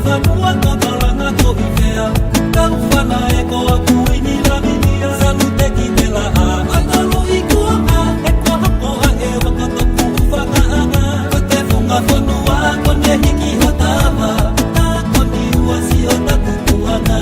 vanua totalanga to vivea Kau fana eko aku ini la minia Salute kitela a Atalo ikuanga Eko hako a e wakato kufanga anga Kote funga vanua kone hiki hatama Ta koni uasi hota kukuanga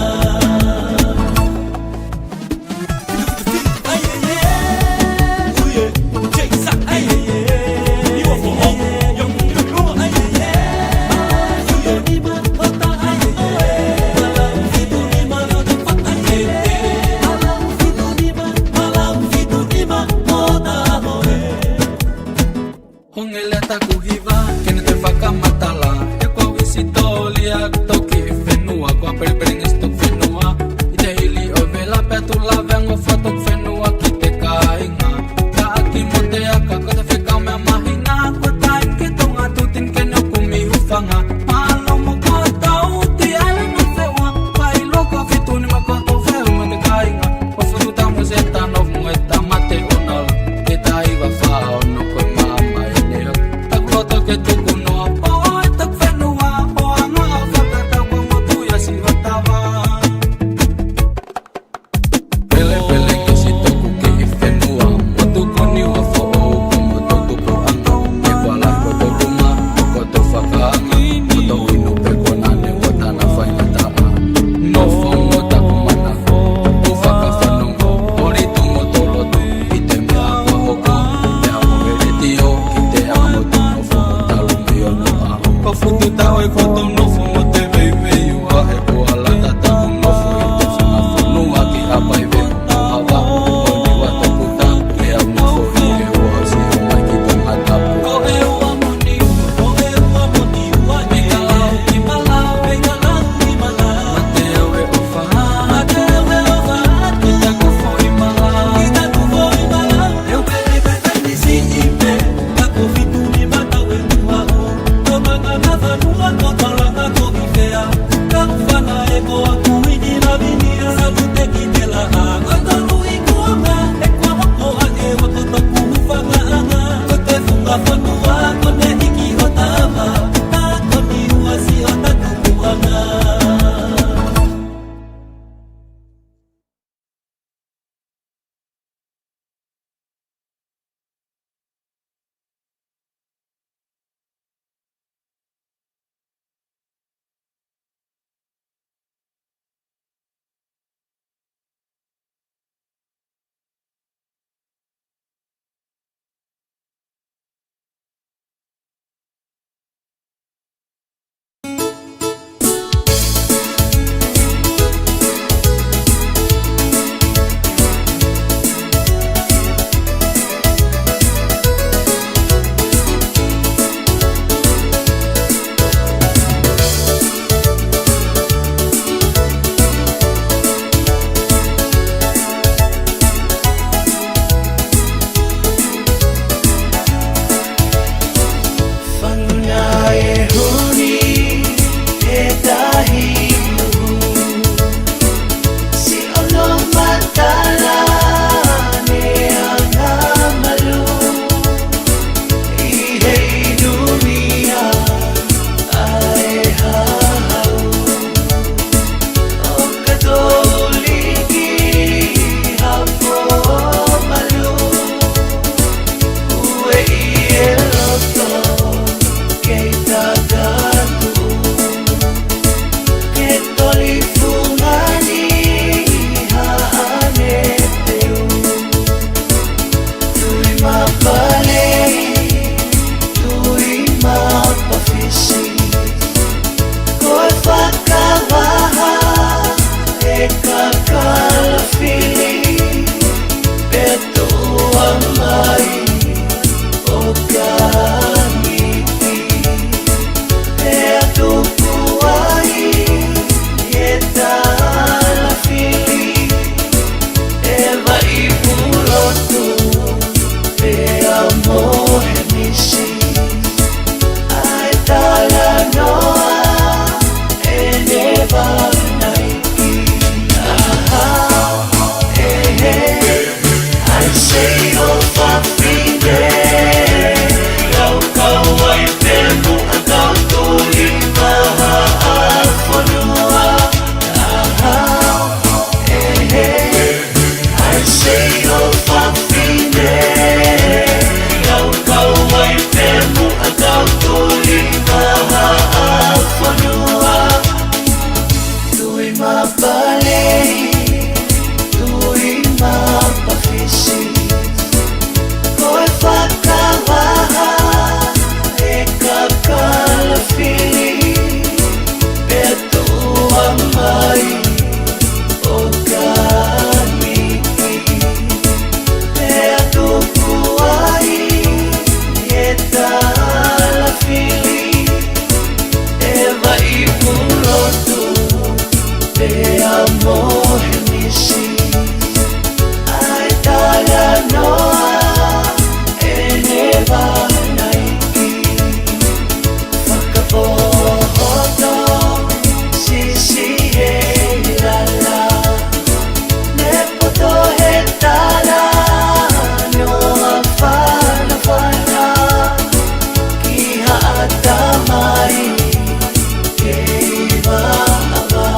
Te amo, Henisi, ai tala noa, eneva naiki, whakapohoto, sisi he lala, ne poto he tala, noa whana whana, ki haata mai, ke iwa awa.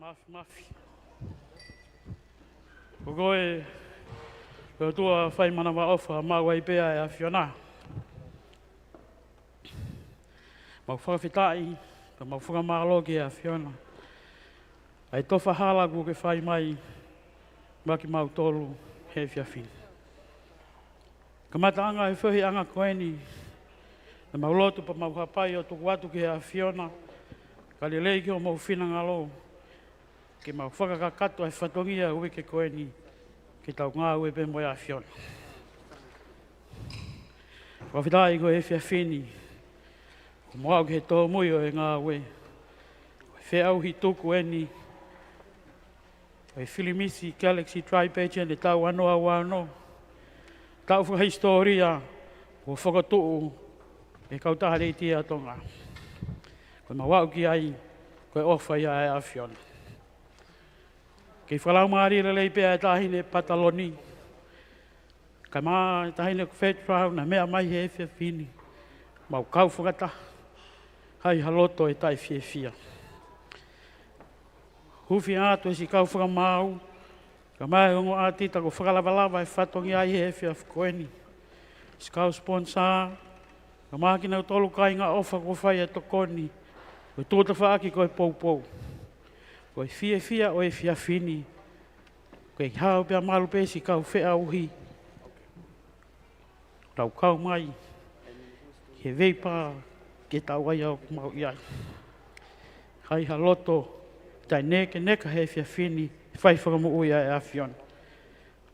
Mafi. Ko koe, ko tua whai mana wa ofa, mawai pēa e a whiona. Mau whakawhitai, ka mau whakamalo ki a whiona. Ai tofa halaku ke whai mai, maki mau tolu, he whiawhini. Ka mata anga e whahi anga koeni, na mau lotu pa mau hapai o tuku atu ki a whiona, ka le lei ki o mau whina ngalo, ke mau whakakakato e whatongia ue ke koeni, ki tau ngā ue pe moe a whiona. Whawhitai ko e whiawhini, ko moau ki he tō mui o e ngā ue, whe au hi tuku eni, o e Filimisi Galaxy Pageant e tau anoa wano, tau whaka historia, ko whakatuu, e kautaha reiti a tonga. Ko mawau ki ai, ko e ofa ia e a whiona. Kei whalau maari lei pēa e tahine pataloni, ka mā e tahine ku whetrau na mea mai he whiawhini, mau kau whakata, hai haloto e tai whiawhia. Huwhi ātu e si kau whakamau, ka mai ongo āti tako whakalawalawa e whatongi ai he whiawhikoeni. Si kau sponsor, ka mā ki nau tolu kai ngā ofa ko whai e tokoni, ko tōta whaaki ko e poupou. Ko e whiawhia o e whiawhini, ko e hao pia maru pēsi kau whea uhi. Tau kau mai, he veipa, ke tau ai au mau iai. Hai haloto, tai neke neka he whiawhini, whai whakamu uia e a whiona.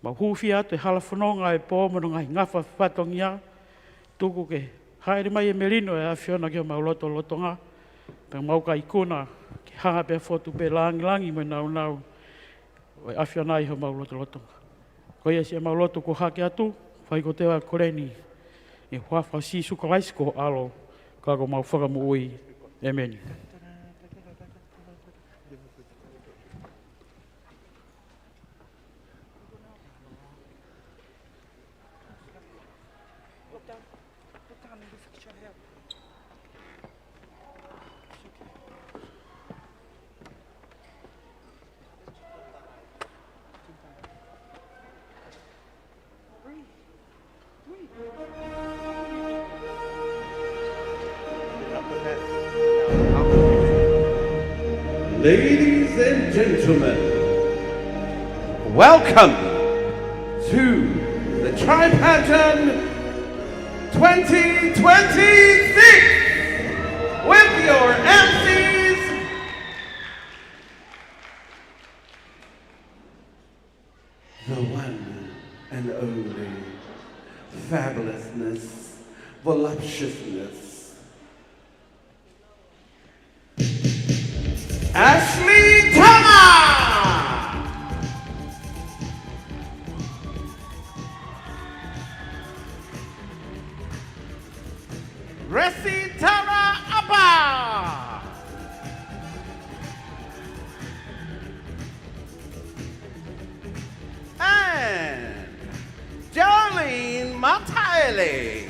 Mau huwhi atu e hala whanonga e pōmano ngai ngawha whatongia, tuku ke haere mai e merino e a whiona ki o mau loto lotonga, pēng mau kai kuna, ke haha pēr whotu pēr langi langi mo nau nau, o e a whiona i ho mau loto lotonga. Ko ia si e mau loto ko hake atu, whai ko tewa koreni, e huawha si suka laisi ko alo, ka ko mau whakamu ui, e meni. Ladies and gentlemen, welcome to the Pageant 2026 with your MCs, the one and only fabulousness, voluptuousness, Ashley Tama! Resi Tara Abba! And Jolene Mataele!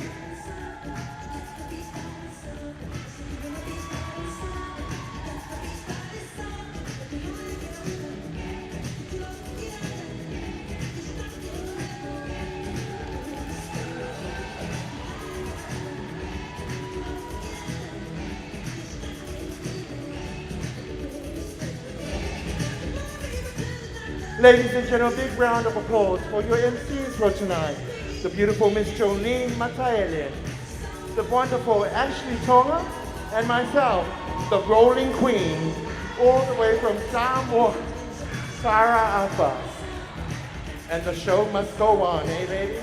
Ladies and gentlemen, big round of applause for your MCs for tonight. The beautiful Miss Jolene Mataele, the wonderful Ashley Tonga, and myself, the Rolling Queen, all the way from Samoa, Sarah Alpha. And the show must go on, eh, baby?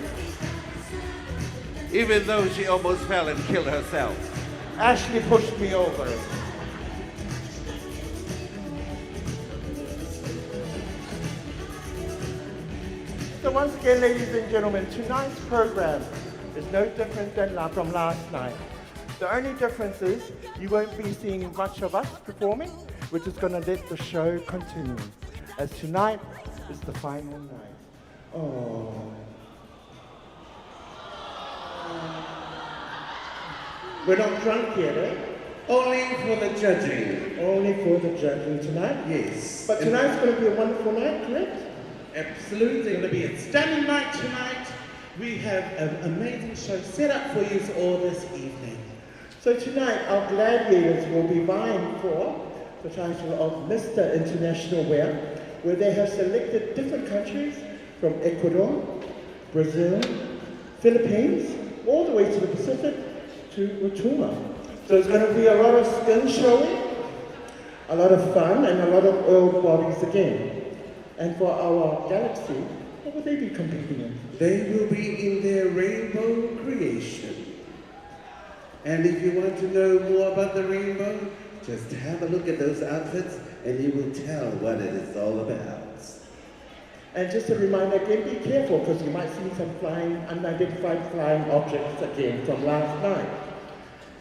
Even though she almost fell and killed herself. Ashley pushed me over. So once again, ladies and gentlemen, tonight's program is no different than from last night. The only difference is you won't be seeing much of us performing. We're just going to let the show continue, as tonight is the final night. Oh. We're not drunk yet, eh? Only for the judging. Only for the judging tonight? Yes. But tonight's going to be a wonderful night, correct? Absolutely, going to be a stunning night tonight. We have an amazing show set up for you all this evening. So tonight, our gladiators will be vying for the title of Mr. International Wear, where they have selected different countries from Ecuador, Brazil, Philippines, all the way to the Pacific, to Rotuma. So it's going to be a lot of skill showing, a lot of fun, and a lot of oiled bodies again. And for our galaxy, what will they be competing in? They will be in their rainbow creation. And if you want to know more about the rainbow, just have a look at those outfits and you will tell what it is all about. And just a reminder again, be careful because you might see some unidentified flying objects again from last night.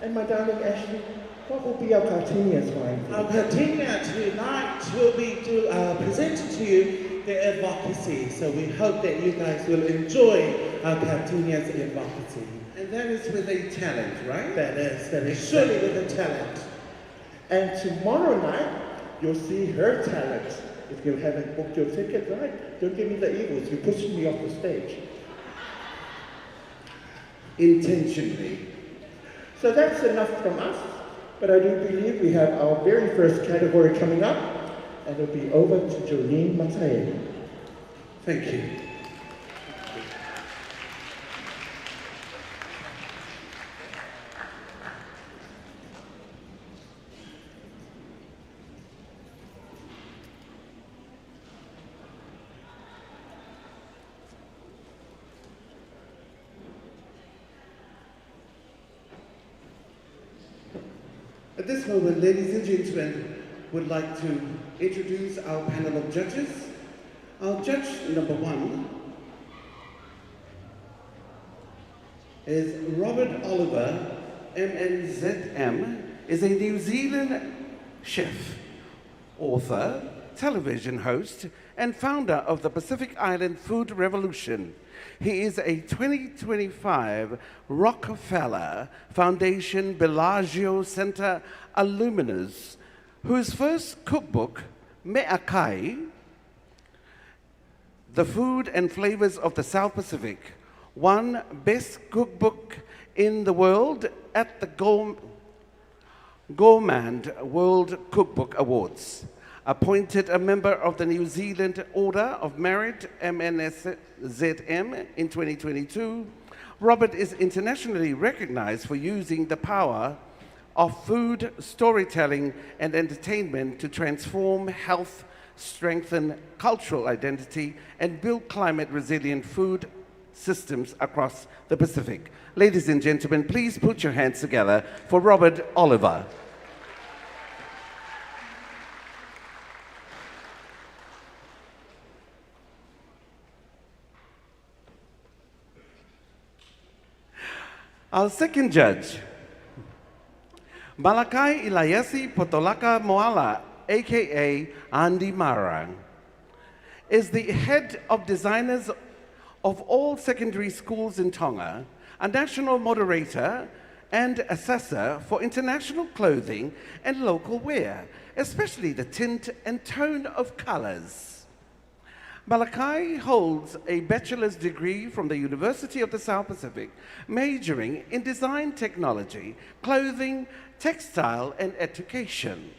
And my darling Ashley, what will be our Katinia's wine? Our Katinia tonight will be presenting to you the Advocacy. So we hope that you guys will enjoy our Katinia's Advocacy. And that is with a talent, right? That is surely with a talent. And tomorrow night, you'll see her talent. If you haven't booked your ticket, right? Don't give me the evils. You're pushing me off the stage. Intentionally. So that's enough from us. But I do believe we have our very first category coming up, and it'll be over to Jolene Mataele. Thank you. At this moment, ladies and gentlemen, would like to introduce our panel of judges. Our judge number one is Robert Oliver, MNZM, is a New Zealand chef, author, television host, and founder of the Pacific Island Food Revolution. He is a 2025 Rockefeller Foundation Bellagio Center alumnus, whose first cookbook, Me'akai, The Food and Flavors of the South Pacific, won Best Cookbook in the World at the Gourmand World Cookbook Awards. Appointed a member of the New Zealand Order of Merit, MNZM, in 2022, Robert is internationally recognized for using the power of food, storytelling, and entertainment to transform health, strengthen cultural identity, and build climate-resilient food systems across the Pacific. Ladies and gentlemen, please put your hands together for Robert Oliver. Our second judge, Malakai Ilayasi Potolaka Moala, aka Andy Mara, is the head of designers of all secondary schools in Tonga, a national moderator and assessor for international clothing and local wear, especially the tint and tone of colors. Malakai holds a bachelor's degree from the University of the South Pacific, majoring in design technology, clothing, textile, and education.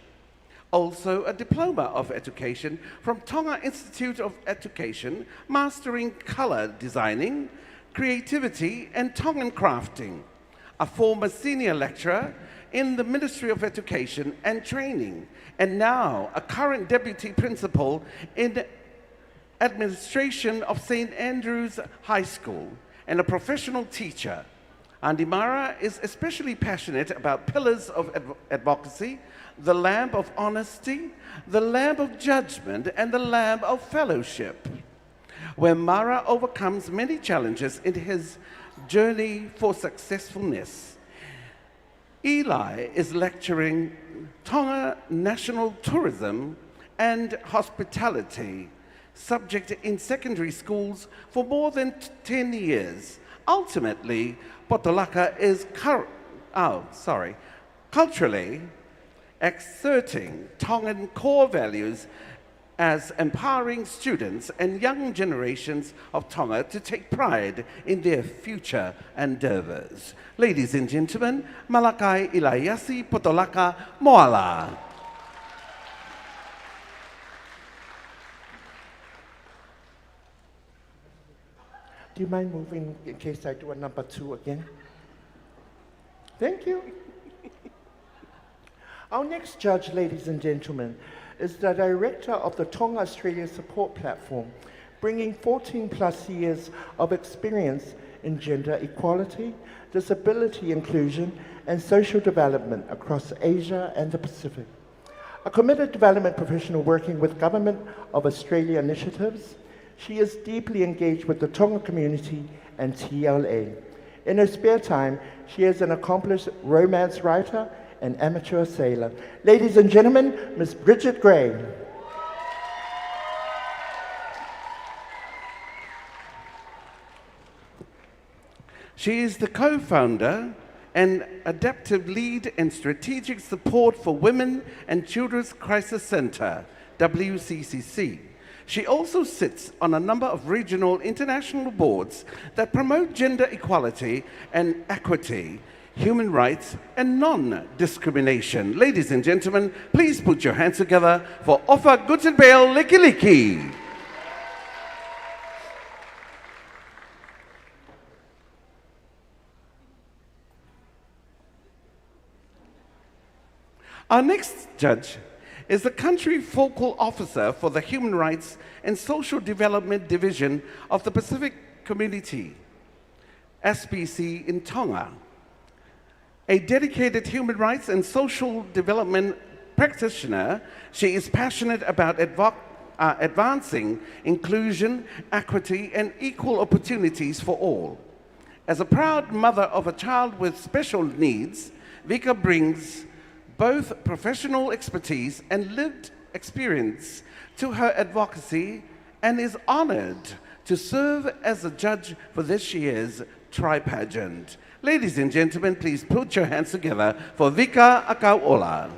Also a diploma of education from Tonga Institute of Education, mastering color designing, creativity, and Tongan crafting. A former senior lecturer in the Ministry of Education and Training, and now a current deputy principal in administration of St. Andrew's High School, and a professional teacher. Andy Mara is especially passionate about pillars of advocacy, the lamp of honesty, the lamp of judgment, and the lamp of fellowship, where Mara overcomes many challenges in his journey for successfulness. Eli is lecturing Tonga National Tourism and Hospitality subject in secondary schools for more than 10 years. Ultimately, Potolaka is Culturally, exerting Tongan core values as empowering students and young generations of Tonga to take pride in their future endeavors. Ladies and gentlemen, Malakai Ilayasi Potolaka Moala. Do you mind moving in case I do a number 2 again? Thank you. Our next judge, ladies and gentlemen, is the director of the Tonga Australia Support Platform, bringing 14 plus years of experience in gender equality, disability inclusion, and social development across Asia and the Pacific. A committed development professional working with Government of Australia initiatives, she is deeply engaged with the Tonga community and TLA. In her spare time, she is an accomplished romance writer and amateur sailor. Ladies and gentlemen, Ms. Bridget Gray. She is the co-founder and adaptive lead in strategic support for Women and Children's Crisis Center, WCCC. She also sits on a number of regional international boards that promote gender equality and equity, human rights, and non-discrimination. Ladies and gentlemen, please put your hands together for Ofa Gutenbale Likiliki. Our next judge is the Country Focal Officer for the Human Rights and Social Development Division of the Pacific Community, SPC in Tonga. A dedicated human rights and social development practitioner, she is passionate about advancing inclusion, equity, and equal opportunities for all. As a proud mother of a child with special needs, Vika brings both professional expertise and lived experience to her advocacy and is honored to serve as a judge for this year's Pageant. Ladies and gentlemen, please put your hands together for Vika Akauola.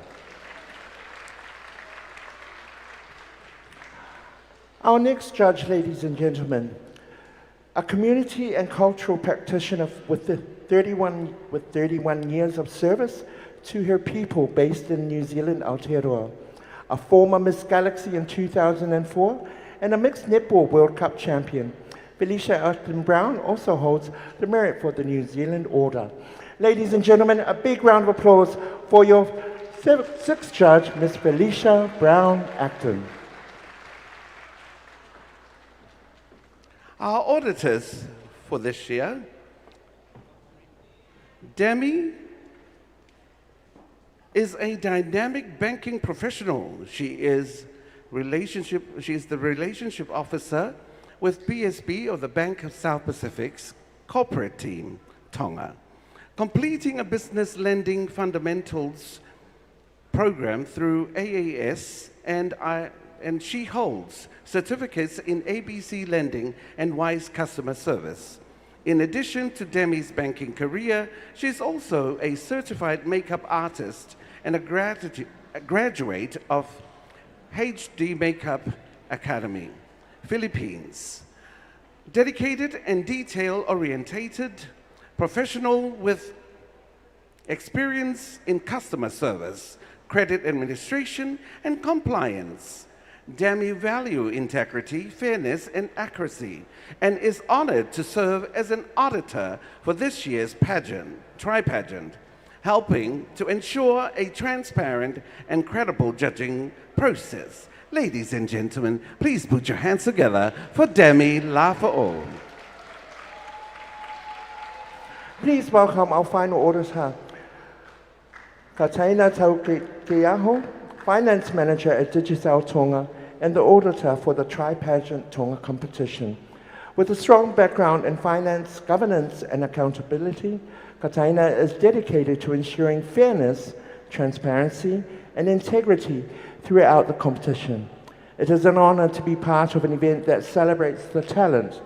Our next judge, ladies and gentlemen, a community and cultural practitioner with 31 years of service to her people based in New Zealand, Aotearoa, a former Miss Galaxy in 2004 and a mixed netball World Cup champion. Felicia Ashton-Brown also holds the merit for the New Zealand Order. Ladies and gentlemen, a big round of applause for your sixth judge, Miss Felicia Brown-Acton. Our auditors for this year, Demi is a dynamic banking professional. She is the relationship officer with BSB of the Bank of South Pacific's corporate team, Tonga, completing a business lending fundamentals program through AAS, and she holds certificates in ABC lending and WISE customer service. In addition to Demi's banking career, she's also a certified makeup artist and a graduate of HD Makeup Academy, Philippines. Dedicated and detail-orientated professional with experience in customer service, credit administration, and compliance. Demi values integrity, fairness, and accuracy, and is honored to serve as an auditor for this year's Pageant, helping to ensure a transparent and credible judging process. Ladies and gentlemen, please put your hands together for Demi Lafa'o. Please welcome our final auditor, Katinia Taukiaho, Finance Manager at Digicel Tonga, and the auditor for the Pageant Tonga competition. With a strong background in finance, governance, and accountability, Katinia is dedicated to ensuring fairness, transparency, and integrity throughout the competition. It is an honor to be part of an event that celebrates the talent,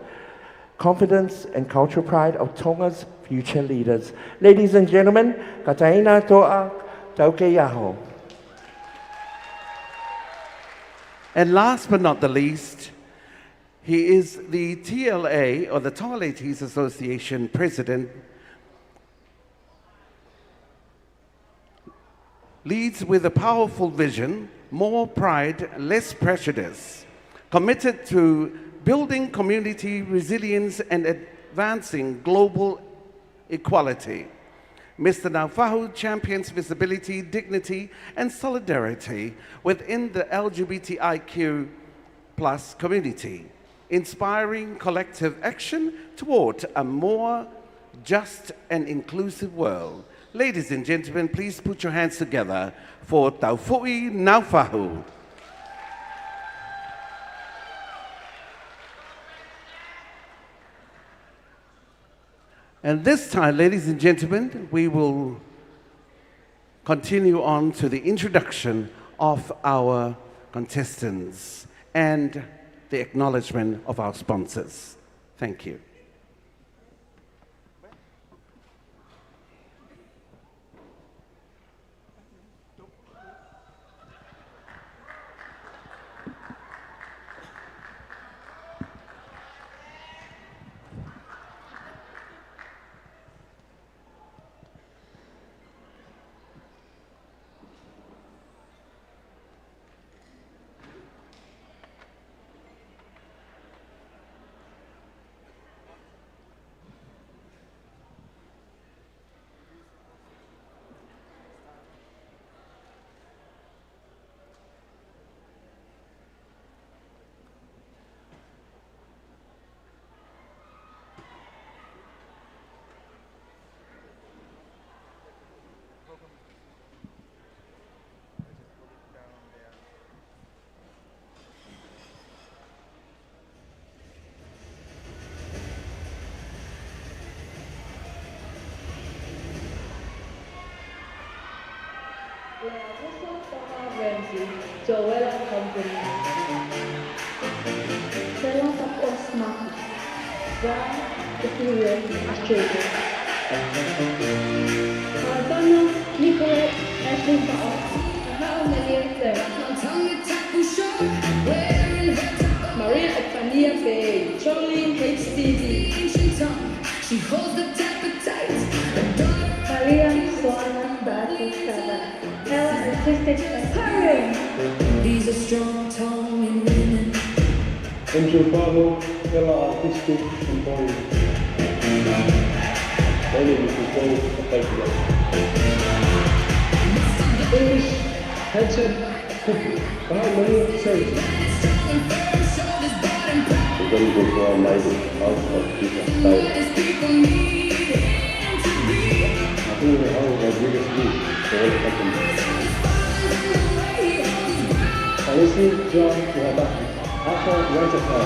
confidence, and cultural pride of Tonga's future leaders. Ladies and gentlemen, Katinia toa Tauke Yaho. And last but not the least, he is the TLA, or the Tonga Ladies Association President, leads with a powerful vision, more pride, less prejudice, committed to building community resilience and advancing global equality. Mr. Naufahu champions visibility, dignity, and solidarity within the LGBTIQ+ community, inspiring collective action toward a more just and inclusive world. Ladies and gentlemen, please put your hands together for Taufu'i Naufahu. And this time, ladies and gentlemen, we will continue on to the introduction of our contestants and the acknowledgement of our sponsors. Thank you. Joella Company, Salote Osmaki, Brown, Katinia, Australia. Madonna, Nicolette, Ashley Ball, how many of them? Maria Opania Bay, Charlene HCD. She holds the temper tight. Maria Swana Batista. Ella Artistic Empowering. He's a strong tongue in women. Engiopado, Ella Artistic Empowering. My name is Nicole Katinia. English headset cookie. How many services? We're going to go for a live house of different styles. I think we're all the biggest league for all companies. I listen to Advocacy. After rent a car.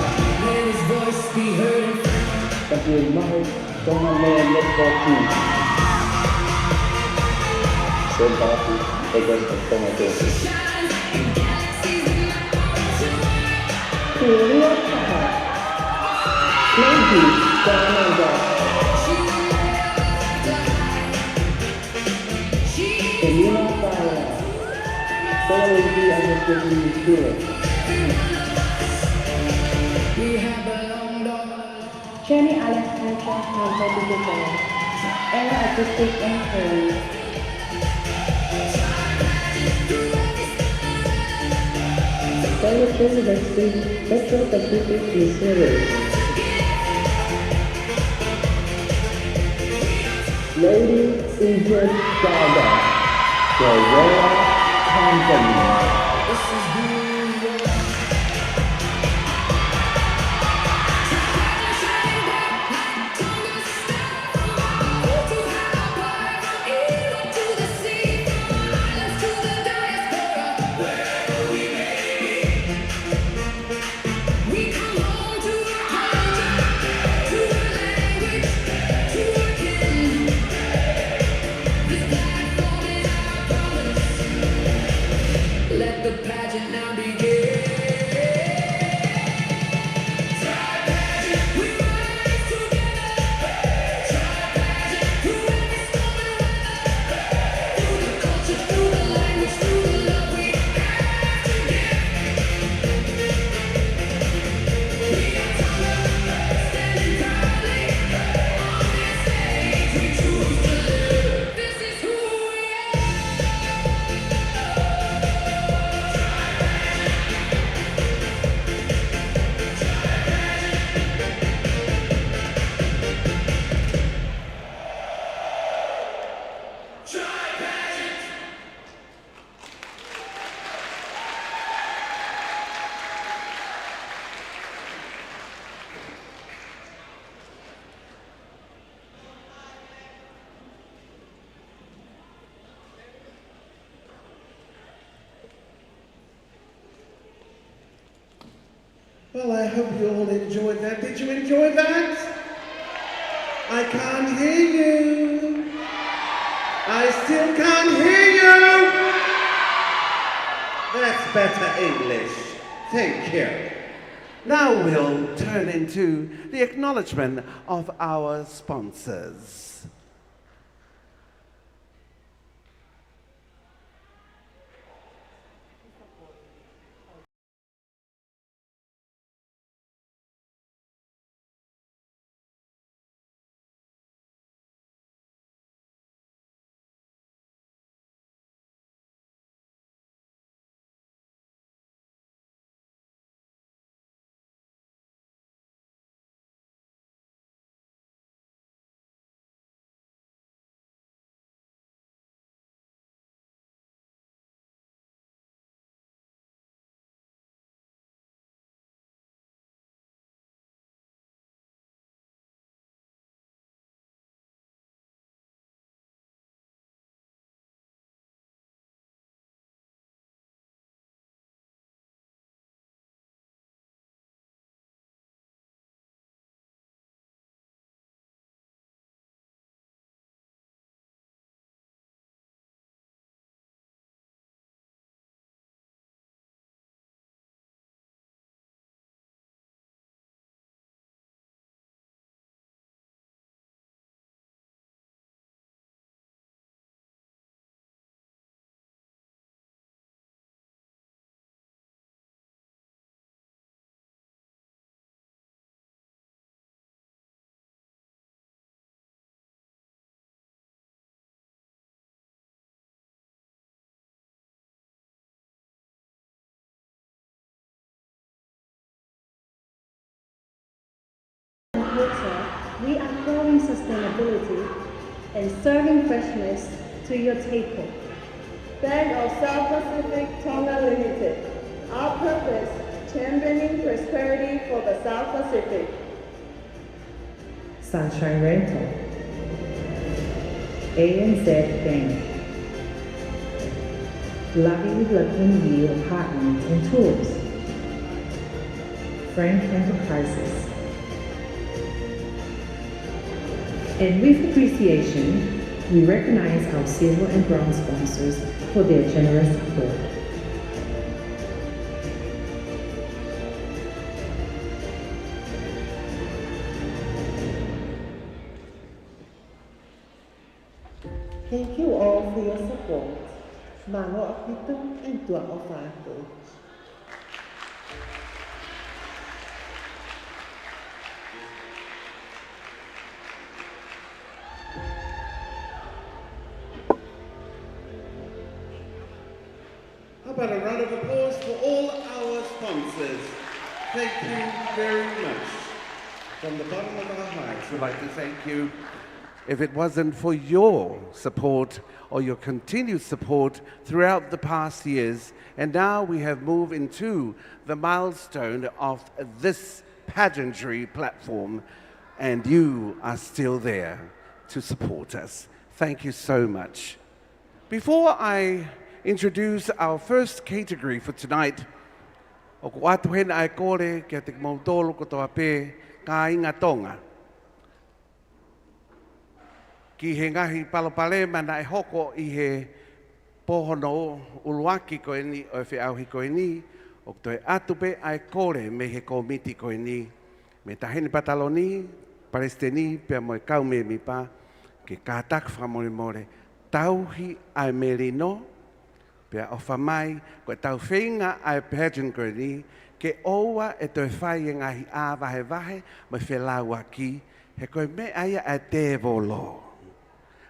That will marry Tonga Mayor Netball Team. Send Baku, the rest of Tonga Day. Julia Papa. Lady Diana. Selena Fire. Following Advocacy Student. Jenny Alexandra Digital. Ella Artistic Empowering. Salote University, Metro Pacific, Missouri. Lady Ingrid Gaga, Gladiator Company. Let Well, I hope you all enjoyed that. Did you enjoy that? I can't hear you. I still can't hear you. That's better English. Thank you. Now we'll turn into the acknowledgement of our sponsors. We are growing sustainability and serving freshness to your table. Bank of South Pacific Tonga Limited. Our purpose, championing prosperity for the South Pacific. Sunshine Rental, ANZ Bank, Lovey Lagoon View Apartments and Tours, Frank Enterprises. And with appreciation, we recognize our silver and bronze sponsors for their generous support. Thank you all for your support. Malo apitu and tua ofato. How about a round of applause for all our sponsors? Thank you very much. From the bottom of our hearts, we'd like to thank you. If it wasn't for your support or your continued support throughout the past years, and now we have moved into the milestone of this pageantry platform, and you are still there to support us. Thank you so much. Before I introduce our first category for tonight, o ko atu hena ai kore kia te mautolo ko toa pē ka inga tonga. Ki he ngahi palopale mana e hoko i he pohono uluaki koe ni o e whiauhi koe ni, o toi atu pe ai kore me he komiti koe ni, me taheni pataloni, palestini, pia moe kau me mi pa, ke kātak whamore more, tauhi ai merino, pia o whamai, koe tau whenga ai pageant koe ni, ke oua e toi whai e ngahi a vahe vahe, me whelau aki, he koe me aia a te volo.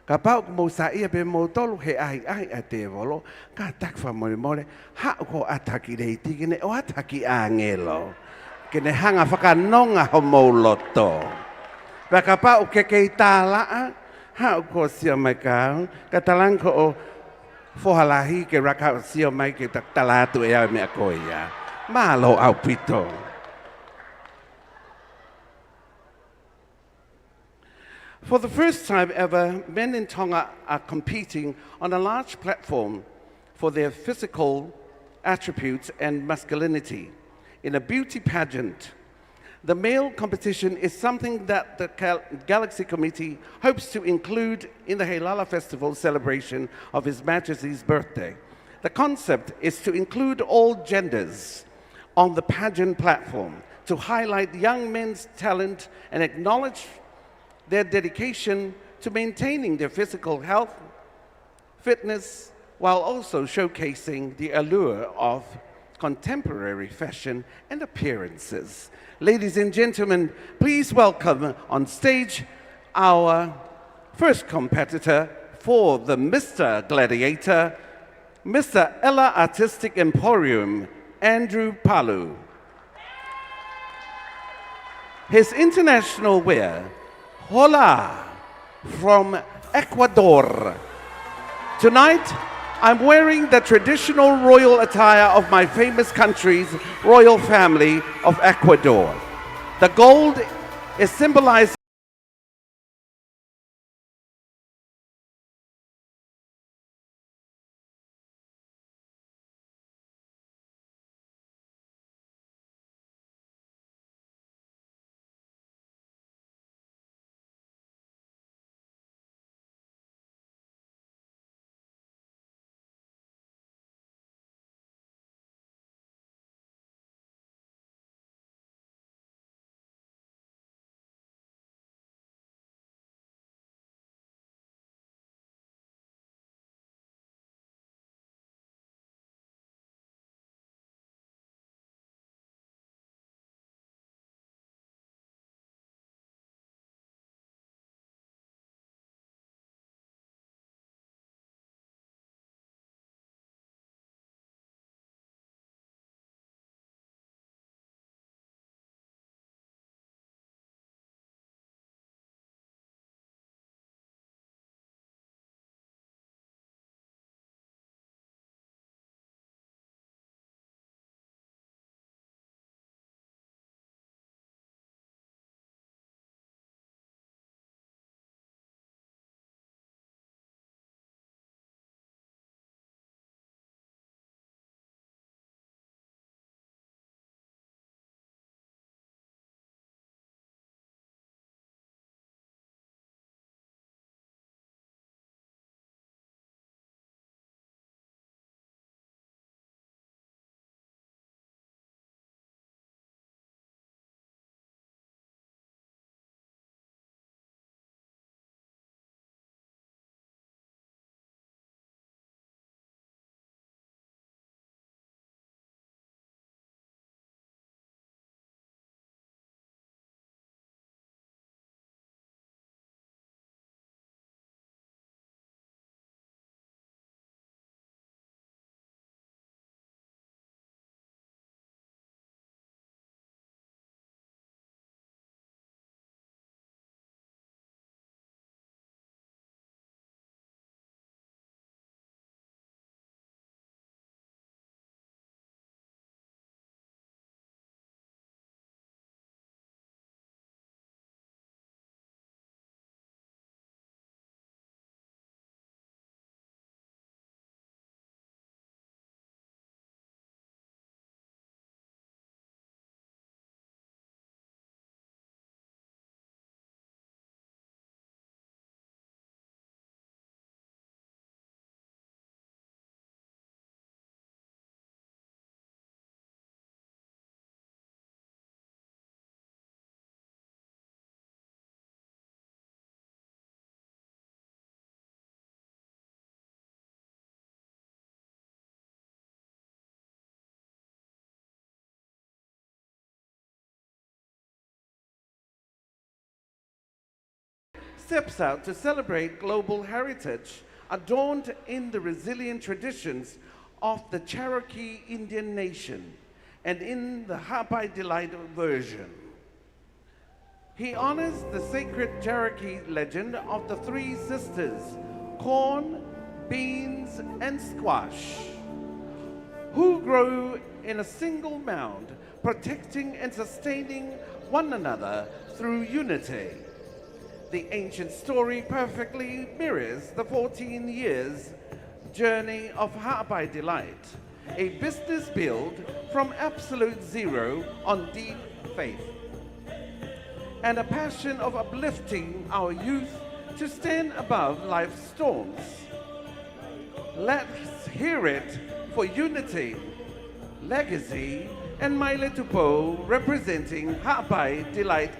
Ka pau ko mo sa ia pe mo tolu he ahi a te volo, ka tak whamore more, hao ko ataki reiti, kene o ataki a ngelo, kene hanga whakanonga ho mo loto. Wa ka pau ke kei tālaa, hao ko sia mai kāu, ka talanko o whohalahi ke raka sia mai ke talatu e au mea koia. Malo au pito. For the first time ever, men in Tonga are competing on a large platform for their physical attributes and masculinity in a beauty pageant. The male competition is something that the Galaxy Committee hopes to include in the Heilala Festival celebration of His Majesty's birthday. The concept is to include all genders on the pageant platform to highlight young men's talent and acknowledge their dedication to maintaining their physical health, fitness, while also showcasing the allure of contemporary fashion and appearances. Ladies and gentlemen, please welcome on stage our first competitor for the Mr. Gladiator, Mr. Ella Artistic Emporium, Andrew Palu. His international wear, Hola, from Ecuador. Tonight, I'm wearing the traditional royal attire of my famous country's royal family of Ecuador. The gold is symbolized steps out to celebrate global heritage, adorned in the resilient traditions of the Cherokee Indian Nation and in the Hapai Delight version. He honors the sacred Cherokee legend of the three sisters, corn, beans, and squash, who grow in a single mound, protecting and sustaining one another through unity. The ancient story perfectly mirrors the 14 years journey of Hapai Delight, a business built from absolute zero on deep faith, and a passion of uplifting our youth to stand above life's storms. Let's hear it for unity, legacy, and Maile Tupo representing Ha'apai Delight.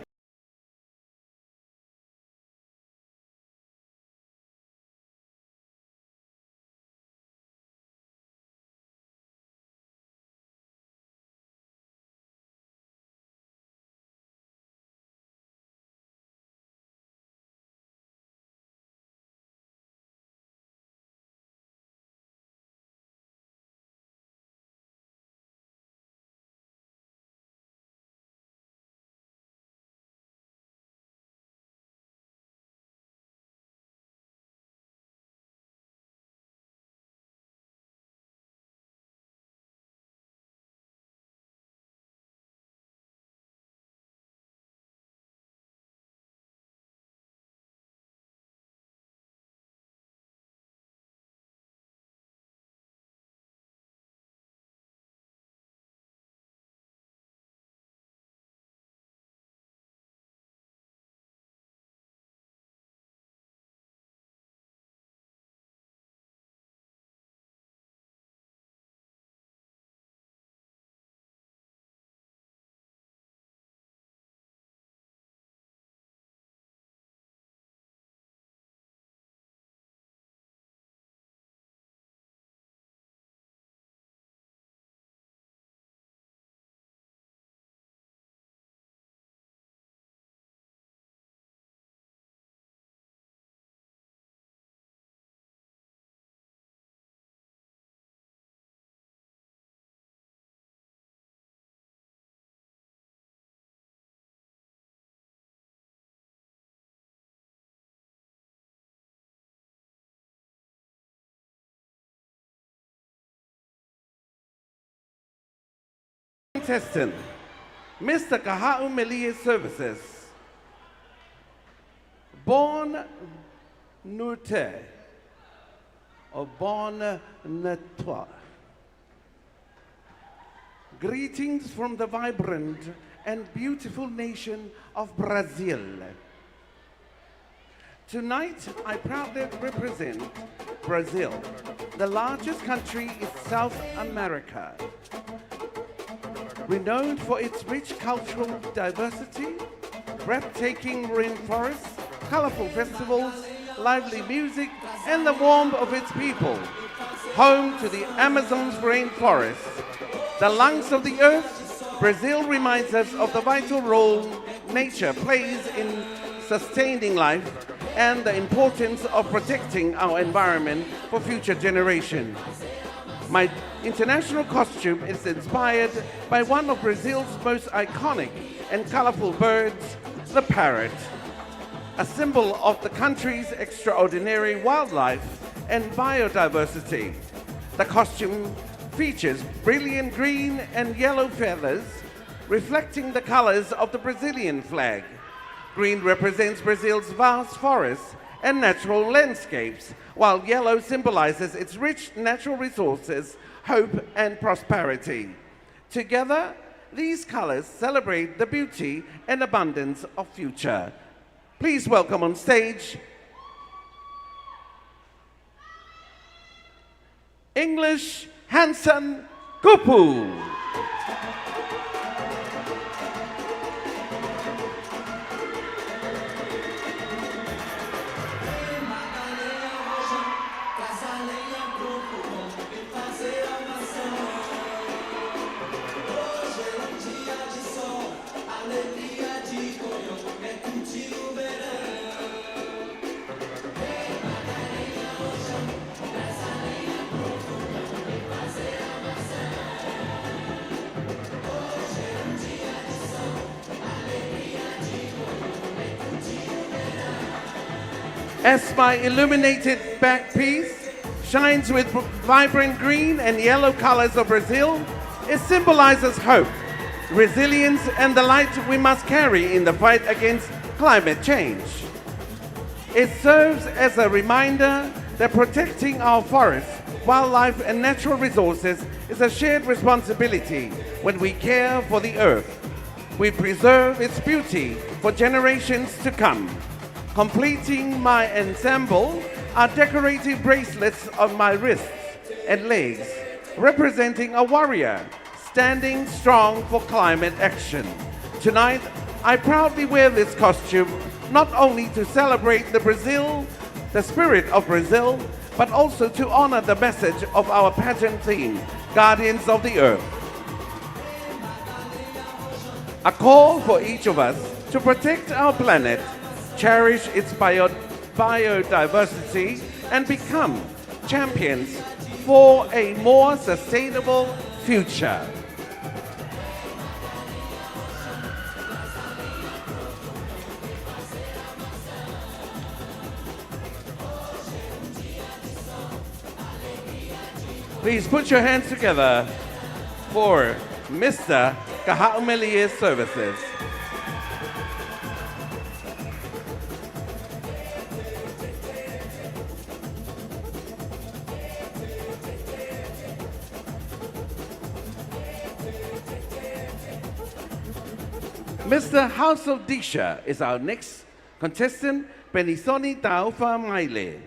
Contestant, Mr. Kaha'u Melie Services, Born Nute, or Born Netwa. Greetings from the vibrant and beautiful nation of Brazil. Tonight, I proudly represent Brazil, the largest country in South America. Renowned for its rich cultural diversity, breathtaking rainforests, colorful festivals, lively music, and the warmth of its people. Home to the Amazon's rainforest, the lungs of the earth, Brazil reminds us of the vital role nature plays in sustaining life and the importance of protecting our environment for future generations. My international costume is inspired by one of Brazil's most iconic and colorful birds, the parrot, a symbol of the country's extraordinary wildlife and biodiversity. The costume features brilliant green and yellow feathers, reflecting the colors of the Brazilian flag. Green represents Brazil's vast forests and natural landscapes, while yellow symbolizes its rich natural resources, hope, and prosperity. Together, these colors celebrate the beauty and abundance of future. Please welcome on stage English Hanson Kupu. As my illuminated back piece shines with vibrant green and yellow colors of Brazil, it symbolizes hope, resilience, and the light we must carry in the fight against climate change. It serves as a reminder that protecting our forests, wildlife, and natural resources is a shared responsibility When we care for the earth, we preserve its beauty for generations to come. Completing my ensemble are decorative bracelets on my wrists and legs, representing a warrior standing strong for climate action. Tonight, I proudly wear this costume not only to celebrate the spirit of Brazil, but also to honor the message of our pageant theme, Guardians of the Earth. A call for each of us to protect our planet, cherish its biodiversity, and become champions for a more sustainable future. Please put your hands together for Mr. Kahaumelie Services. Mr. House of Disha is our next contestant, Penisoni Taufa Maile.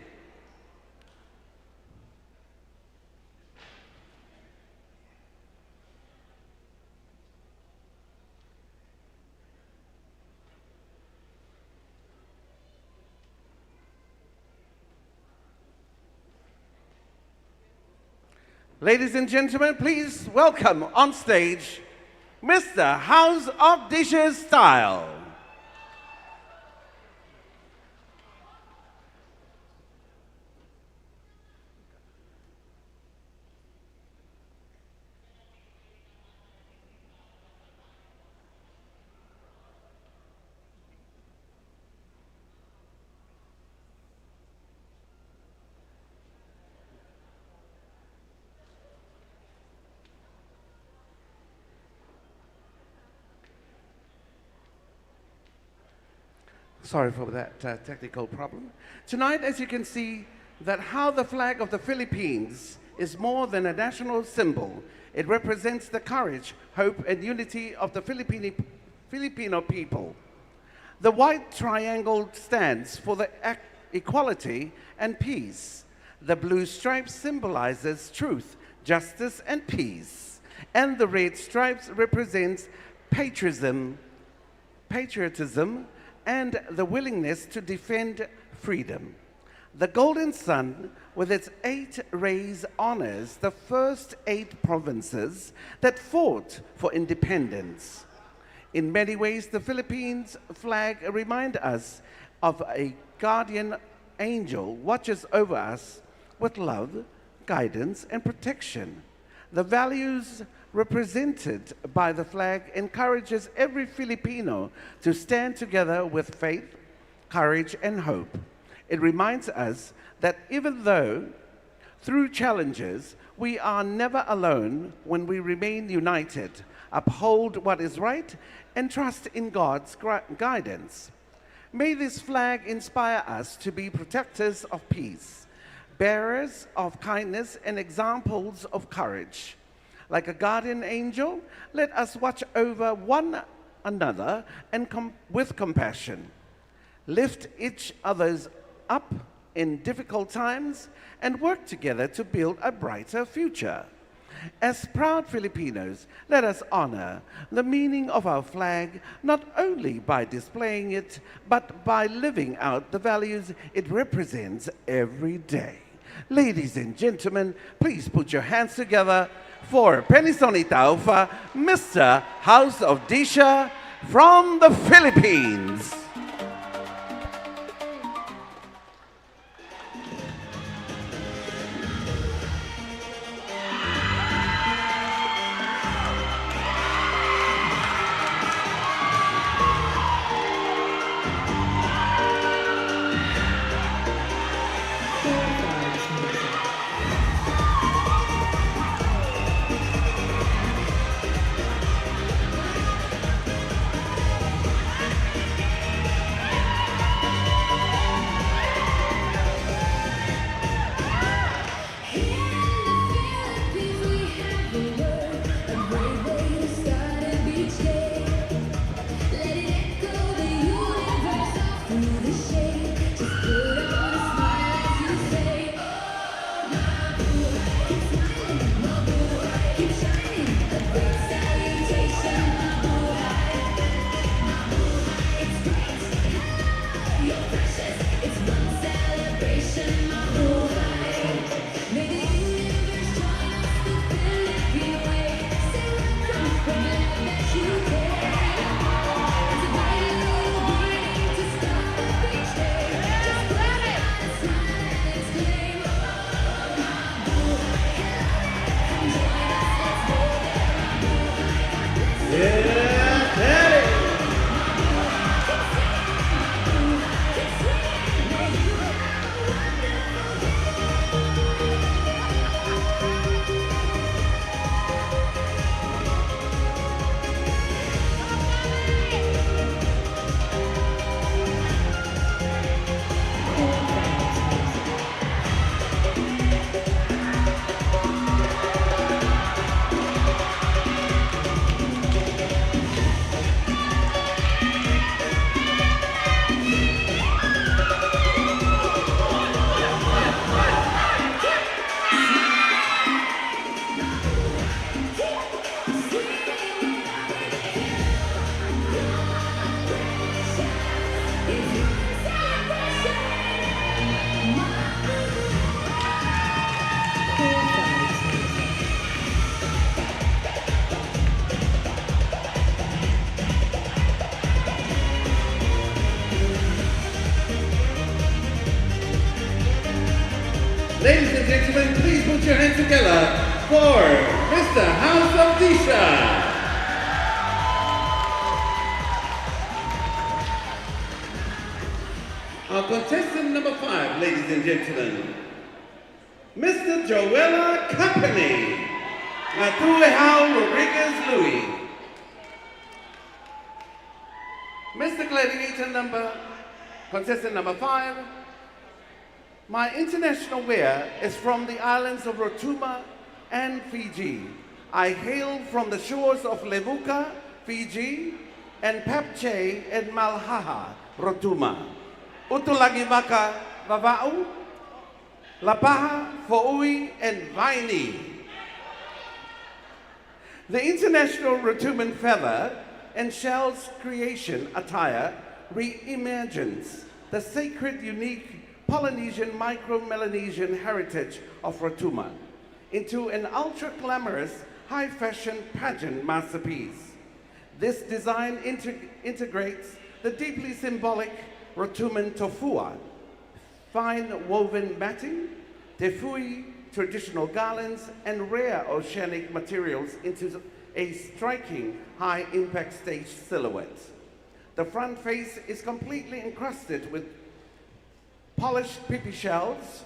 Ladies and gentlemen, please welcome on stage Mr. House of Dishes Style. Sorry for that technical problem. Tonight, as you can see, that how the flag of the Philippines is more than a national symbol. It represents the courage, hope, and unity of the Filipino people. The white triangle stands for the equality and peace. The blue stripe symbolizes truth, justice, and peace. And the red stripes represents patriotism, and the willingness to defend freedom. The golden sun, with its 8 rays, honors the first 8 provinces that fought for independence. In many ways, the Philippines flag reminds us of a guardian angel watches over us with love, guidance, and protection. The values represented by the flag encourages every Filipino to stand together with faith, courage, and hope. It reminds us that even though through challenges, we are never alone when we remain united, uphold what is right, and trust in God's guidance. May this flag inspire us to be protectors of peace, bearers of kindness, and examples of courage. Like a guardian angel, let us watch over one another and with compassion. Lift each other's up in difficult times and work together to build a brighter future. As proud Filipinos, let us honor the meaning of our flag not only by displaying it, but by living out the values it represents every day. Ladies and gentlemen, please put your hands together for Penisoni Taufa, Mr. House of Disha from the Philippines. put your hands together for Mr. House of Disha. Our contestant number 5, ladies and gentlemen, Mr. Joella Company, Atuehao Rodriguez Louis. Mr. Gladiator contestant number 5, my international wear is from the islands of Rotuma and Fiji. I hail from the shores of Levuka, Fiji, and Papche and Malhaha, Rotuma. Utulagi Maka, Vava'u, Lapaha, Fo'ui, and Vaini. The International Rotuman Feather and Shell's creation attire reimagines the sacred, unique Polynesian, micro-Melanesian heritage of Rotuma into an ultra-glamorous, high-fashion pageant masterpiece. This design integrates the deeply symbolic Rotuman tofua, fine woven matting, tefui, traditional garlands, and rare oceanic materials into a striking high-impact stage silhouette. The front face is completely encrusted with polished pipi shells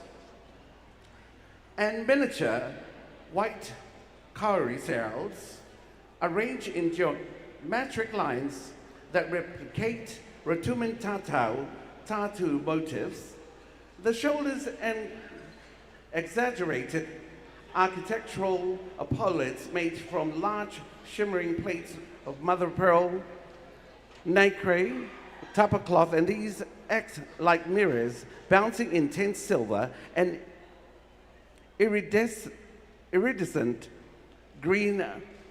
and miniature white cowrie shells arranged in geometric lines that replicate Rotuman tattoo motifs. The shoulders and exaggerated architectural epaulettes made from large shimmering plates of mother of pearl, nacre, tapa cloth, and these act like mirrors, bouncing intense silver and iridescent green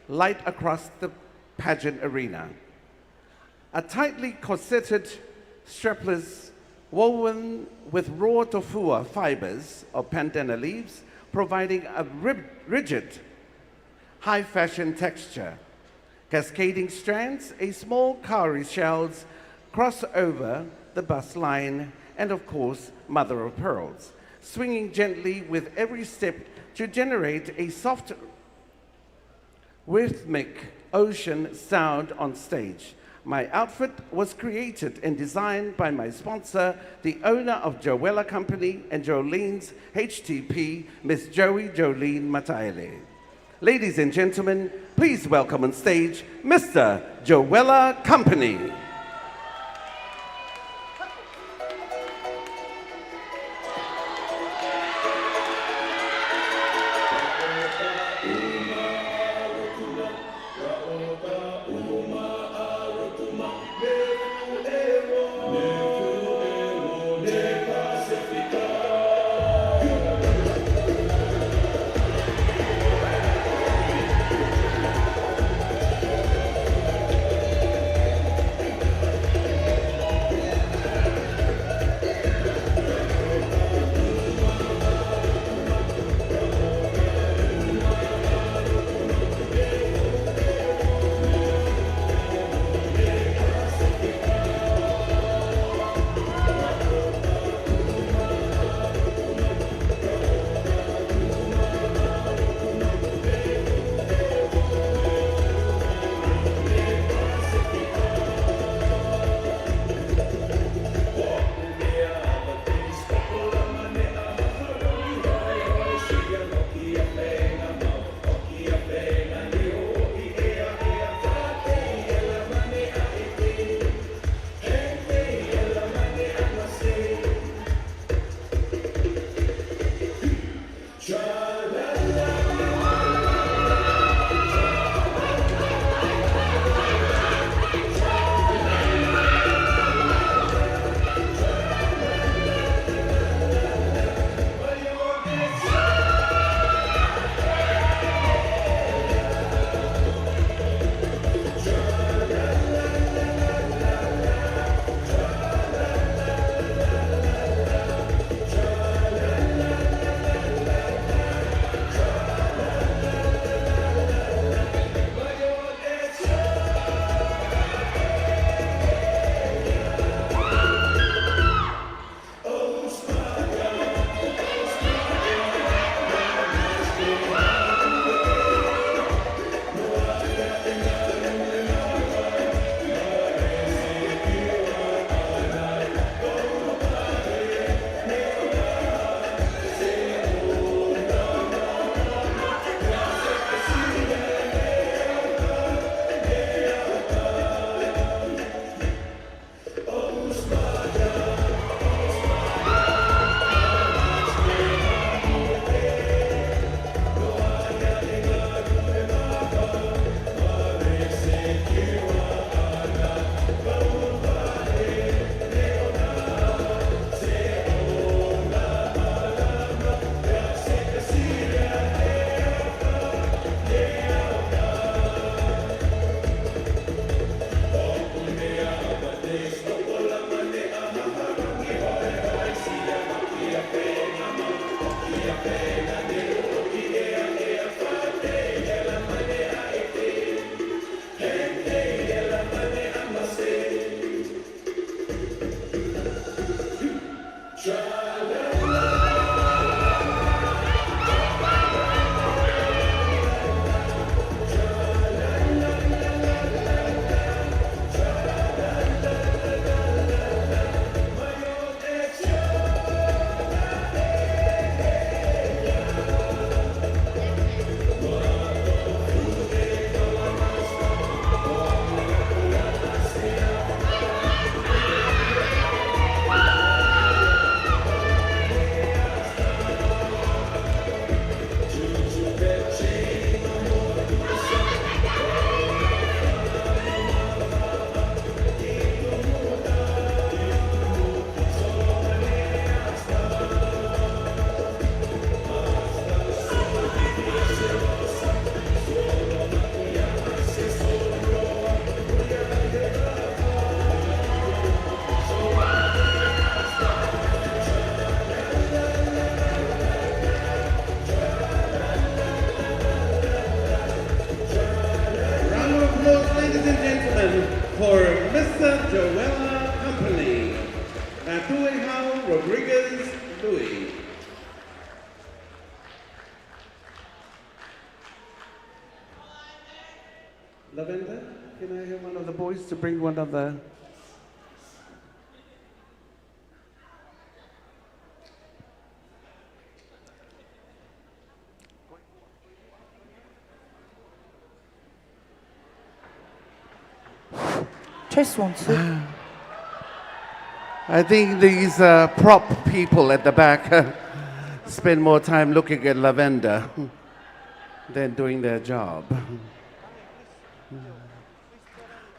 light across the pageant arena. A tightly corseted strapless woven with raw tofua fibers of pandana leaves, providing a rigid, high-fashion texture. Cascading strands, a small cowrie shells cross over the bust line, and of course, mother of pearls, swinging gently with every step to generate a soft, rhythmic ocean sound on stage. My outfit was created and designed by my sponsor, the owner of Joella Company and Jolene's HTP, Miss Joey Jolene Mataele. Ladies and gentlemen, please welcome on stage, Mr. Joella Company. for Mr. Joella Company, Natuehao Rodriguez Louis. Lavender, can I have one of the boys to bring one of the... Just want to. I think these prop people at the back spend more time looking at Lavender than doing their job.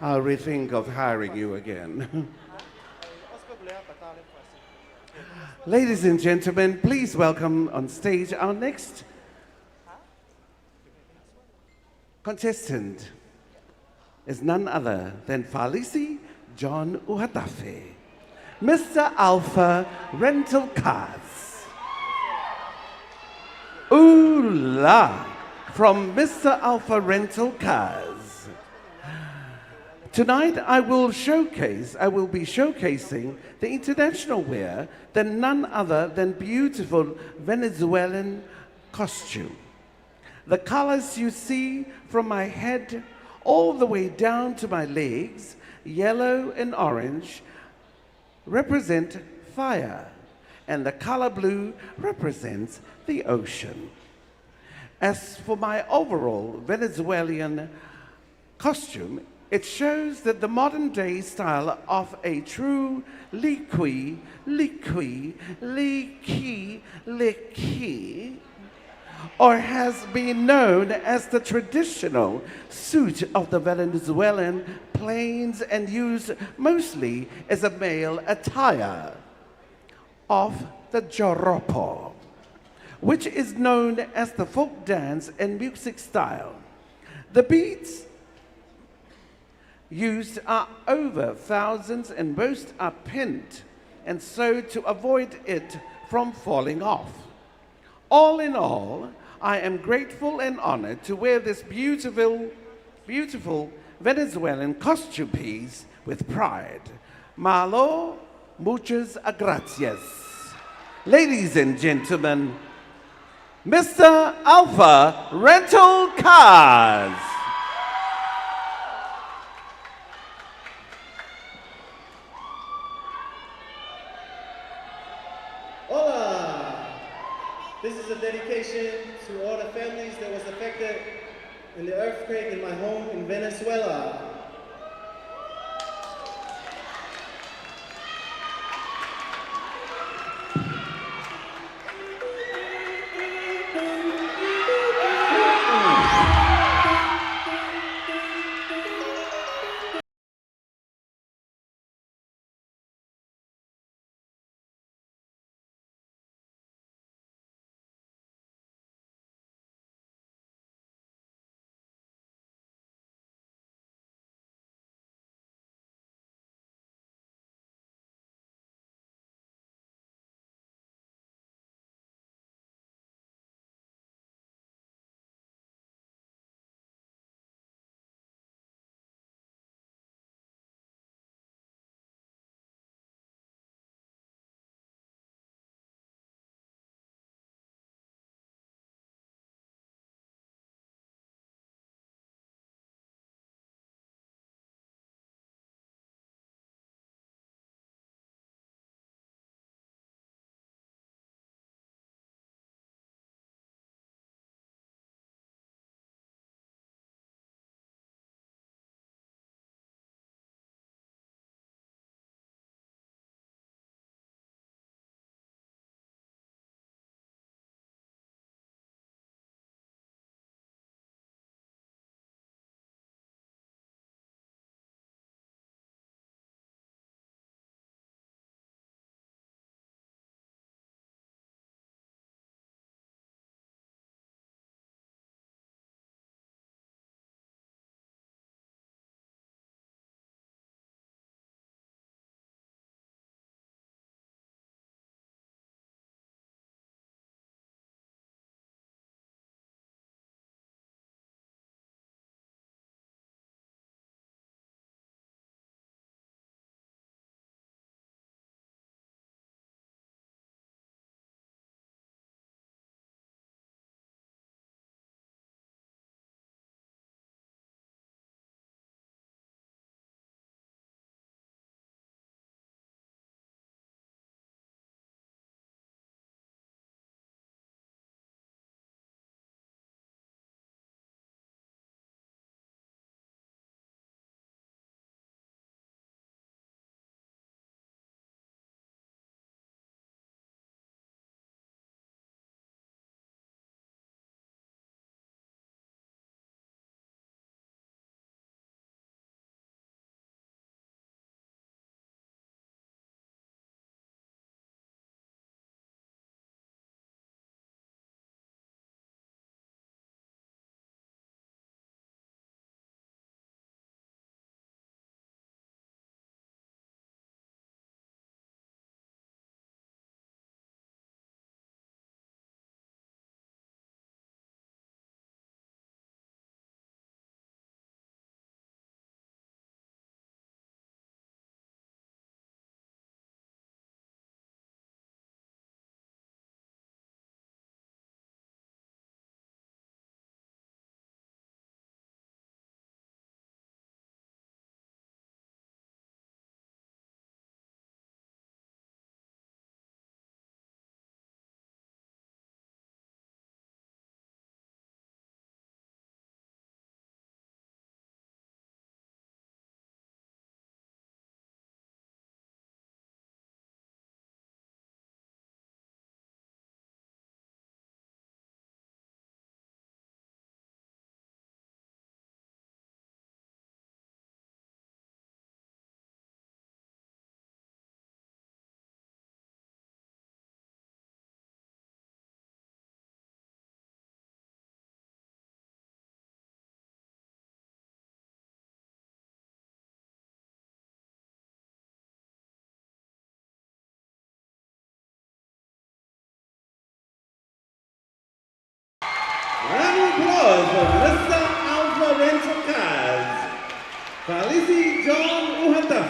I'll rethink of hiring you again. Ladies and gentlemen, please welcome on stage our next contestant is none other than Falisi John Uhatafe, Mr. Alpha Rental Cars. Ooh la, from Mr. Alpha Rental Cars. Tonight I will be showcasing the international wear than none other than beautiful Venezuelan costume. The colors you see from my head all the way down to my legs, yellow and orange, represent fire, and the color blue represents the ocean. As for my overall Venezuelan costume, it shows that the modern day style of a true liqui, or has been known as the traditional suit of the Venezuelan plains and used mostly as a male attire of the joropo, which is known as the folk dance and music style. The beats used are over thousands and most are pinned and sewed to avoid it from falling off. All in all, I am grateful and honored to wear this beautiful Venezuelan costume piece with pride. Malo, muchas gracias. Ladies and gentlemen, Mr. Alpha Rental Cars. Hola! This is a dedication to all the families that was affected in the earthquake in my home in Venezuela.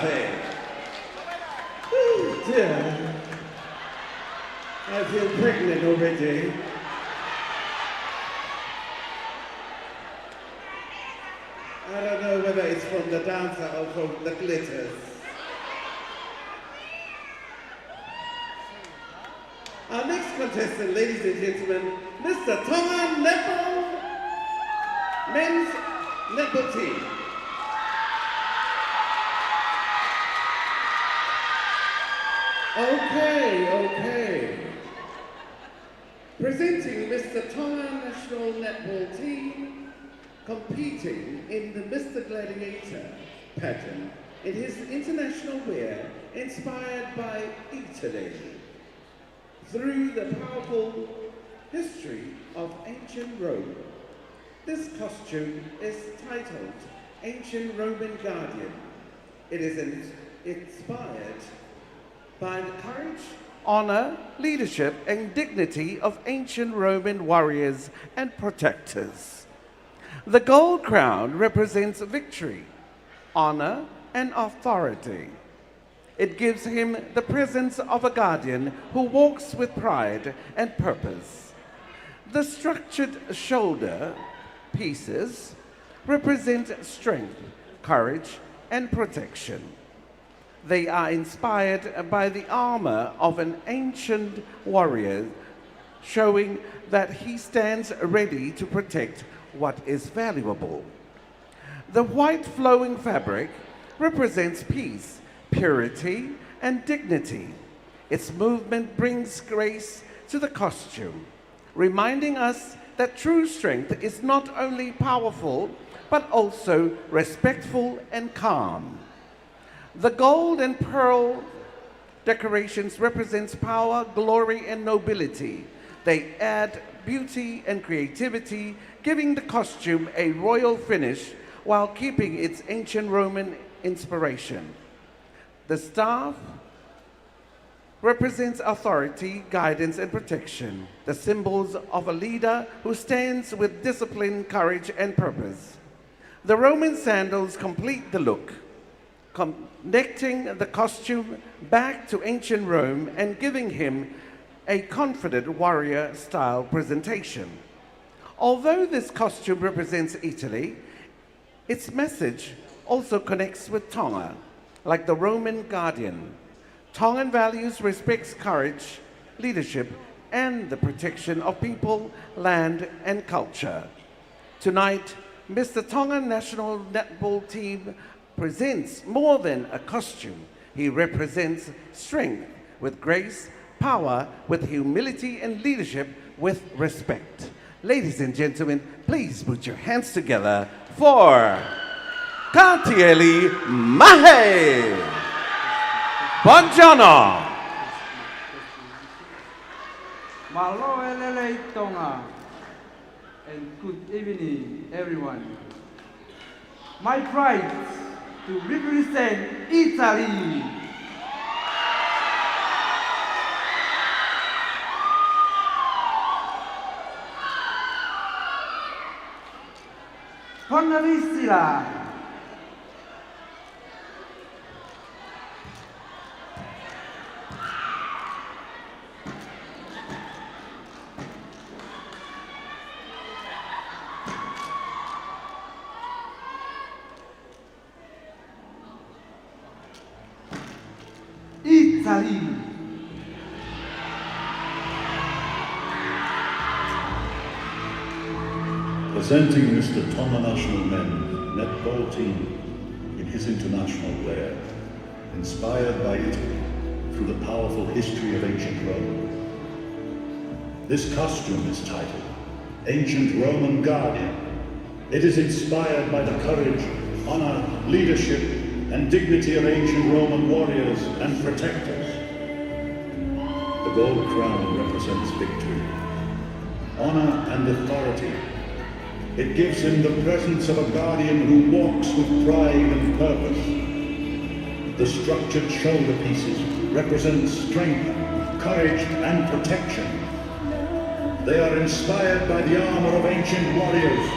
Salote. Oh dear. I feel pregnant already. I don't know whether it's from the dancer or from the glitters. Our next contestant, ladies and gentlemen, Mr. Tonga Netball Men's Netball Team. Okay. Presenting Mr. Tonga National Netball Team, competing in the Mr. Gladiator pageant in his international wear inspired by Italy. Through the powerful history of ancient Rome, this costume is titled Ancient Roman Guardian. It is inspired by the courage, honor, leadership, and dignity of ancient Roman warriors and protectors. The gold crown represents victory, honor, and authority. It gives him the presence of a guardian who walks with pride and purpose. The structured shoulder pieces represent strength, courage, and protection. They are inspired by the armor of an ancient warrior, showing that he stands ready to protect what is valuable. The white flowing fabric represents peace, purity, and dignity. Its movement brings grace to the costume, reminding us that true strength is not only powerful, but also respectful and calm. The gold and pearl decorations represents power, glory, and nobility. They add beauty and creativity, giving the costume a royal finish while keeping its ancient Roman inspiration. The staff represents authority, guidance, and protection, the symbols of a leader who stands with discipline, courage, and purpose. The Roman sandals complete the look, connecting the costume back to ancient Rome and giving him a confident warrior-style presentation. Although this costume represents Italy, its message also connects with Tonga. Like the Roman guardian, Tongan values respects courage, leadership, and the protection of people, land, and culture. Tonight, Mr. Tonga National Netball Team presents more than a costume. He represents strength with grace, power with humility, and leadership with respect. Ladies and gentlemen, please put your hands together for Katinia Mahe. Buongiorno. Malo elele Tonga, and good evening, everyone. My pride to represent Italy. Honorissima. Italy. Presenting Mr. Tonga National Men Netball Team in his international wear, inspired by Italy through the powerful history of ancient Rome. This costume is titled Ancient Roman Guardian. It is inspired by the courage, honor, leadership, and dignity of ancient Roman warriors and protectors. The gold crown represents victory, honor, and authority. It gives him the presence of a guardian who walks with pride and purpose. The structured shoulder pieces represent strength, courage, and protection. They are inspired by the armor of ancient warriors,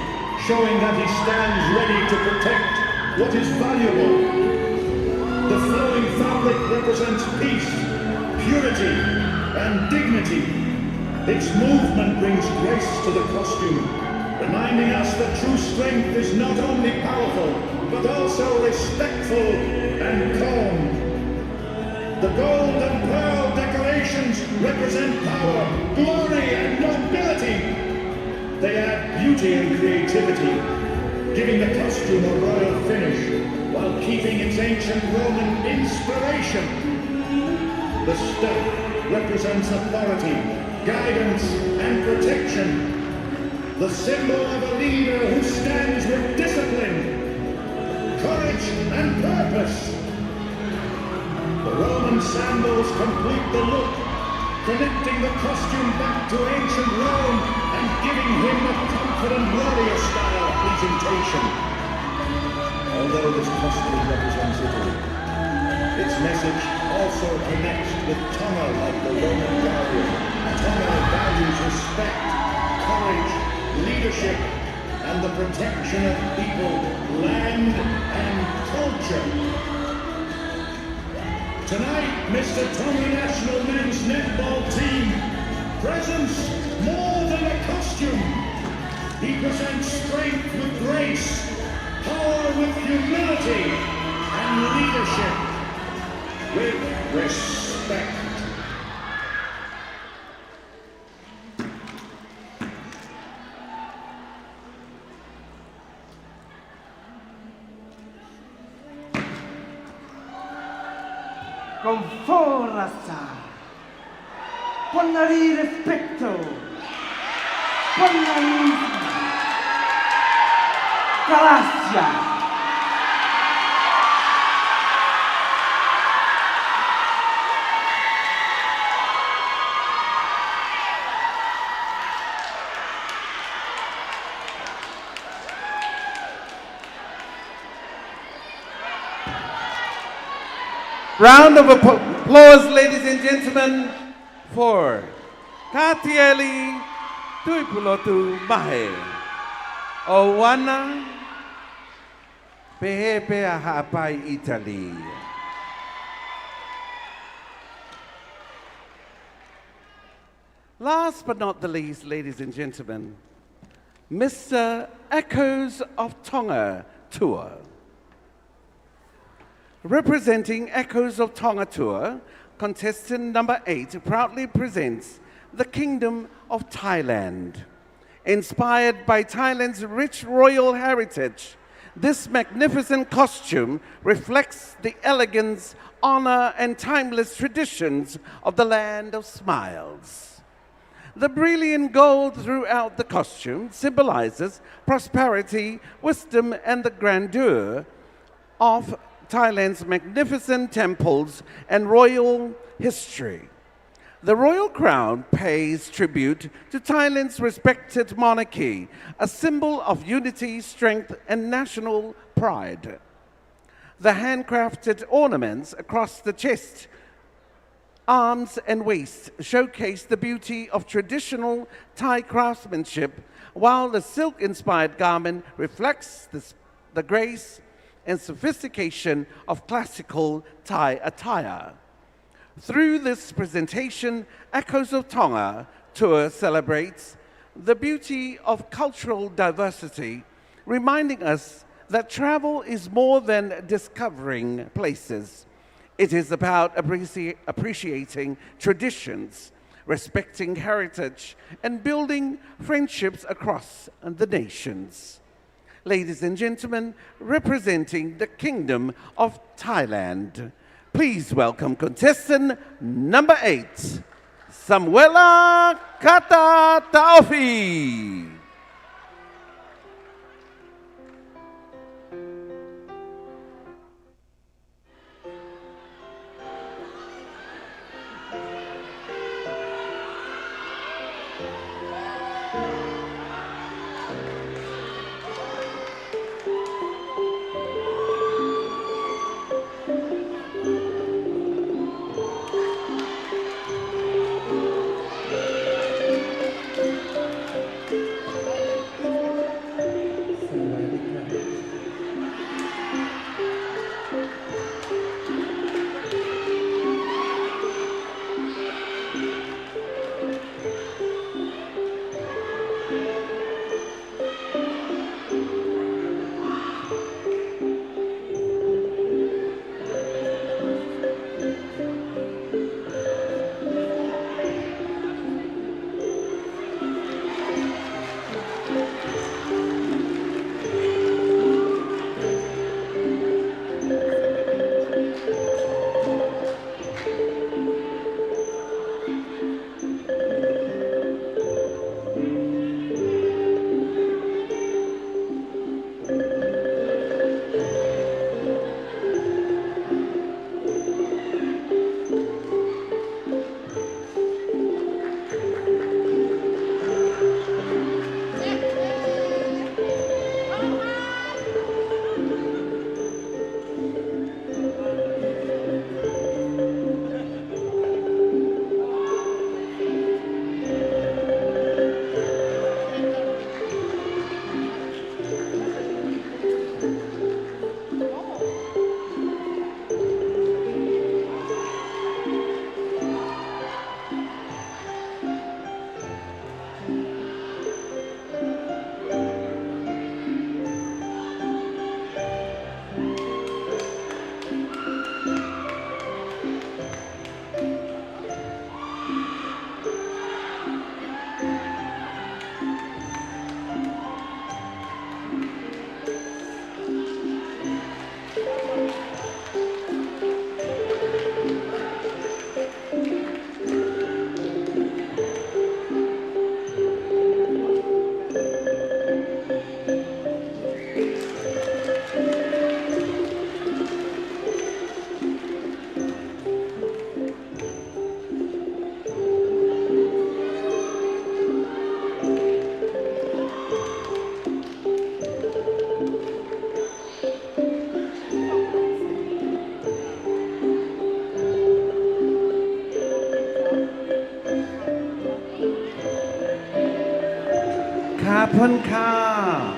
showing that he stands ready to protect what is valuable. The flowing fabric represents peace, purity, and dignity. Its movement brings grace to the costume, reminding us that true strength is not only powerful, but also respectful and calm. The gold and pearl decorations represent power, glory, and nobility. They add beauty and creativity, giving the costume a royal finish, while keeping its ancient Roman inspiration. The stuff represents authority, guidance, and protection. The symbol of a leader who stands with discipline, courage, and purpose. The Roman sandals complete the look, connecting the costume back to ancient Rome and giving him a confident warrior-style presentation. Although this costume represents Italy, its message also connects with Tonga like the Roman guardian. Tonga values respect, courage, leadership, and the protection of people, land, and culture. Tonight, Mr. Tonga National Men's Netball Team presents more than a costume. He presents strength with grace, power with humility, and leadership with respect. Con forza, poneri rispetto, poneri gracia. Round of applause, ladies and gentlemen, for Katieli Tuipulotu Mahe. Owana Pehepe Hapai Italy. Last but not the least, ladies and gentlemen, Mr. Echoes of Tonga Tour. Representing Echoes of Tonga Tour, contestant number 8 proudly presents the Kingdom of Thailand. Inspired by Thailand's rich royal heritage, this magnificent costume reflects the elegance, honor, and timeless traditions of the land of smiles. The brilliant gold throughout the costume symbolizes prosperity, wisdom, and the grandeur of Thailand's magnificent temples and royal history. The royal crown pays tribute to Thailand's respected monarchy, a symbol of unity, strength, and national pride. The handcrafted ornaments across the chest, arms, and waist showcase the beauty of traditional Thai craftsmanship, while the silk-inspired garment reflects the grace and sophistication of classical Thai attire. Through this presentation, Echoes of Tonga Tour celebrates the beauty of cultural diversity, reminding us that travel is more than discovering places. It is about appreciating traditions, respecting heritage, and building friendships across the nations. Ladies and gentlemen, representing the Kingdom of Thailand, please welcome contestant number 8, Samuela Kata Taofi. Kapunka.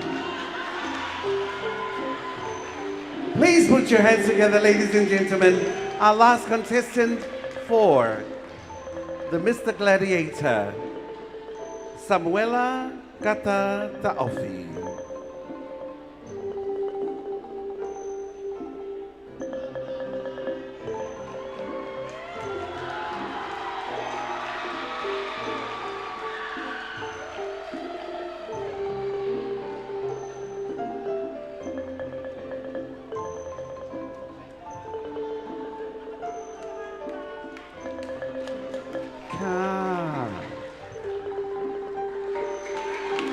Please put your hands together, ladies and gentlemen. Our last contestant for the Mr. Gladiator, Samuela Gata Taofi.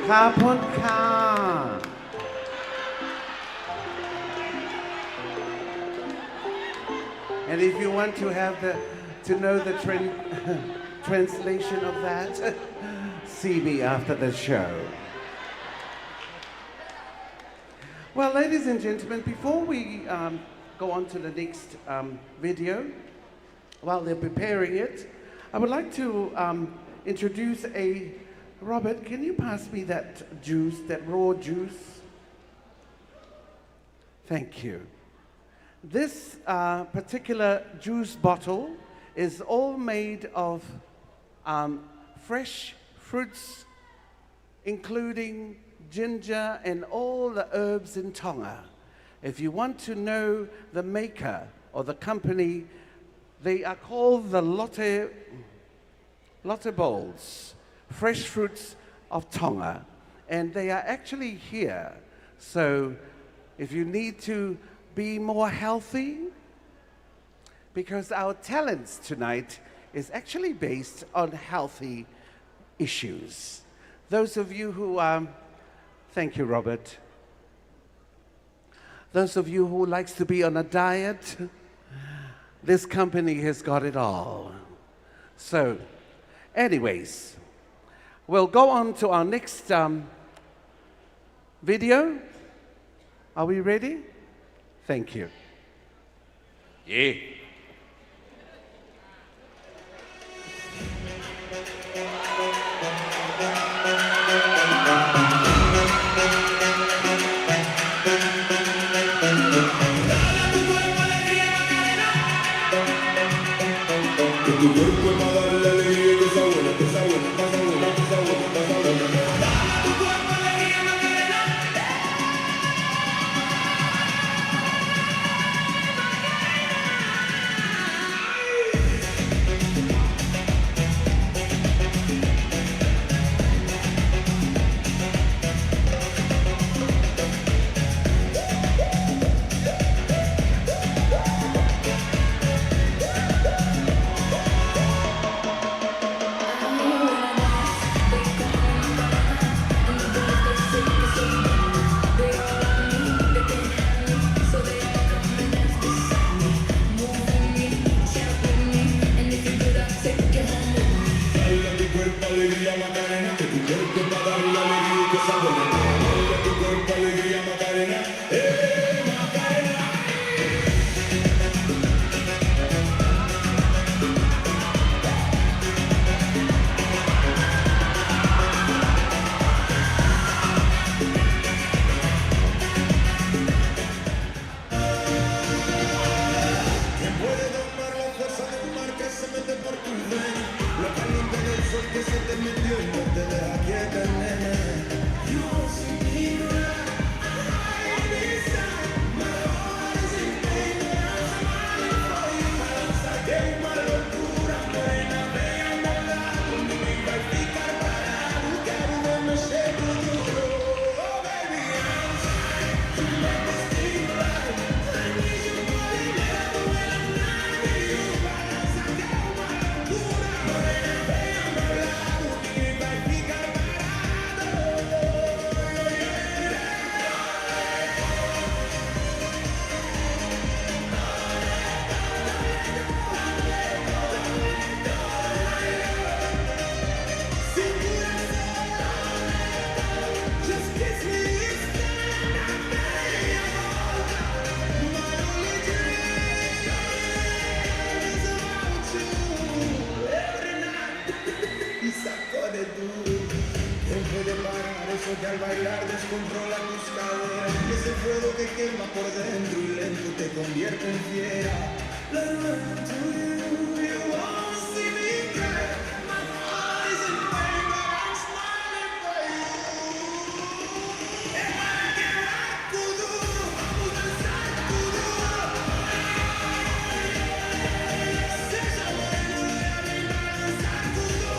Kapunka. And if you want to have to know the translation of that, see me after the show. Well, ladies and gentlemen, before we go on to the next video, while they're preparing it, I would like to introduce Robert, can you pass me that juice, that raw juice? Thank you. This particular juice bottle is all made of fresh fruits, including ginger and all the herbs in Tonga. If you want to know the maker or the company, they are called the Lotte Bowls. Fresh fruits of Tonga, and they are actually here. So if you need to be more healthy, because our talents tonight is actually based on healthy issues. Those of you who thank you, Robert. Those of you who likes to be on a diet, this company has got it all. So anyways, we'll go on to our next video. Are we ready? Thank you. Yeah. al bailar descontrola tus caderas, ese fuego que quema por dentro y lento te convierte en fiera. Let me to you, you won't see me cry. My heart is in pain, but I'm smiling for you. Es para que rakudu, utasai kudu. Seja bueno de animar un sakudu.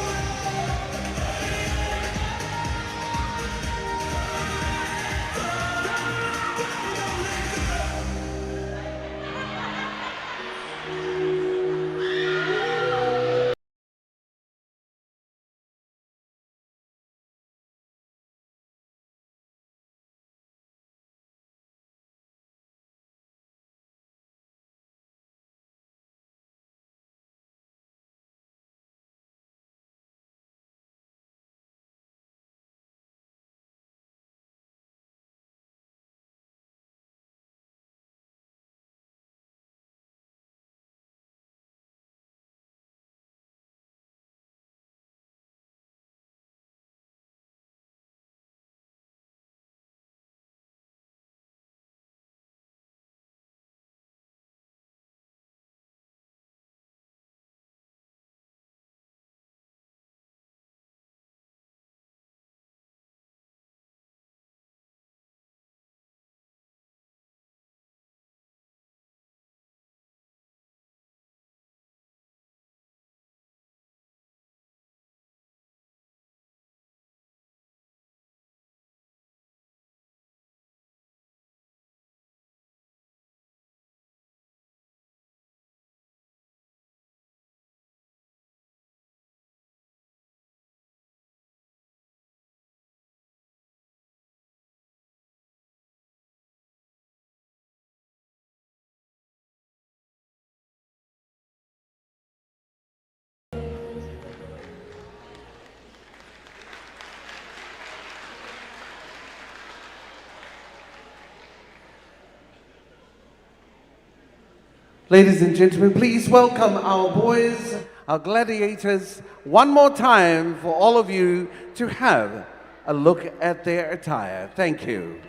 Ladies and gentlemen, please welcome our boys, our gladiators, one more time for all of you to have a look at their attire. Thank you.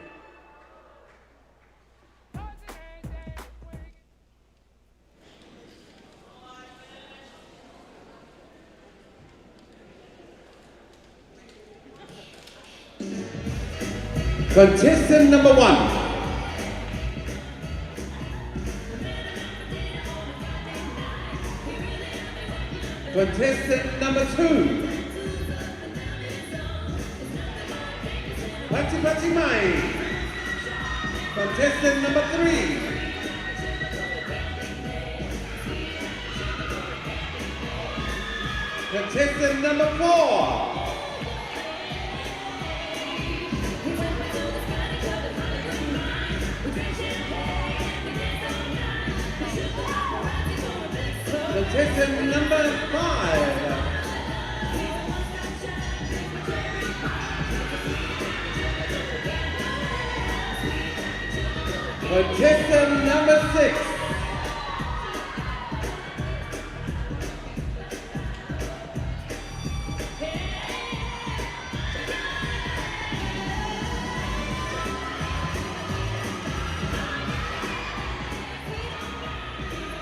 Contestant number 1. Contestant number 2. Pati Pati Mai. Contestant number 3. Contestant number 4. Contestant number 5. Contestant number 6.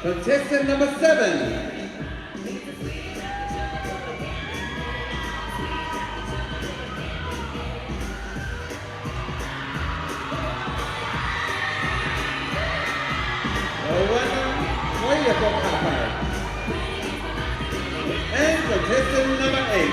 Contestant number 7. And contestant number 8.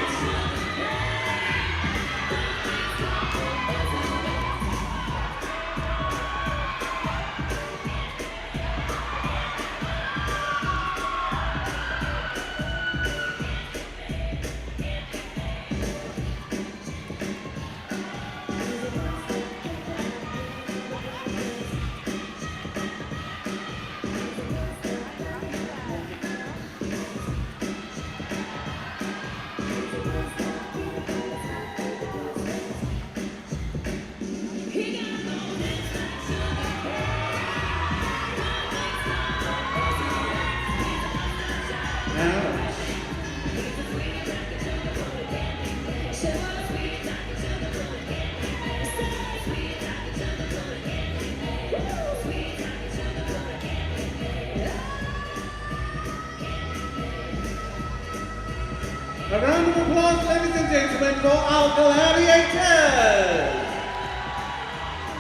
A round of applause, ladies and gentlemen, for our Gladiators.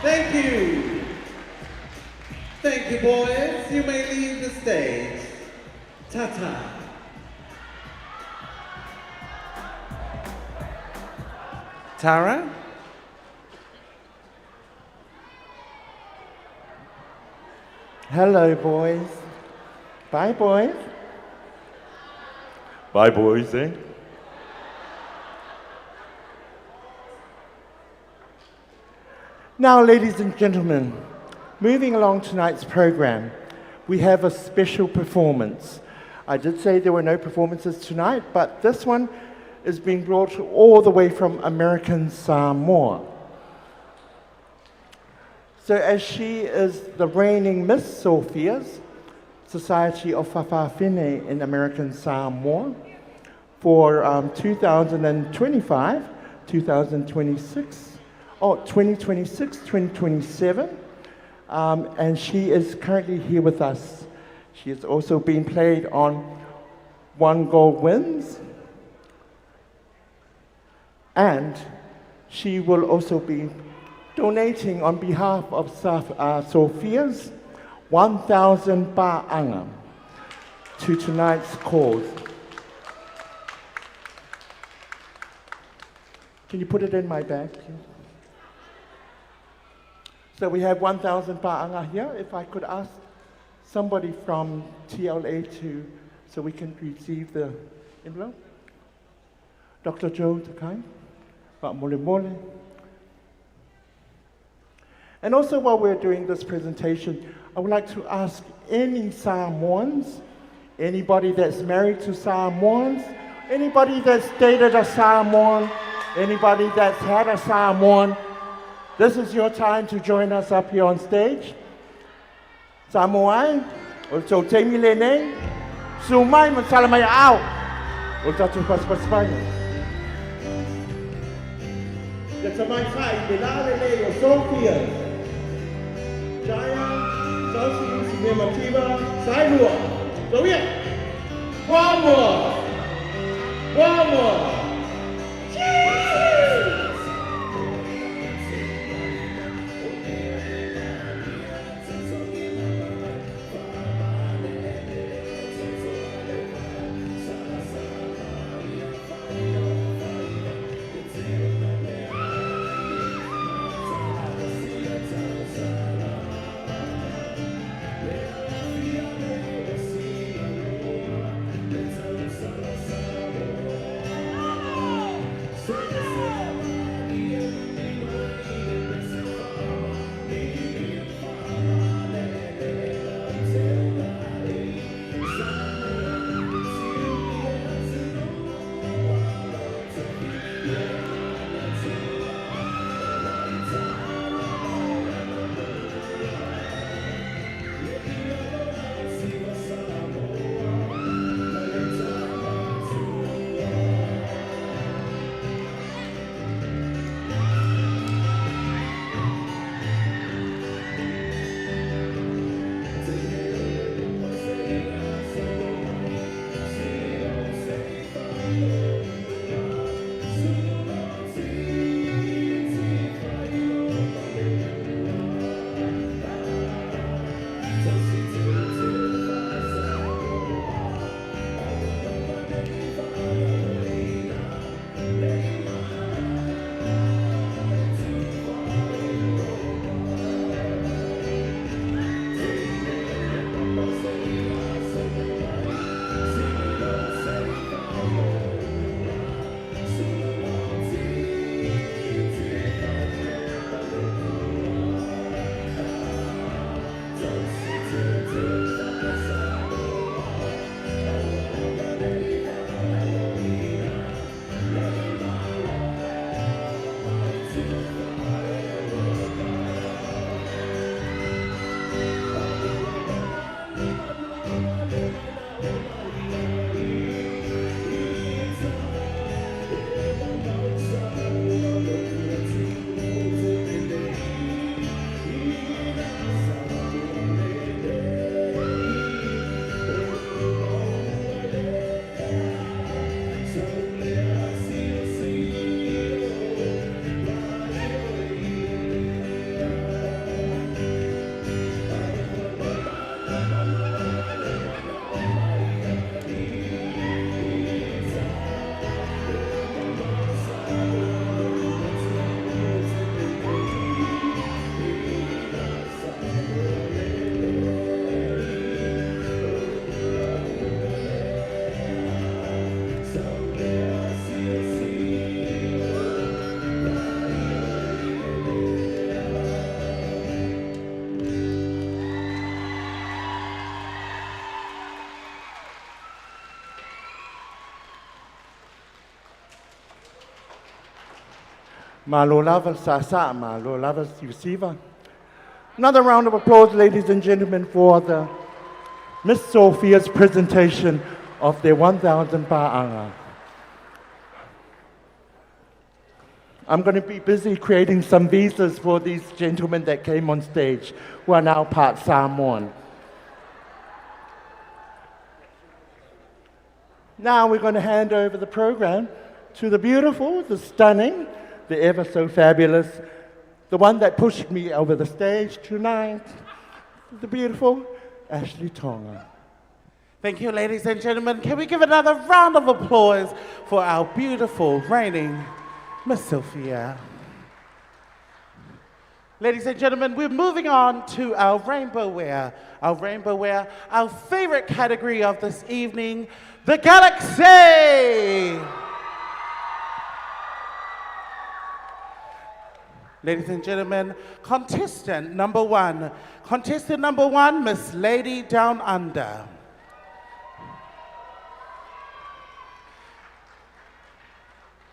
Thank you. Thank you, boys. You may leave the stage. Ta-ta. Tara? Hello, boys. Bye, boys. Bye, boys, eh? Now, ladies and gentlemen, moving along tonight's program, we have a special performance. I did say there were no performances tonight, but this one is being brought all the way from American Samoa. So as she is the reigning Miss Sophia's Society of Whawhawhine in American Samoa for 2025, 2026, 2027, and she is currently here with us. She has also been played on One Goal Wins, and she will also be donating on behalf of Sophia's 1,000 pa'anga to tonight's cause. Can you put it in my bag, please? So we have 1,000 pa'anga here. If I could ask somebody from TLA so we can receive the envelope. Dr. Joe Takai, Pak Mole Mole. And also while we're doing this presentation, I would like to ask any Samoans, anybody that's married to Samoans, anybody that's dated a Samoan, anybody that's had a Samoan, this is your time to join us up here on stage. Samoan, also Temi Lene, Sumai Mansalamaya out, Ultatu Paspaspanya. That's a my side, Bilale or Sophia. Jaya, Sosi, Sinemativa, Sailua. So yeah. One more. Cheers! Malo lava sasa, malo lava receiver. Another round of applause, ladies and gentlemen, for the Miss Sophia's presentation of their 1,000 ba'anga. I'm going to be busy creating some visas for these gentlemen that came on stage, who are now part Samoan. Now we're going to hand over the program to the beautiful, the stunning, the ever so fabulous, the one that pushed me over the stage tonight, the beautiful Ashley Tonga. Thank you, ladies and gentlemen. Can we give another round of applause for our beautiful, reigning Miss Sophia? Ladies and gentlemen, we're moving on to our rainbow wear. Our rainbow wear, our favorite category of this evening, the Galaxy! Ladies and gentlemen, contestant number one, Miss Lady Down Under.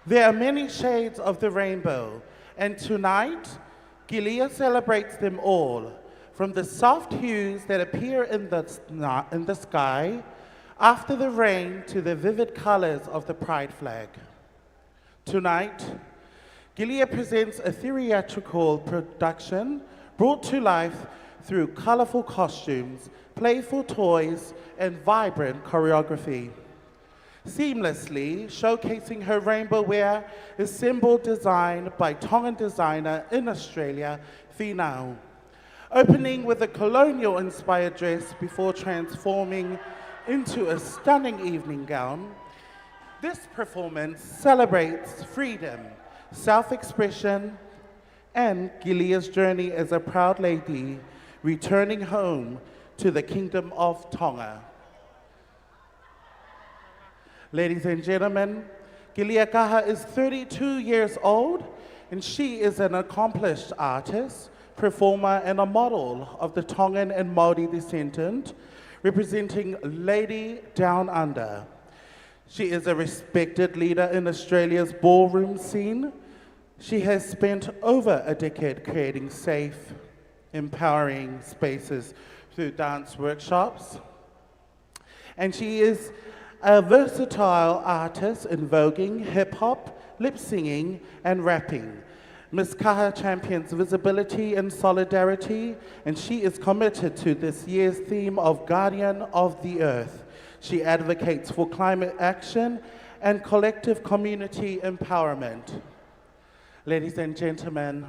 There are many shades of the rainbow, and tonight, Gilia celebrates them all, from the soft hues that appear in the sky after the rain to the vivid colors of the pride flag. Tonight, Gilia presents a theatrical production brought to life through colorful costumes, playful toys, and vibrant choreography. Seamlessly showcasing her rainbow wear is symbol designed by Tongan designer in Australia, Finau. Opening with a colonial-inspired dress before transforming into a stunning evening gown, this performance celebrates freedom, self-expression, and Gilia's journey as a proud lady returning home to the Kingdom of Tonga. Ladies and gentlemen, Gilia Kaha is 32 years old, and she is an accomplished artist, performer, and a model of the Tongan and Māori descendant, representing Lady Down Under. She is a respected leader in Australia's ballroom scene. She has spent over a decade creating safe, empowering spaces through dance workshops. And she is a versatile artist in voguing, hip-hop, lip-singing, and rapping. Ms. Kaha champions visibility and solidarity, and she is committed to this year's theme of Guardian of the Earth. She advocates for climate action and collective community empowerment. Ladies and gentlemen,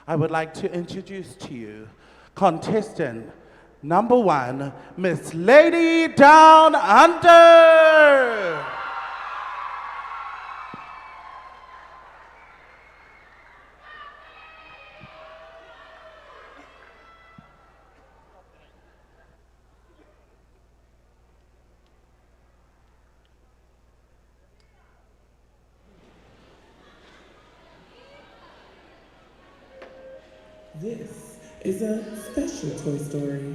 I would like to introduce to you contestant number one, Miss Lady Down Under. This is a special Toy Story.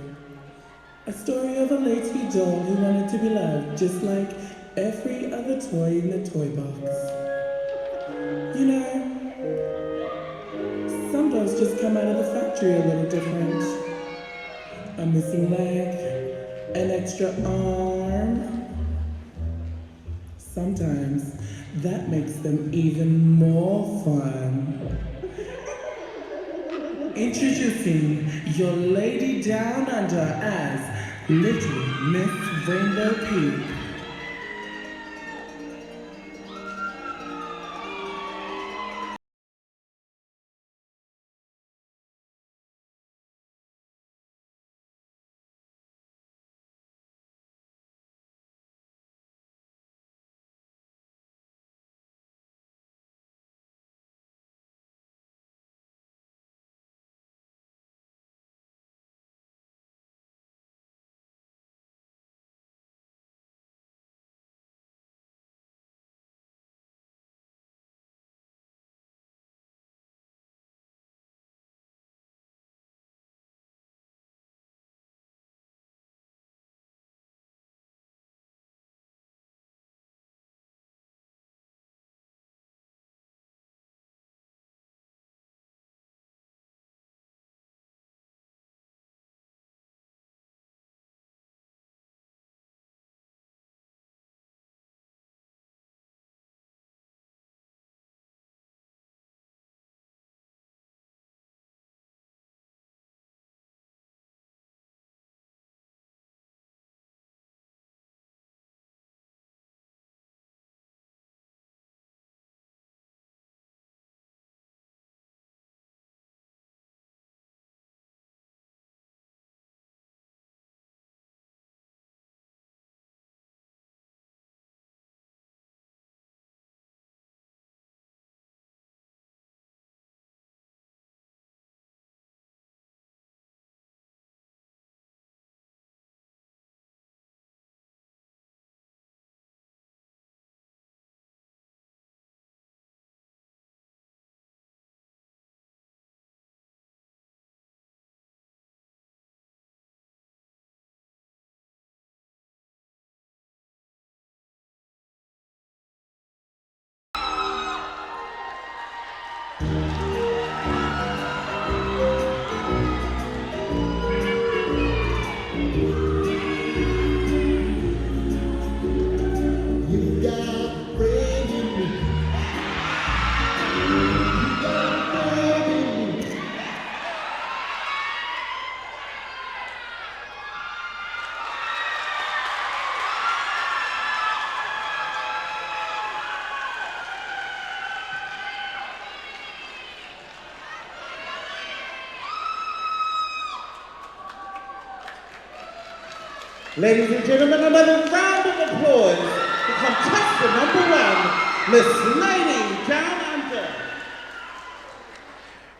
A story of a lady doll who wanted to be loved just like every other toy in the toy box. You know, some dolls just come out of the factory a little different. A missing leg, an extra arm. Sometimes that makes them even more fun. Introducing your Lady Down Under as Little Miss Rainbow Peak. Ladies and gentlemen, another round of applause for contestant number 1, Miss Lady Down Under.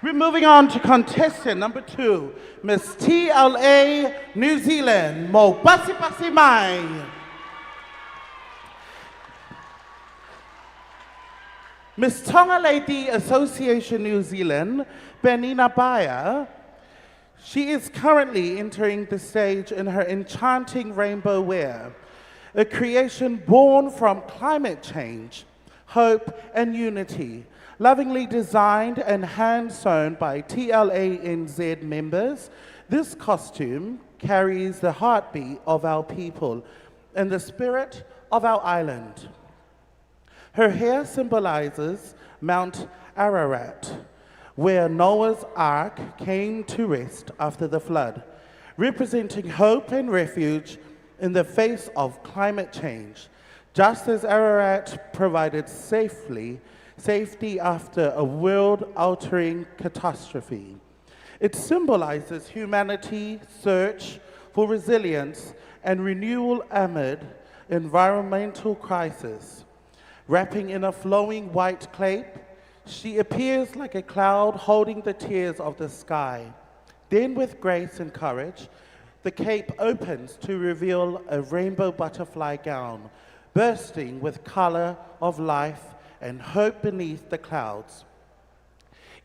We're moving on to contestant number 2, Miss TLA New Zealand, Mo Pasi Pasi Mai. Miss Tonga Lady Association New Zealand, Benina Baya. She is currently entering the stage in her enchanting rainbow wear, a creation born from climate change, hope, and unity, lovingly designed and hand-sewn by TLANZ members. This costume carries the heartbeat of our people and the spirit of our island. Her hair symbolizes Mount Ararat, where Noah's Ark came to rest after the flood, representing hope and refuge in the face of climate change, just as Ararat provided safety after a world-altering catastrophe. It symbolizes humanity's search for resilience and renewal amid environmental crisis. Wrapping in a flowing white cape, she appears like a cloud holding the tears of the sky. Then with grace and courage, the cape opens to reveal a rainbow butterfly gown, bursting with color of life and hope beneath the clouds.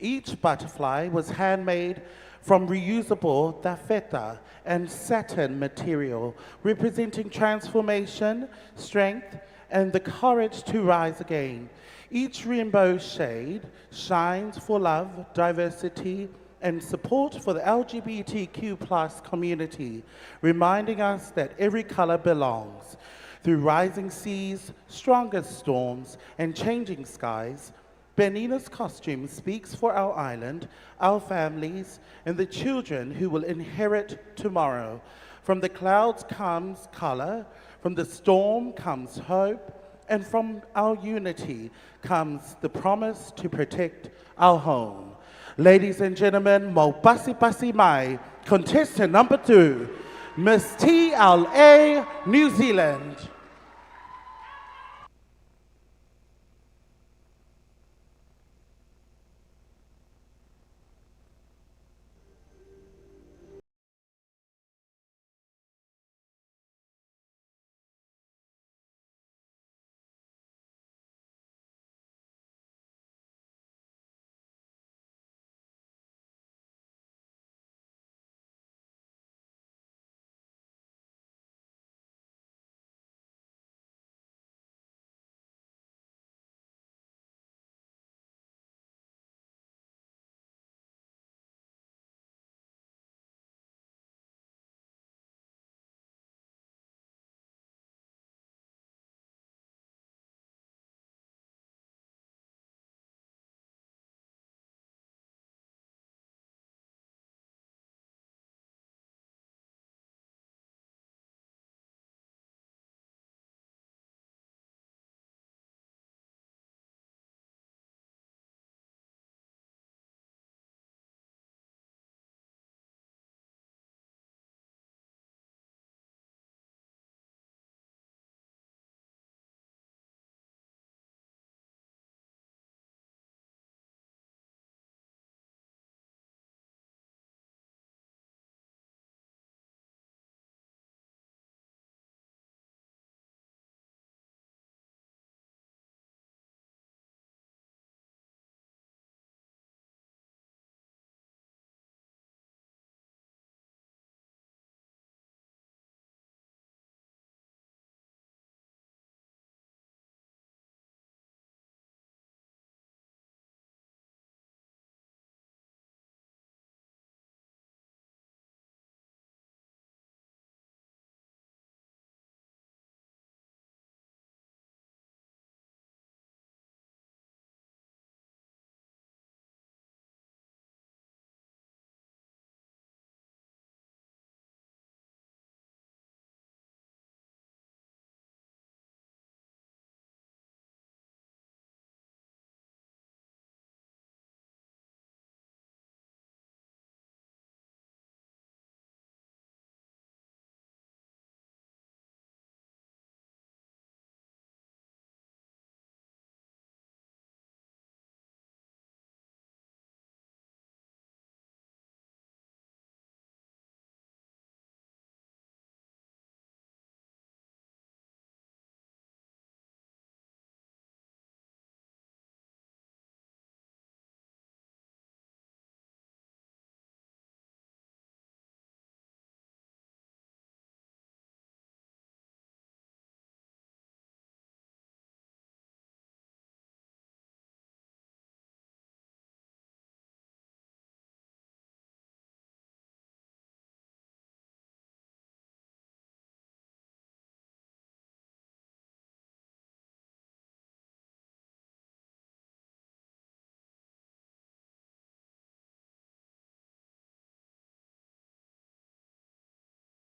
Each butterfly was handmade from reusable taffeta and satin material, representing transformation, strength, and the courage to rise again. Each rainbow shade shines for love, diversity, and support for the LGBTQ+ community, reminding us that every color belongs. Through rising seas, strongest storms, and changing skies, Benina's costume speaks for our island, our families, and the children who will inherit tomorrow. From the clouds comes color, from the storm comes hope, and from our unity comes the promise to protect our home. Ladies and gentlemen, Mo Pasi Pasi Mai, contestant number 2, Miss TLA New Zealand.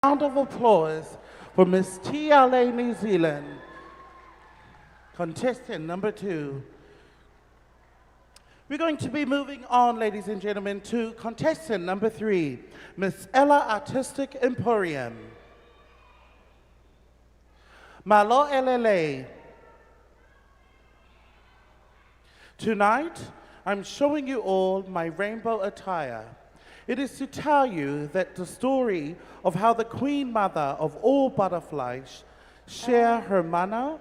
Round of applause for Miss TLA New Zealand, contestant number 2. We're going to be moving on, ladies and gentlemen, to contestant number 3, Miss Ella Artistic Emporium. Malo LLA. Tonight, I'm showing you all my rainbow attire. It is to tell you that the story of how the Queen Mother of all butterflies share her mana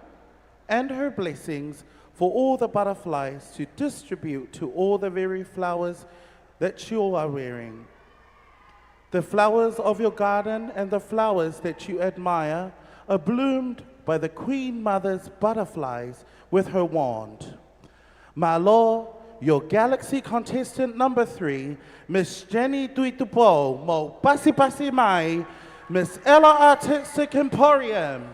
and her blessings for all the butterflies to distribute to all the very flowers that you are wearing. The flowers of your garden and the flowers that you admire are bloomed by the Queen Mother's butterflies with her wand. Malo, your Galaxy contestant number 3, Miss Jenny Tuitupo, Mo Pasi Pasi Mai, Miss Ella Artistic Emporium.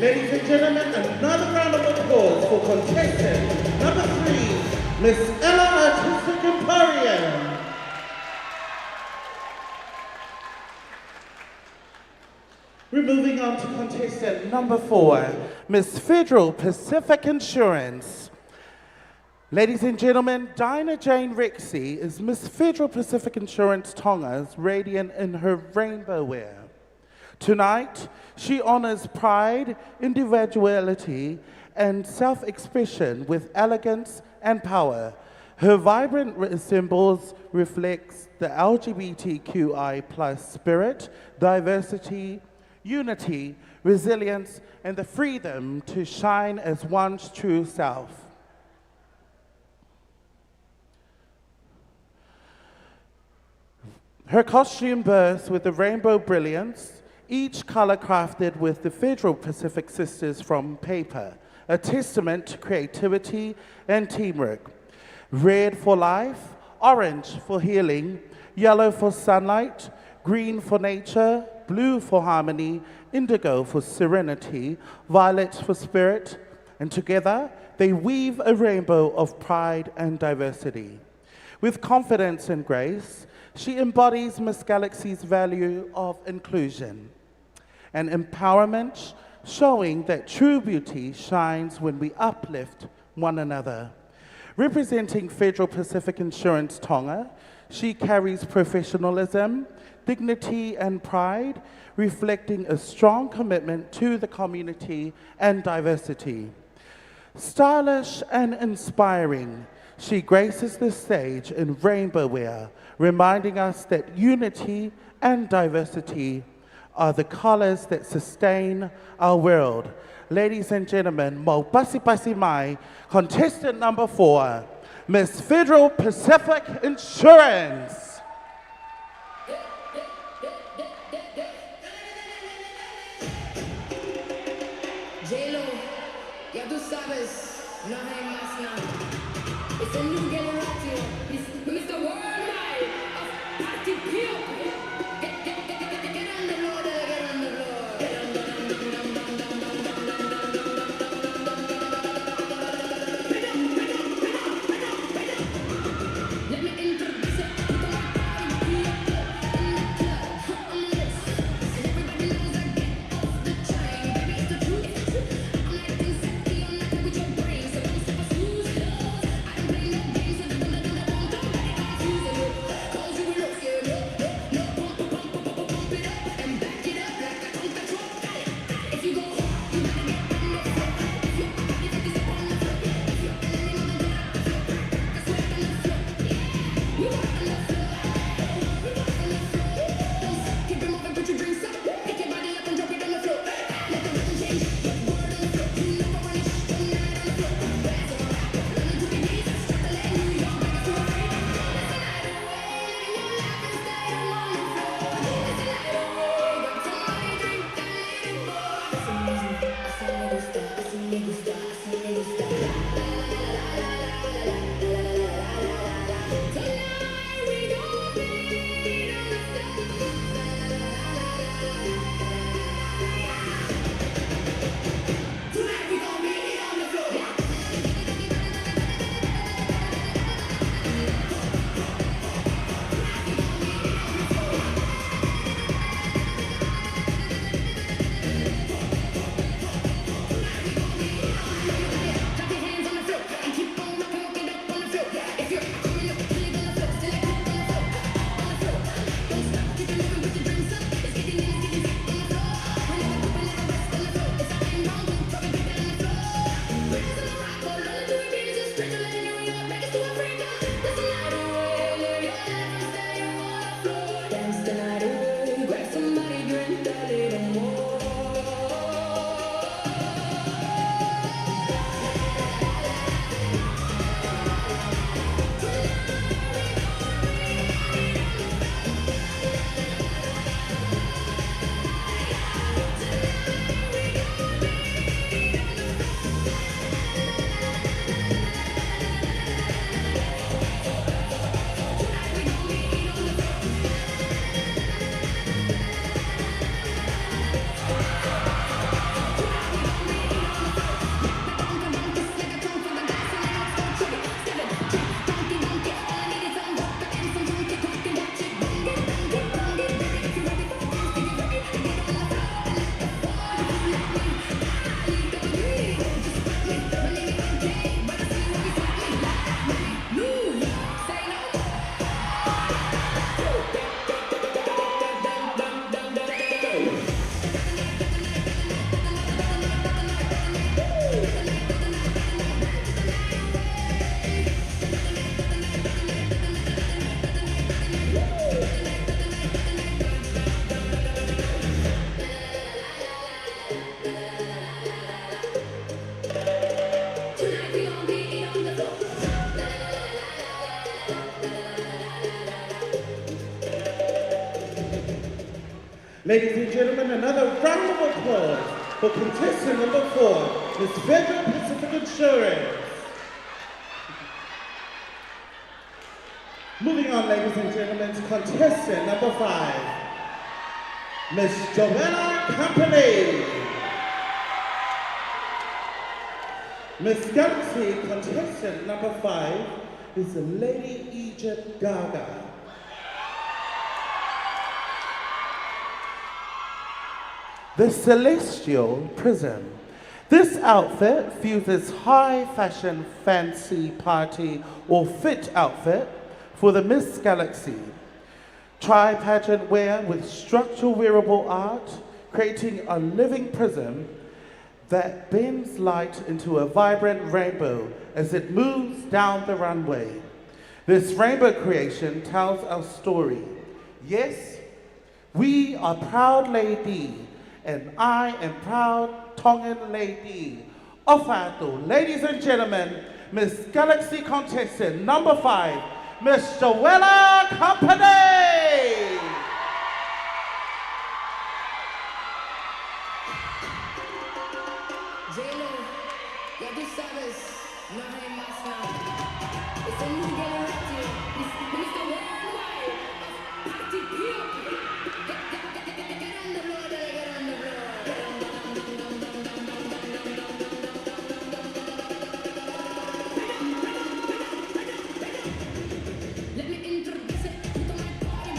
Ladies and gentlemen, another round of applause for contestant number 3, Miss Ella Artistic Emporium. We're moving on to contestant number 4, Miss Federal Pacific Insurance. Ladies and gentlemen, Dinah Jane Rexy is Miss Federal Pacific Insurance Tonga's radiant in her rainbow wear. Tonight, she honors pride, individuality, and self-expression with elegance and power. Her vibrant symbols reflects the LGBTQI+ spirit, diversity, unity, resilience, and the freedom to shine as one's true self. Her costume bursts with the rainbow brilliance, each color crafted with the Federal Pacific Sisters from paper, a testament to creativity and teamwork. Red for life, orange for healing, yellow for sunlight, green for nature, blue for harmony, indigo for serenity, violet for spirit, and together they weave a rainbow of pride and diversity. With confidence and grace, she embodies Miss Galaxy's value of inclusion and empowerment, showing that true beauty shines when we uplift one another. Representing Federal Pacific Insurance Tonga, she carries professionalism, dignity, and pride, reflecting a strong commitment to the community and diversity. Stylish and inspiring, she graces the stage in rainbow wear, reminding us that unity and diversity are the colors that sustain our world. Ladies and gentlemen, mo pasi pasi mai, contestant number 4, Miss Federal Pacific Insurance. J-Lo, ya tú sabes, no hay más nada. It's a new generation. It's Mr. Worldwide of Party People. Get on the road, get on the road. Get on the Let me introduce it to my party people in the club. On the list. And everybody knows I get off the train. Baby, it's the truth. I'm acting sexy, I'm not with your brain. So don't step a snooze, I don't play no games, so don't confuse it. Ladies and gentlemen, another round of applause for contestant number 4, Miss Federal Pacific Insurance. Moving on, ladies and gentlemen, to contestant number 5, Miss Joanna Company. Miss Galaxy contestant number 5 is Lady Egypt Gaga. The Celestial Prism. This outfit fuses high fashion fancy party or fit outfit for the Miss Galaxy. Try pageant wear with structural wearable art, creating a living prism that bends light into a vibrant rainbow as it moves down the runway. This rainbow creation tells our story. Yes, we are proud lady, and I am proud Tongan lady. Ofatu, ladies and gentlemen, Miss Galaxy contestant number 5, Miss Joella Company. J-Lo, ya tú sabes, no hay más nada. Es el new generation, Mr. Worldwide of Party People. Get on the floor, get on the floor. Let me introduce it to my party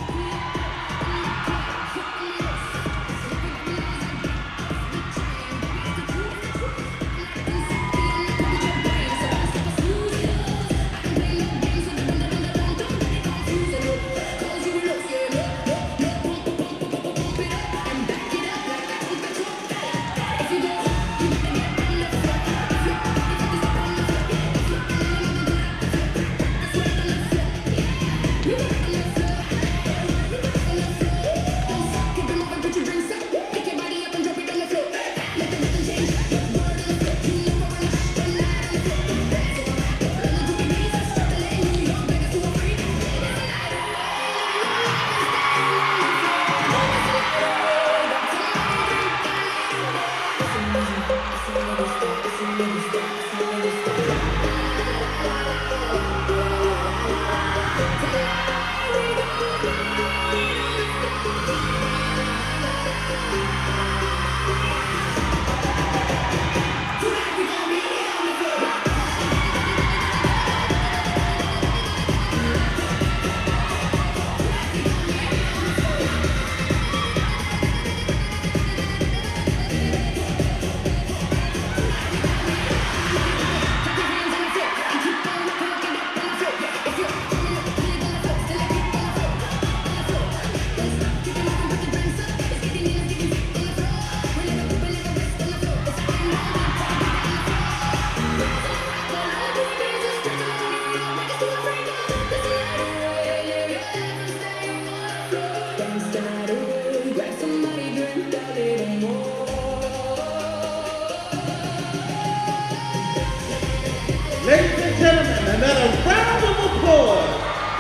Ladies and gentlemen, another round of applause.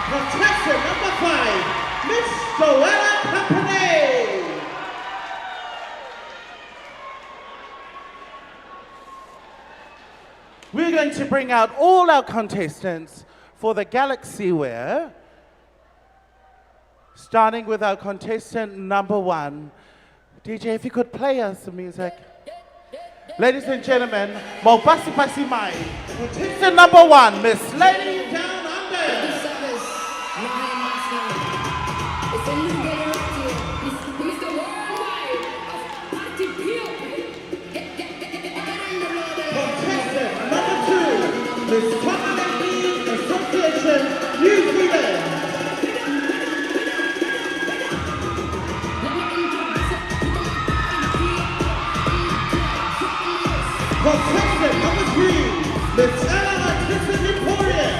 Contestant number 5, Miss Joella Company. We're going to bring out all our contestants for the Galaxy wear, starting with our contestant number 1. DJ, if you could play us some music. Ladies and gentlemen, Mobasi Pasi Mai, contestant number 1, Miss Lady Down Under. It's a new generation, Mr. Worldwide of Party People. Get on the floor. Contestant number 2, Miss Tongan Association, New Zealand. Contestant number 3, Miss Ella Artistic Emporium.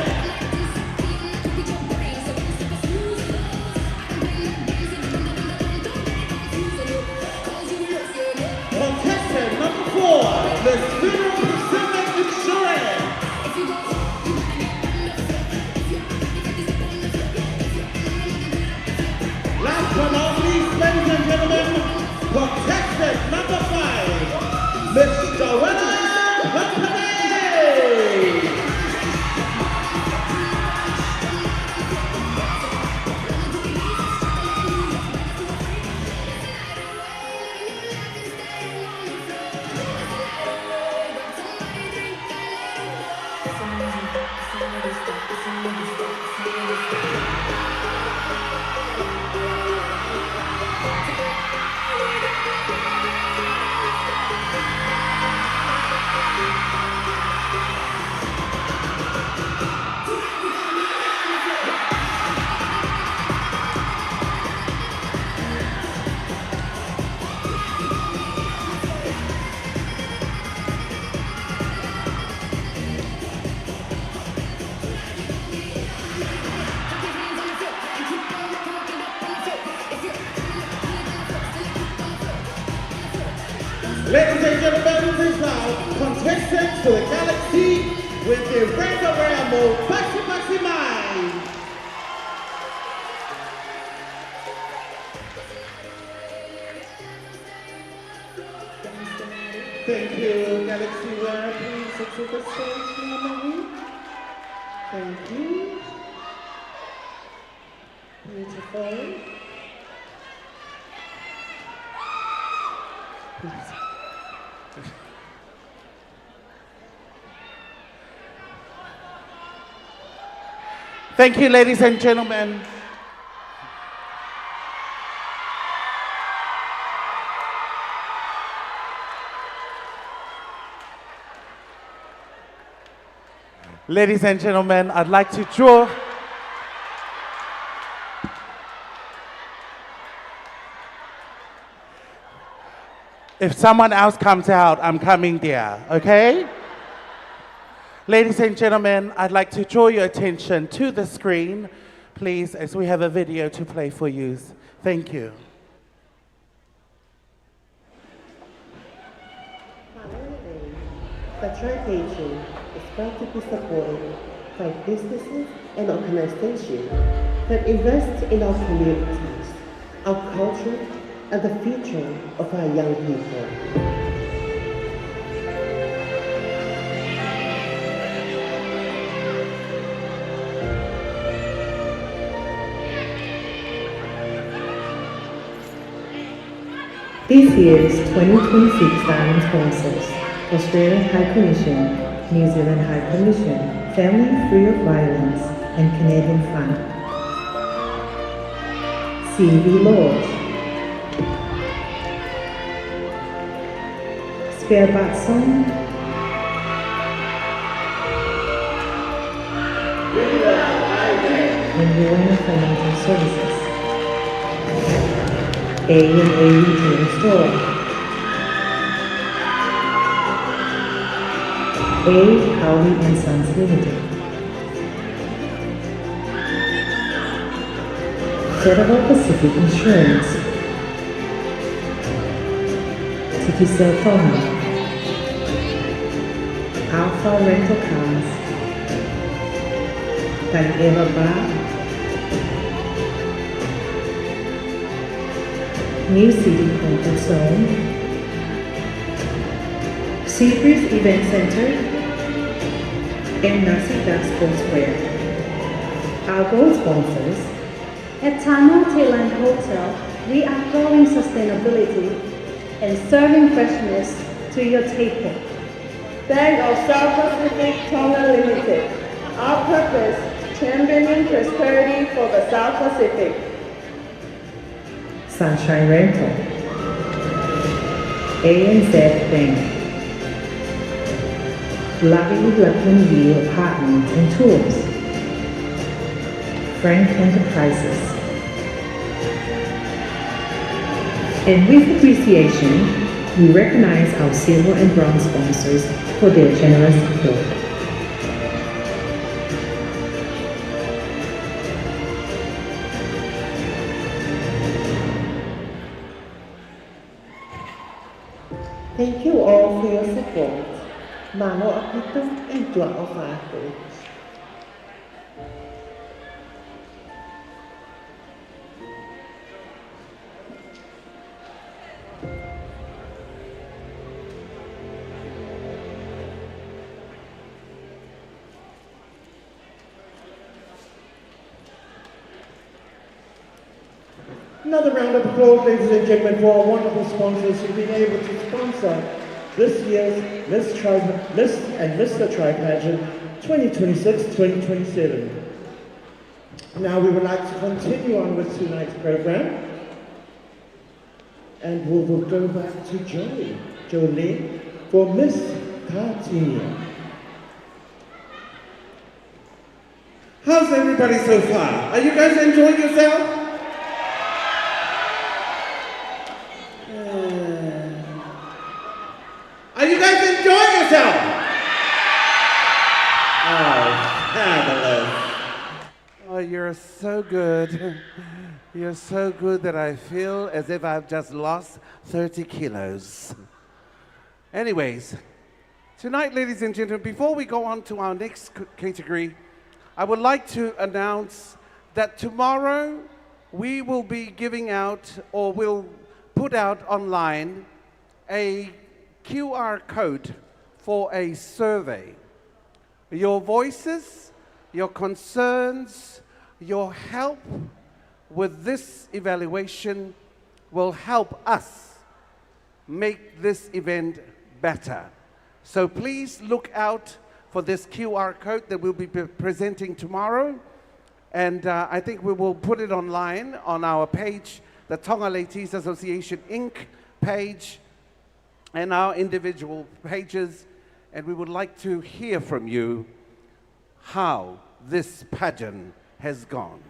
Contestant number 4, Miss Federal Pacific Insurance. Ladies and gentlemen, this is now contestants for the Galaxy with the Ramo Pasi Mai. Thank you, Galaxy Wear. Please exit the stage, Marie. Thank you. Beautiful. Please. Thank you, ladies and gentlemen. Ladies and gentlemen, I'd like to draw if someone else comes out, I'm coming there, okay? Ladies and gentlemen, I'd like to draw your attention to the screen, please, as we have a video to play for you. Thank you. The Pageant is proud to be supported by businesses and organizations that invest in our communities, our culture, and the future of our young people. This year's 2026 Diamond sponsors: Australian High Commission, New Zealand High Commission, Family Free of Violence, and Canadian Fund. CV Lodge, Spare Batson, and Ruana Financial Services. A&A Retail Store, A. Cowley and Sons Limited, Federal Pacific Insurance, City Cell Tonga, Alpha Rental Cars, Gladiator Bar, New City Comfort Zone, Seabreeze Event Center, and Nasi Duck Sportswear. Our gold sponsors: At Tano Thailand Hotel, we are growing sustainability and serving freshness to your table. Bank of South Pacific Tonga Limited. Our purpose, championing prosperity for the South Pacific. Sunshine Rental, ANZ Bank, Lovely Lagoon View Apartments and Tours, Frank Enterprises. And with appreciation, we recognize our silver and bronze sponsors for their generous support. Thank you all for your support. Malo apito and dua of arte. Another round of applause, ladies and gentlemen, for our wonderful sponsors who've been able to sponsor this year's Miss and Mr. Tri Pageant 2026-2027. Now we would like to continue on with tonight's program. And we'll go back to Jolene, for Miss Katinia. How's everybody so far? Are you guys enjoying yourself? Are you guys enjoying yourself? Oh, fabulous. Oh, you're so good. You're so good that I feel as if I've just lost 30 kilos. Anyways, tonight, ladies and gentlemen, before we go on to our next category, I would like to announce that tomorrow we will be giving out, or will put out online, a QR code for a survey. Your voices, your concerns, your help with this evaluation will help us make this event better. So please look out for this QR code that we'll be presenting tomorrow. And I think we will put it online on our page, the Tonga Ladies Association Inc. page, and our individual pages. And we would like to hear from you how this pageant has gone.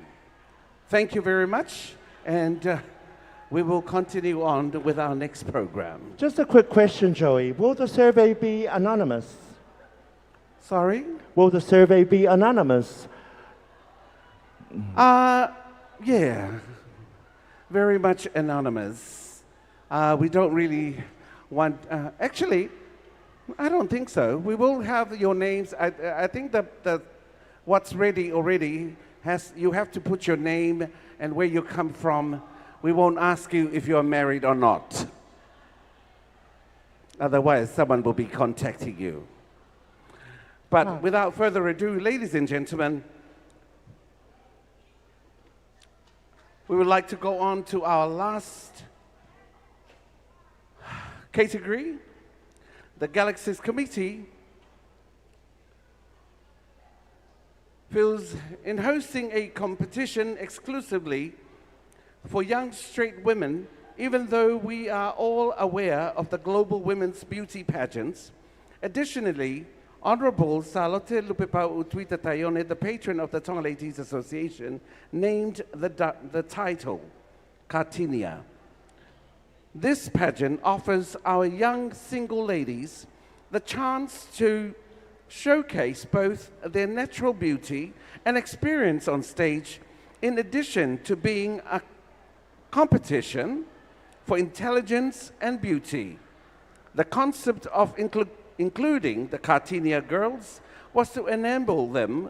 Thank you very much, and we will continue on with our next program. Just a quick question, Joey. Will the survey be anonymous? Sorry? Will the survey be anonymous? Yeah, very much anonymous. We don't really want, actually, I don't think so. We will have your names. I think that what's ready already you have to put your name and where you come from. We won't ask you if you're married or not. Otherwise, someone will be contacting you. But without further ado, ladies and gentlemen, we would like to go on to our last category. The Galaxies Committee feels in hosting a competition exclusively for young straight women, even though we are all aware of the global women's beauty pageants. Additionally, Honorable Salote Lupepau Utuita Taione, the patron of the Tonga Ladies Association, named the title Katinia. This pageant offers our young single ladies the chance to showcase both their natural beauty and experience on stage, in addition to being a competition for intelligence and beauty. The concept of including the Katinia girls was to enable them,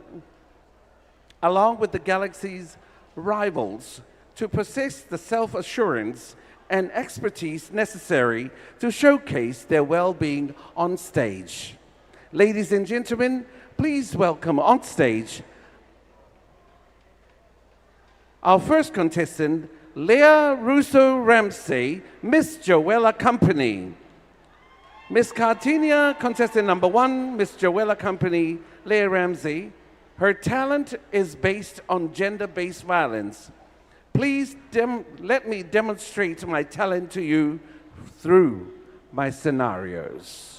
along with the Galaxy's rivals, to possess the self-assurance and expertise necessary to showcase their well-being on stage. Ladies and gentlemen, please welcome on stage our first contestant, Leah Russo-Ramsey, Miss Joella Company. Miss Katinia, contestant number 1, Miss Joella Company, Leah Ramsey. Her talent is based on gender-based violence. Please let me demonstrate my talent to you through my scenarios.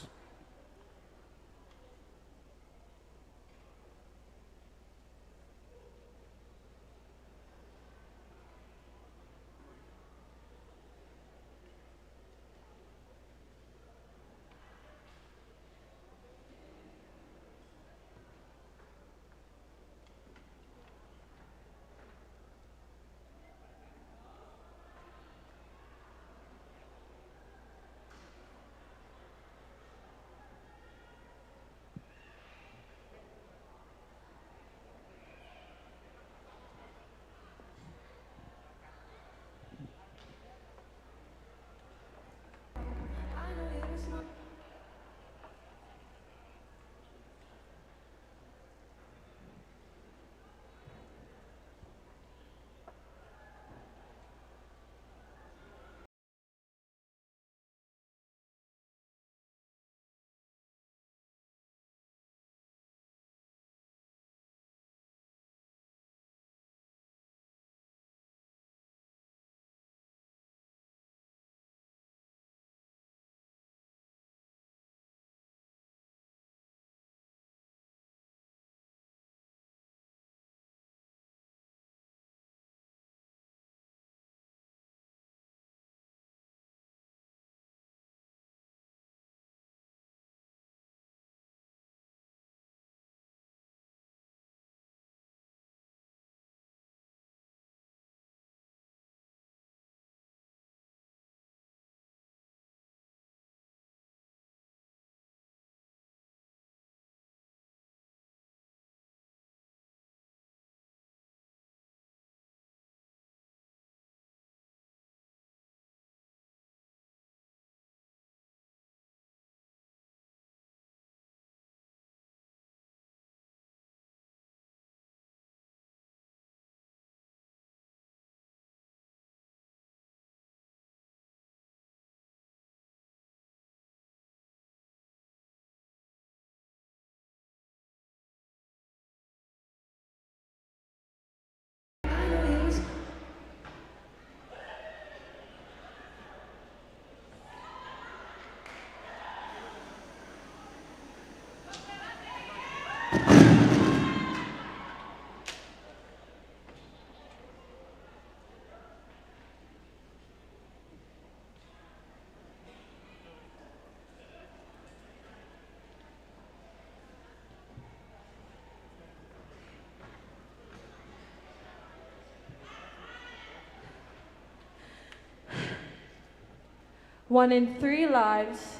1 in 3 lives,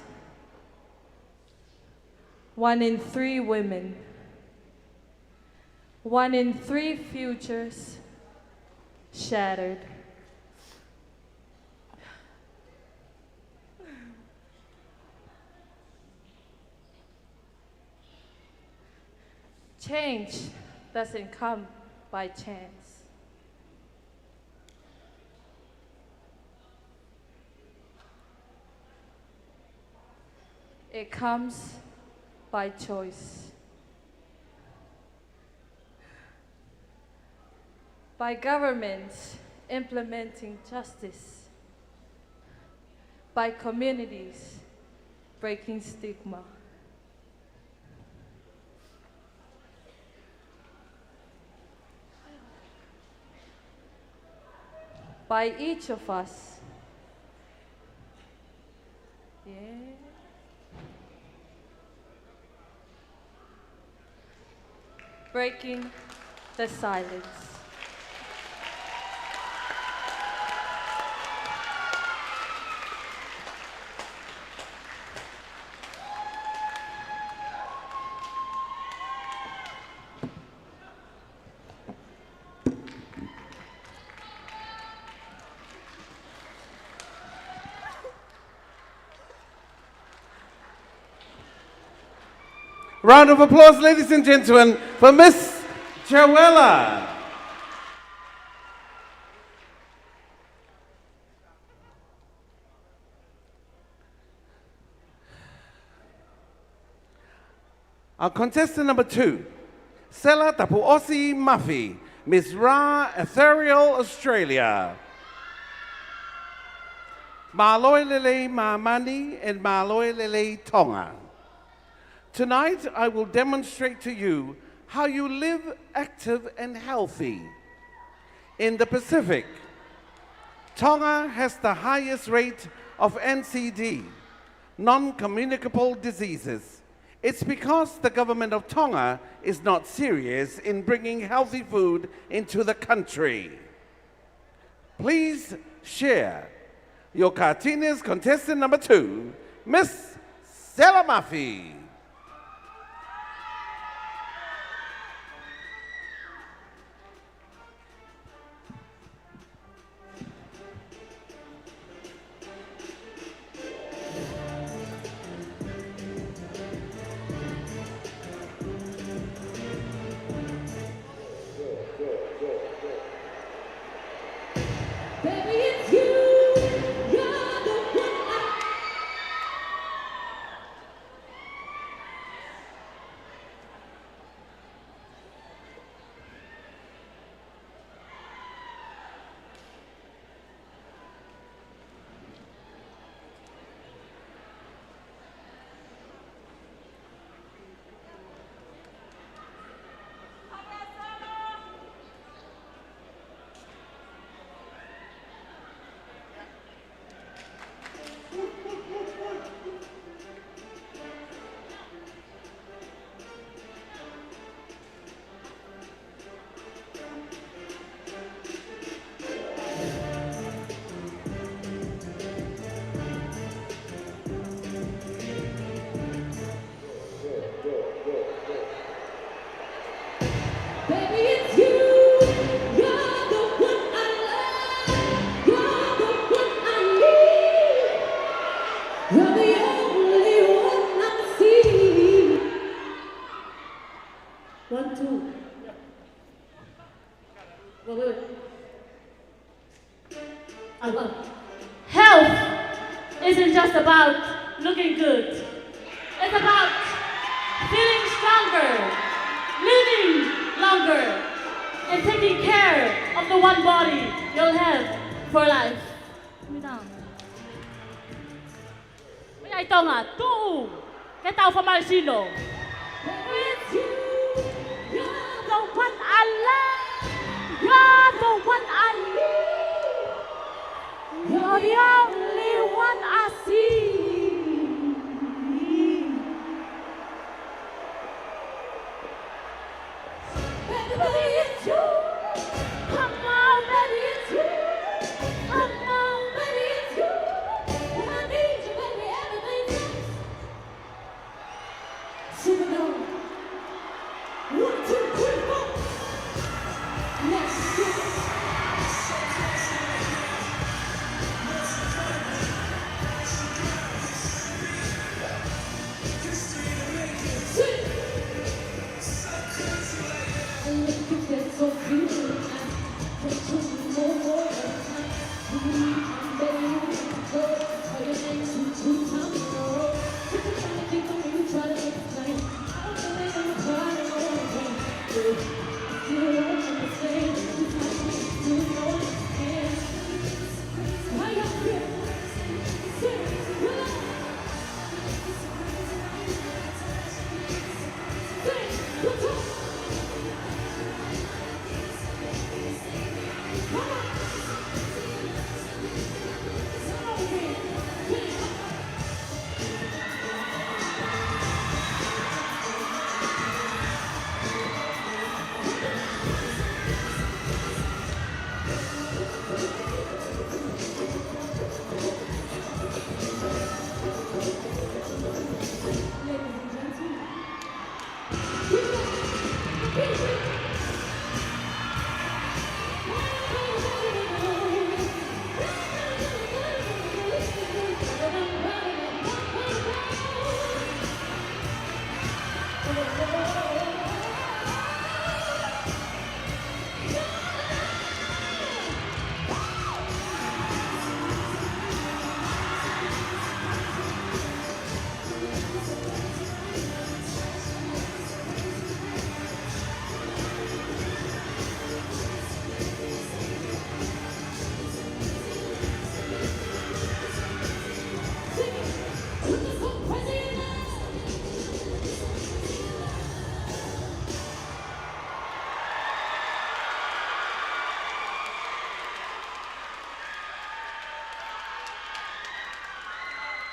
1 in 3 women, 1 in 3 futures shattered. Change doesn't come by chance. It comes by choice. By governments implementing justice. By communities breaking stigma. By each of us. Yeah. Breaking the silence. Round of applause, ladies and gentlemen, for Miss Joella. Our contestant number 2, Sela Tapuosi Mafi, Miss Ra Ethereal Australia. Maloelele Mamani and Maloelele Tonga. Tonight, I will demonstrate to you how you live active and healthy. In the Pacific, Tonga has the highest rate of NCD, non-communicable diseases. It's because the government of Tonga is not serious in bringing healthy food into the country. Please share your Katinia's contestant number 2, Miss Sela Mafi. Health isn't just about looking good. It's about feeling stronger, living longer, and taking care of the one body you'll have for life. May ito nga, tuo, kaya fa Marcino. It's you, you're the one I love, you're the one I need, you're the only one I see. Baby, it's you. Come on, baby, it's you. Come on, baby, it's you.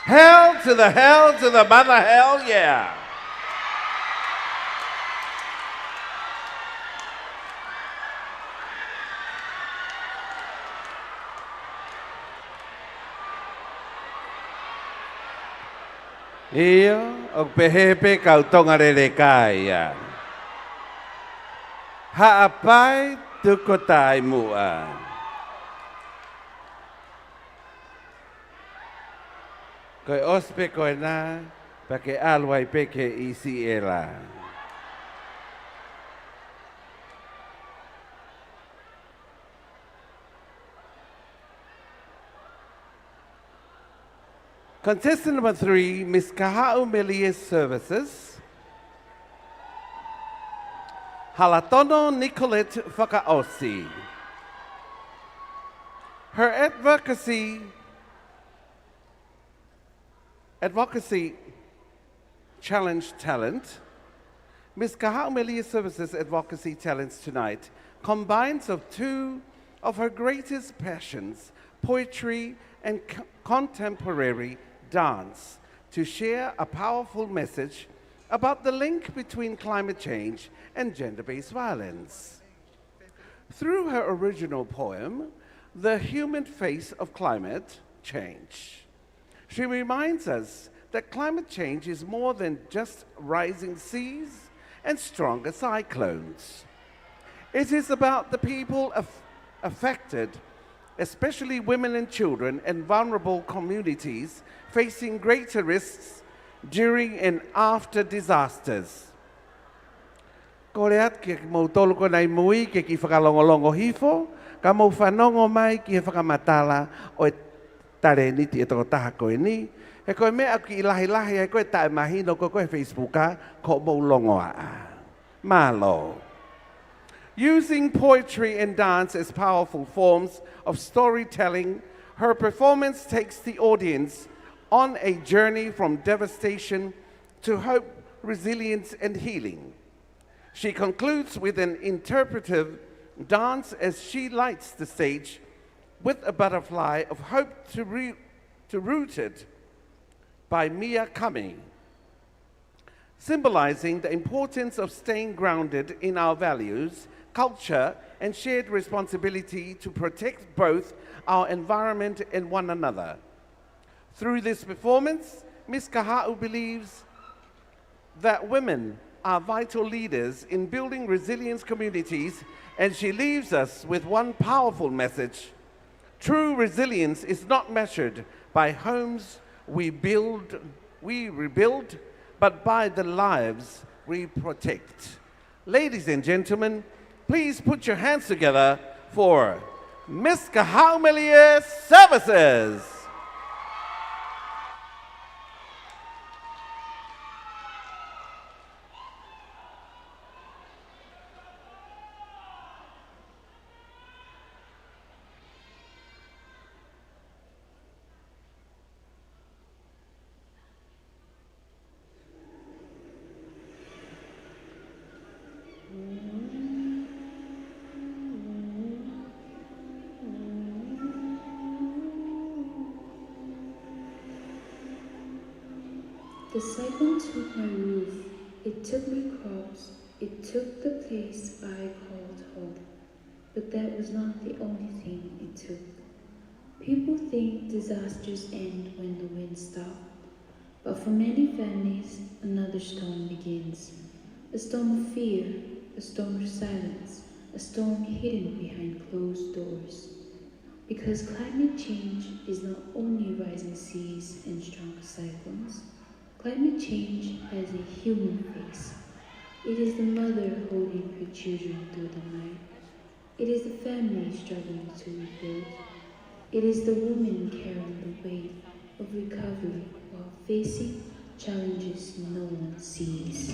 Hell to the mother hell, yeah. Ia, o pehepe kau tonga rere kai ia. Haapai tuko tai mua. Koe ospe koe nā, pake alwai peke isi e la. Contestant number 3, Ms. Kahau Melia's Services. Halatono Nicolette Whakaosi. Her advocacy challenge talent, Ms. Kahau Melia's Services advocacy talents tonight combines of two of her greatest passions, poetry and contemporary dance, to share a powerful message about the link between climate change and gender-based violence. Through her original poem, The Human Face of Climate Change, she reminds us that climate change is more than just rising seas and stronger cyclones. It is about the people affected, especially women and children and vulnerable communities facing greater risks during and after disasters. Ko reat ke mau tolu ko nai mui ke ki whakalongolongo hifo, ka mau whanongo mai ki he whakamatala o e tare ni ti e toko taha koe ni. He koe mea ki ilahi lahi e koe tae mahi no koe Facebooka ko mau longo a. Malo. Using poetry and dance as powerful forms of storytelling, her performance takes the audience on a journey from devastation to hope, resilience, and healing. She concludes with an interpretive dance as she lights the stage with a butterfly of hope to rooted by Mia Kami, symbolizing the importance of staying grounded in our values, culture, and shared responsibility to protect both our environment and one another. Through this performance, Ms. Kahau believes that women are vital leaders in building resilient communities, and she leaves us with one powerful message. True resilience is not measured by homes we rebuild, but by the lives we protect. Ladies and gentlemen, please put your hands together for Ms. Kahau Melia's Services. The cyclone took my roof, it took my crops, it took the place I called home. But that was not the only thing it took. People think disasters end when the wind stops, but for many families, another storm begins. A storm of fear, a storm of silence, a storm hidden behind closed doors. Because climate change is not only rising seas and stronger cyclones, climate change has a human face. It is the mother holding her children through the night. It is the family struggling to rebuild. It is the woman carrying the weight of recovery while facing challenges no one sees.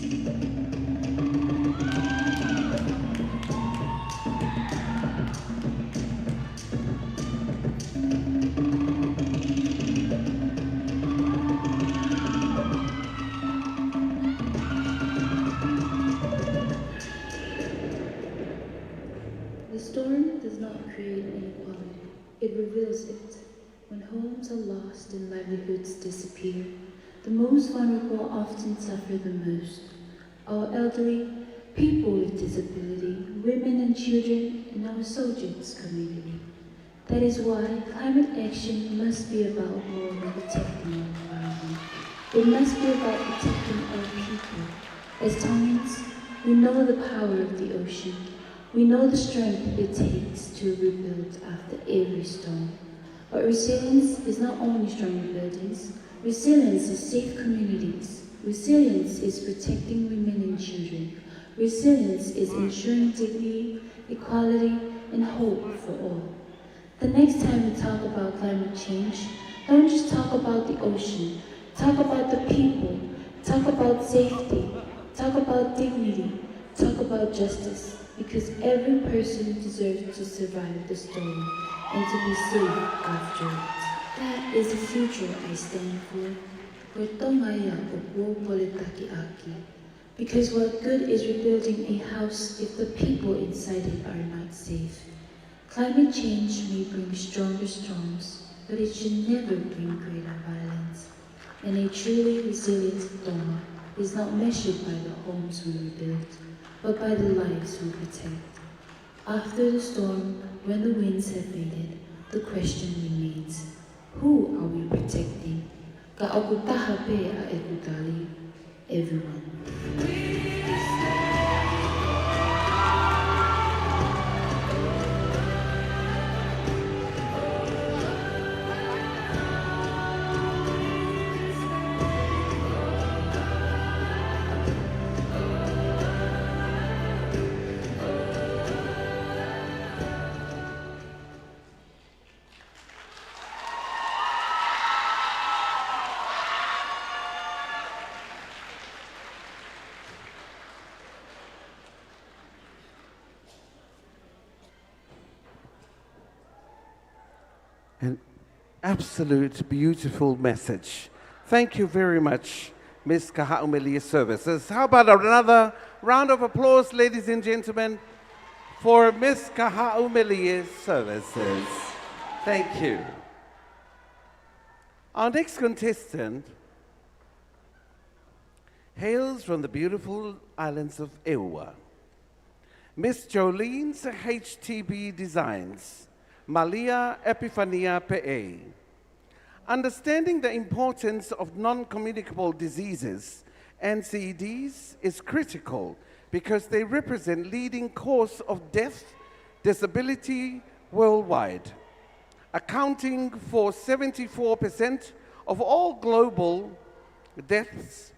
The storm does not create inequality, it reveals it. when homes are lost and livelihoods disappear, the most vulnerable often suffer the most. Our elderly, people with disability, women and children, and our soldiers community. That is why climate action must be about more than protecting our environment. It must be about protecting our people. As Tongans, we know the power of the ocean. We know the strength it takes to rebuild after every storm. But resilience is not only stronger buildings. Resilience is safe communities. Resilience is protecting women and children. Resilience is ensuring dignity, equality, and hope for all. The next time we talk about climate change, don't just talk about the ocean. Talk about the people. Talk about safety. Talk about dignity. Talk about justice. Because every person deserves to survive the storm and to be safe after it. That is the future I stand for. Because what good is rebuilding a house if the people inside it are not safe? Climate change may bring stronger storms, but it should never bring greater violence. And a truly resilient Tonga is not measured by the homes we rebuild, but by the lives we protect. After the storm, when the winds have faded, the question remains, who are we protecting? Ka'okutahape a ekutali, everyone. An absolute beautiful message. Thank you very much, Ms. Kahaumelia Services. How about another round of applause, ladies and gentlemen, for Ms. Kahaumelia Services. Thank you. Our next contestant hails from the beautiful islands of Ewa. Miss Jolene's HTB Designs, Malia Epifania Pe'e. Understanding the importance of non-communicable diseases, NCDs, is critical because they represent leading cause of death, disability worldwide. Accounting for 74% of all global deaths,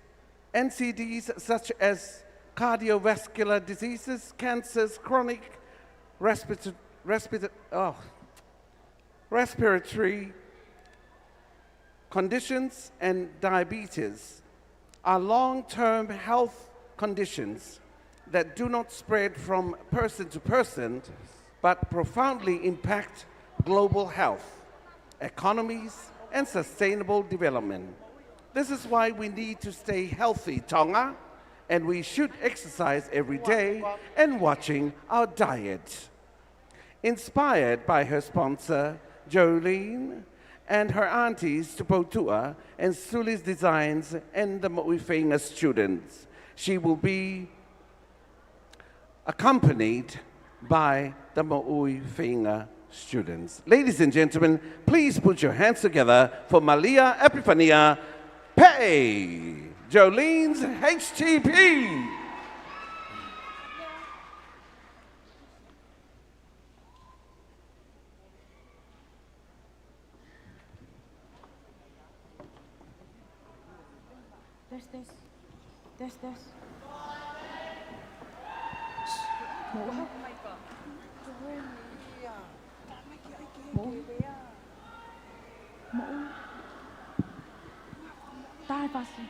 NCDs such as cardiovascular diseases, cancers, chronic respiratory conditions, and diabetes are long-term health conditions that do not spread from person to person, but profoundly impact global health, economies, and sustainable development. This is why we need to stay healthy, Tonga, and we should exercise every day and watching our diet. Inspired by her sponsor, Jolene, and her aunties Tupotua and Suli's Designs and the Mo'ifenga students, she will be accompanied by the Mo'ifenga students. Ladies and gentlemen, please put your hands together for Malia Epifania Pe'e, Jolene's HTP. Test. Tai passi.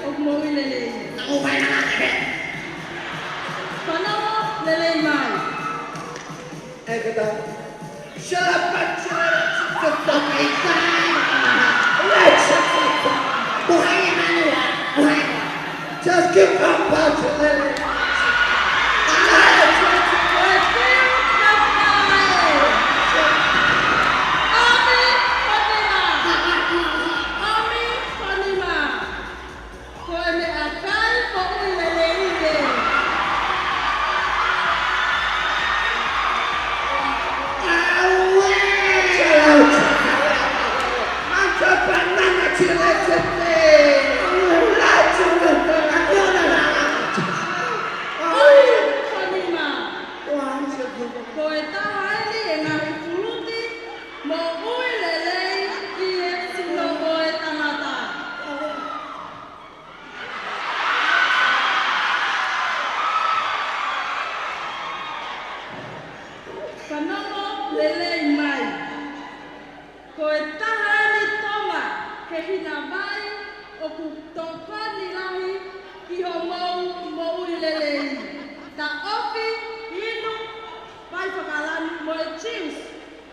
of Moilele. Panama Lele Mai. Ekata. Shut up, just give up,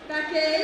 Pageant.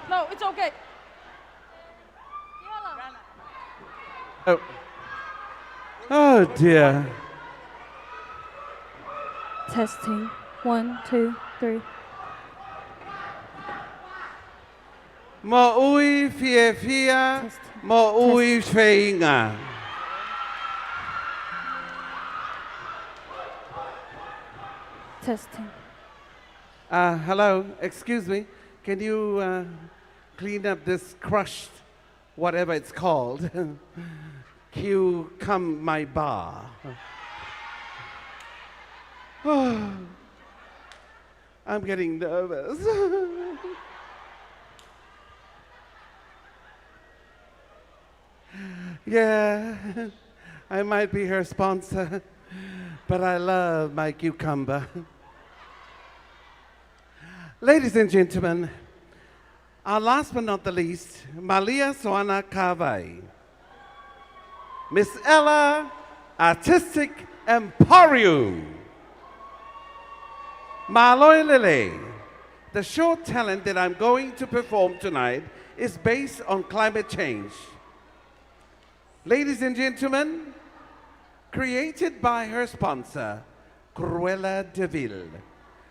No, it's okay. Oh. Oh dear. Testing. 1, 2, 3. Mo ui fia fia, mo ui feinga. Testing. Hello, excuse me. Can you clean up this crushed, whatever it's called? Cue come my bar. I'm getting nervous. Yeah, I might be her sponsor, but I love my cucumber. Ladies and gentlemen, our last but not the least, Malia Soana Kavai. Miss Ella, Artistic Emporium. Maloi Lele. The short talent that I'm going to perform tonight is based on climate change. Ladies and gentlemen, created by her sponsor, Cruella de Vil.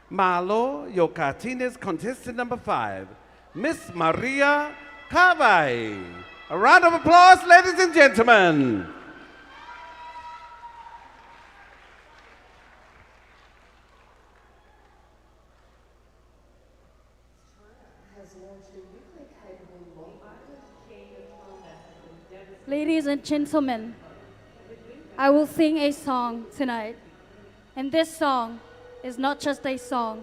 Malo, your Katinia's contestant number 5, Miss Maria Kavai. A round of applause, ladies and gentlemen. Ladies and gentlemen, I will sing a song tonight. And this song is not just a song.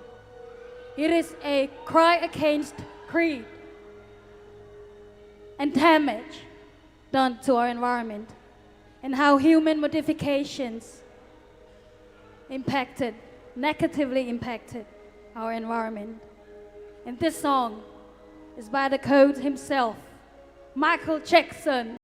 It is a cry against greed and damage done to our environment and how human modifications negatively impacted our environment. And this song is by the code himself, Michael Jackson.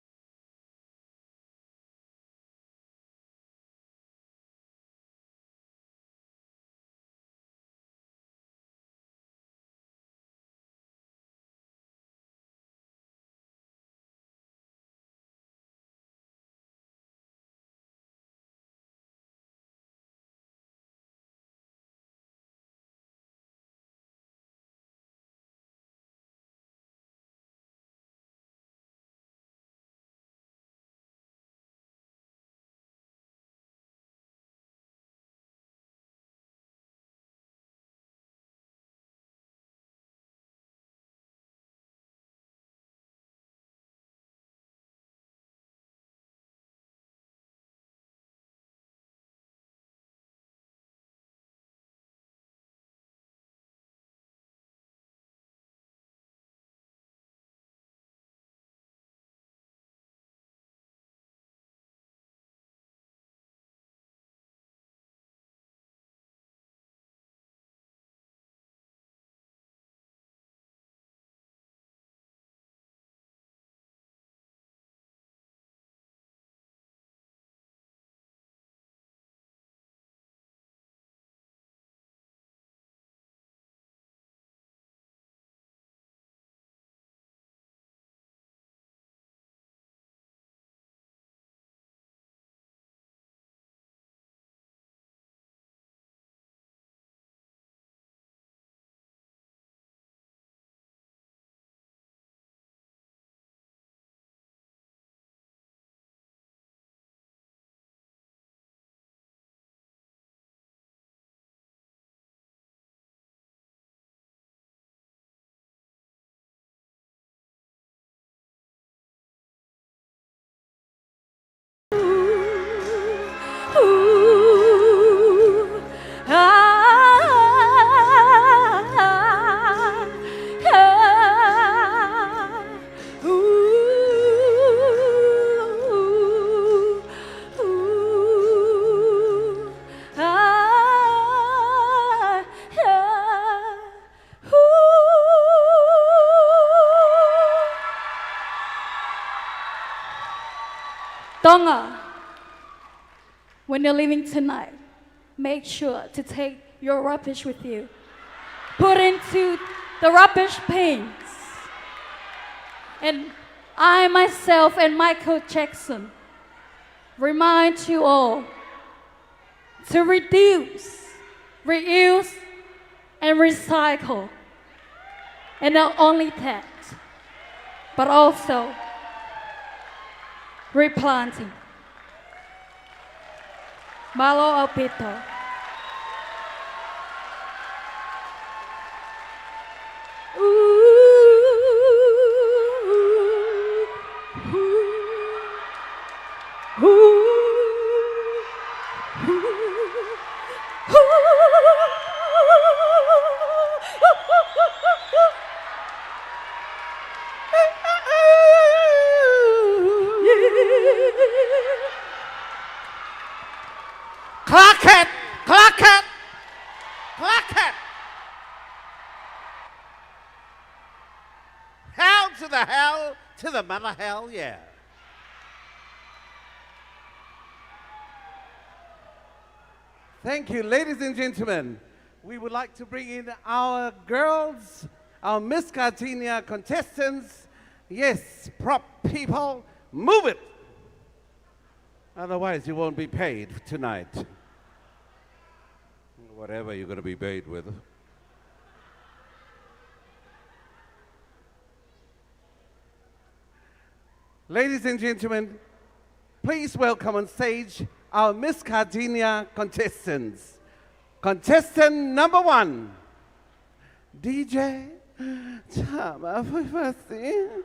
Tonga, when you're leaving tonight, make sure to take your rubbish with you. Put into the rubbish bins. And I myself and Michael Jackson remind you all to reduce, reuse, and recycle. And not only that, but also replanting. Malo Alpito. Clock it! Clock it! Clock it! Hell to the mother hell, yeah. Thank you, ladies and gentlemen. We would like to bring in our girls, our Miss Katinia contestants. Yes, prop people, move it. Otherwise, you won't be paid tonight. Whatever you're going to be paid with. Ladies and gentlemen, please welcome on stage our Miss Katinia contestants. Contestant number 1, DJ Chama Fufasi.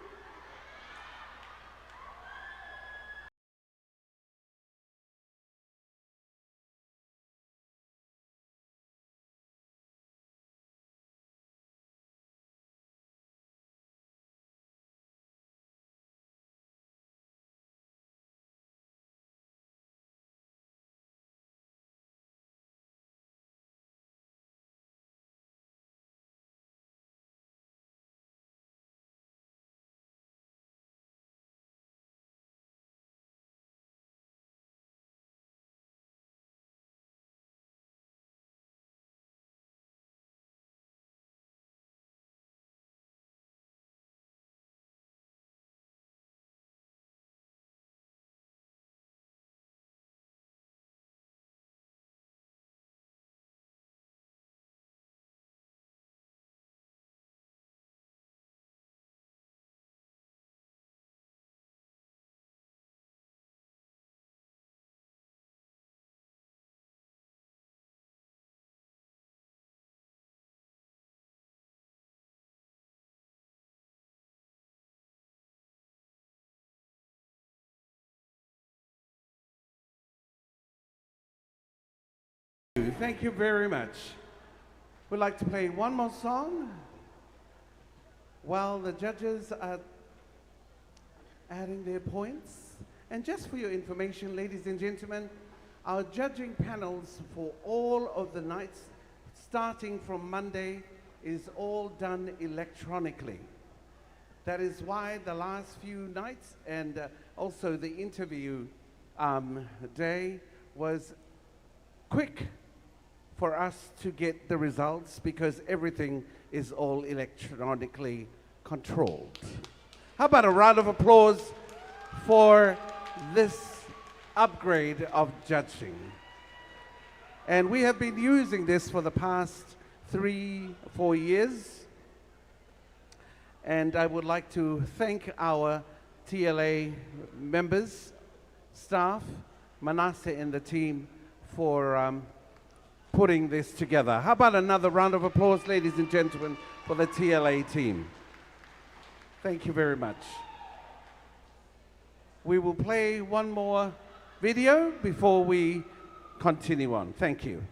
Thank you very much. We'd like to play one more song while the judges are adding their points. And just for your information, ladies and gentlemen, our judging panels for all of the nights starting from Monday is all done electronically. That is why the last few nights and also the interview day was quick for us to get the results because everything is all electronically controlled. How about a round of applause for this upgrade of judging? And we have been using this for the past 3-4 years. And I would like to thank our TLA members, staff, Manasseh and the team for putting this together. How about another round of applause, ladies and gentlemen, for the TLA team? Thank you very much. We will play one more video before we continue on. Thank you.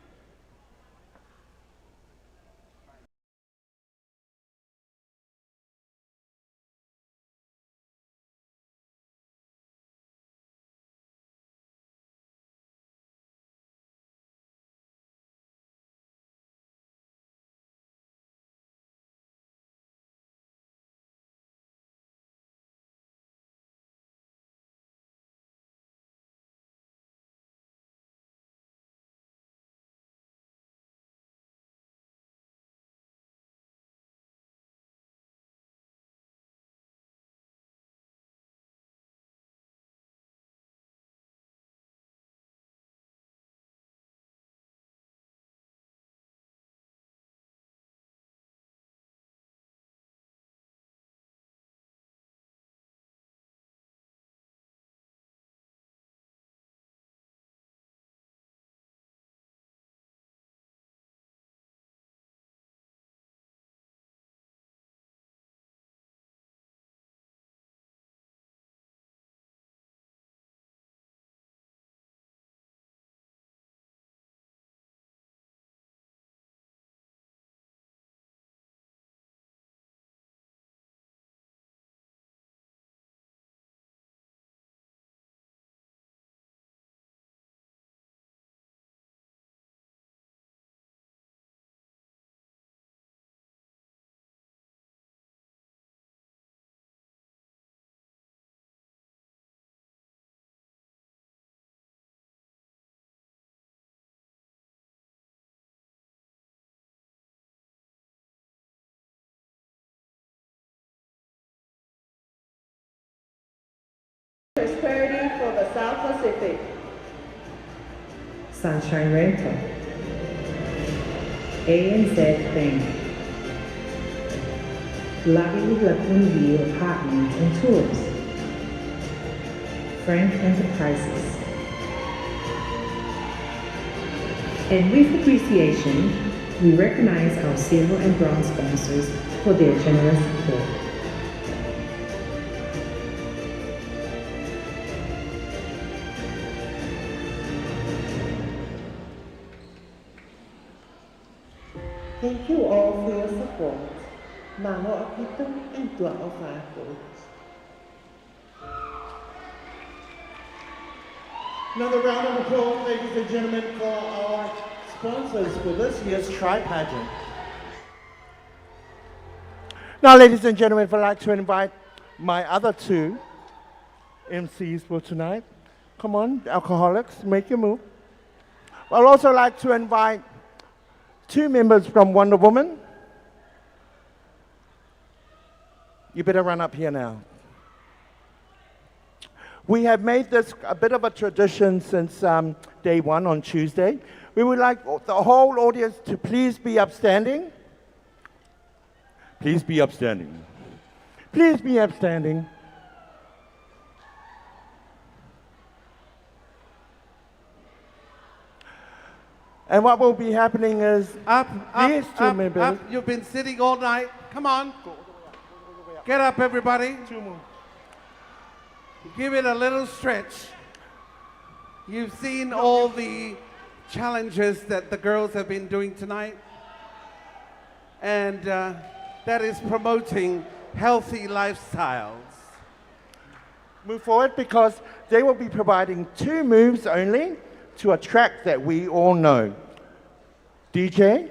prosperity for the South Pacific. Sunshine Rental, ANZ Bank, Lovely Lagoon View Apartments and Tours, Frank Enterprises. And with appreciation, we recognize our silver and bronze sponsors for their generous support. Thank you all for your support. Mano apito and tua ofako. Another round of applause, ladies and gentlemen, for our sponsors for this year's Pageant. Now, ladies and gentlemen, I'd like to invite my other two MCs for tonight. Come on, alcoholics, make your move. I'd also like to invite two members from Wonder Woman. You better run up here now. We have made this a bit of a tradition since day one on Tuesday. We would like the whole audience to please be upstanding. Please be upstanding. Please be upstanding. And what will be happening is these two members. Up. You've been sitting all night. Come on. Get up, everybody. Give it a little stretch. You've seen all the challenges that the girls have been doing tonight. And that is promoting healthy lifestyles. Move forward because they will be providing two moves only to a track that we all know. DJ,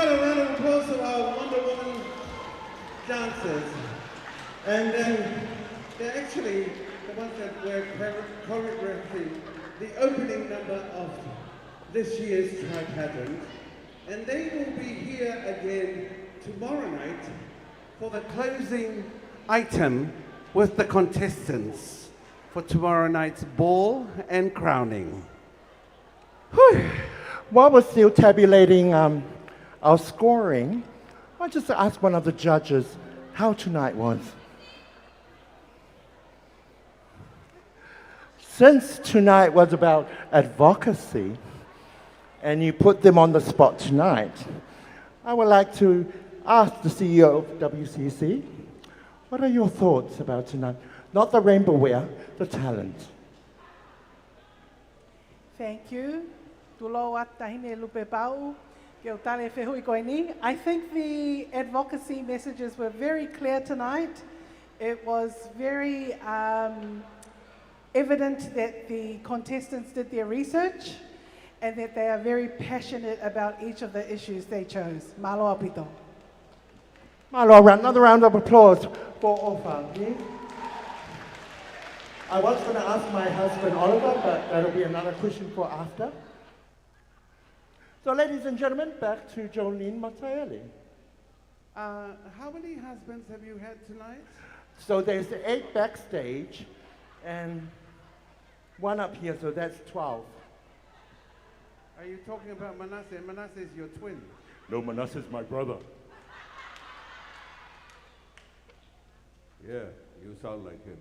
provide a round of applause to our Wonder Woman dancers. And they're actually the ones that were choreographing the opening number of this year's Pageant. And they will be here again tomorrow night for the closing item with the contestants for tomorrow night's ball and crowning. Whew. While we're still tabulating our scoring, I just ask one of the judges how tonight was. Since tonight was about advocacy, and you put them on the spot tonight, I would like to ask the CEO of WCC, what are your thoughts about tonight? Not the rainbowware, the talent. Thank you. Tulo at tahine lupe pau. I think the advocacy messages were very clear tonight. It was very evident that the contestants did their research and that they are very passionate about each of the issues they chose. Malo apito. Malo, another round of applause for Ofangi. I was going to ask my husband Oliver, but that'll be another question for after. So ladies and gentlemen, back to Jolene Mataele. How many husbands have you had tonight? So there's 8 backstage and 1 up here, so that's 12. Are you talking about Manasseh? Manasseh is your twin. No, Manasseh is my brother. Yeah, you sound like him.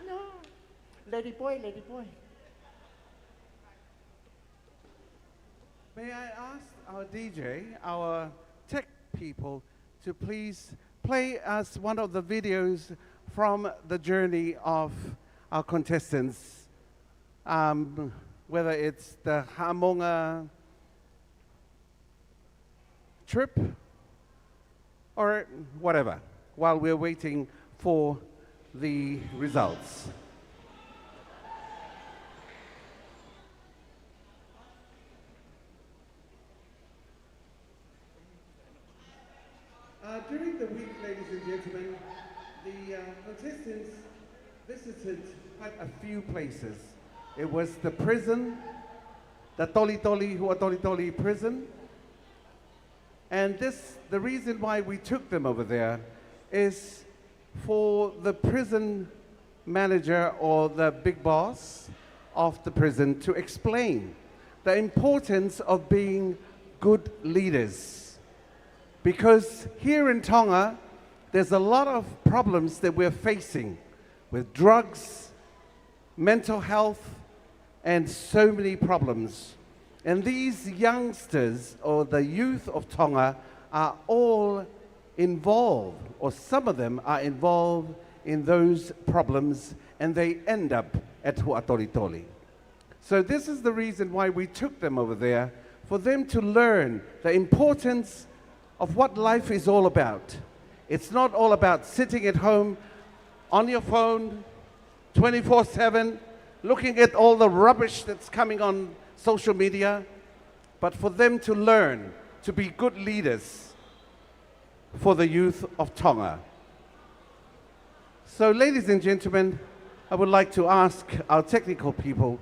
No. Lady boy, lady boy. May I ask our DJ, our tech people, to please play us one of the videos from the journey of our contestants, whether it's the Hamonga trip or whatever, while we're waiting for the results. During the week, ladies and gentlemen, the contestants visited quite a few places. It was the prison, the Huatoli prison. And the reason why we took them over there is for the prison manager or the big boss of the prison to explain the importance of being good leaders. Because here in Tonga, there's a lot of problems that we're facing with drugs, mental health, and so many problems. And these youngsters, or the youth of Tonga, are all involved, or some of them are involved in those problems, and they end up at Huatoli. So this is the reason why we took them over there, for them to learn the importance of what life is all about. It's not all about sitting at home on your phone 24/7, looking at all the rubbish that's coming on social media, but for them to learn to be good leaders for the youth of Tonga. So ladies and gentlemen, I would like to ask our technical people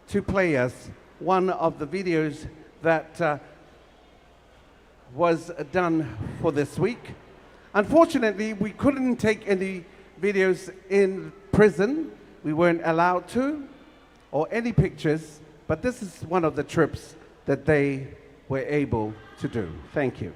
to play us one of the videos that was done for this week. Unfortunately, we couldn't take any videos in prison. We weren't allowed to, or any pictures, but this is one of the trips that they were able to do. Thank you.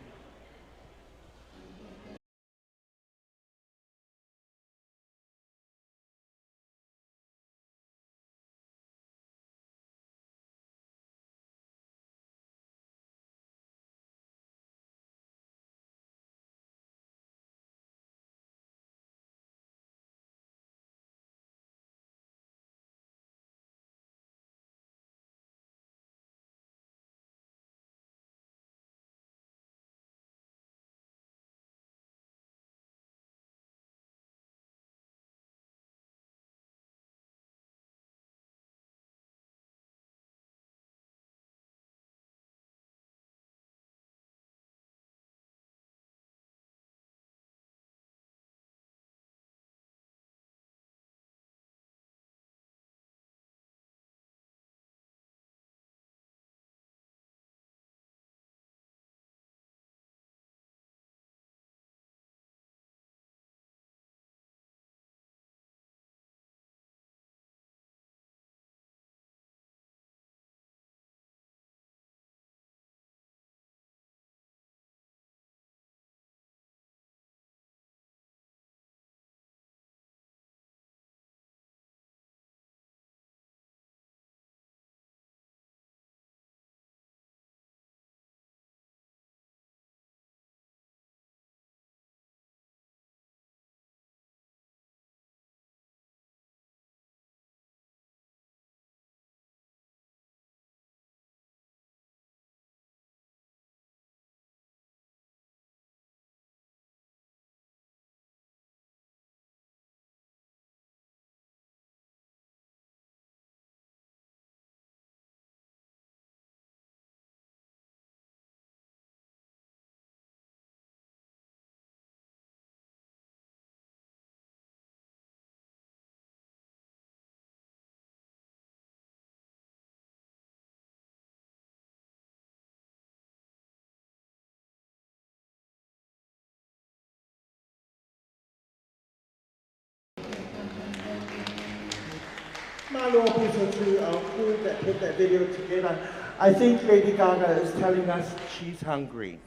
Malo Pito to our crew that put that video together. I think Lady Gaga is telling us she's hungry.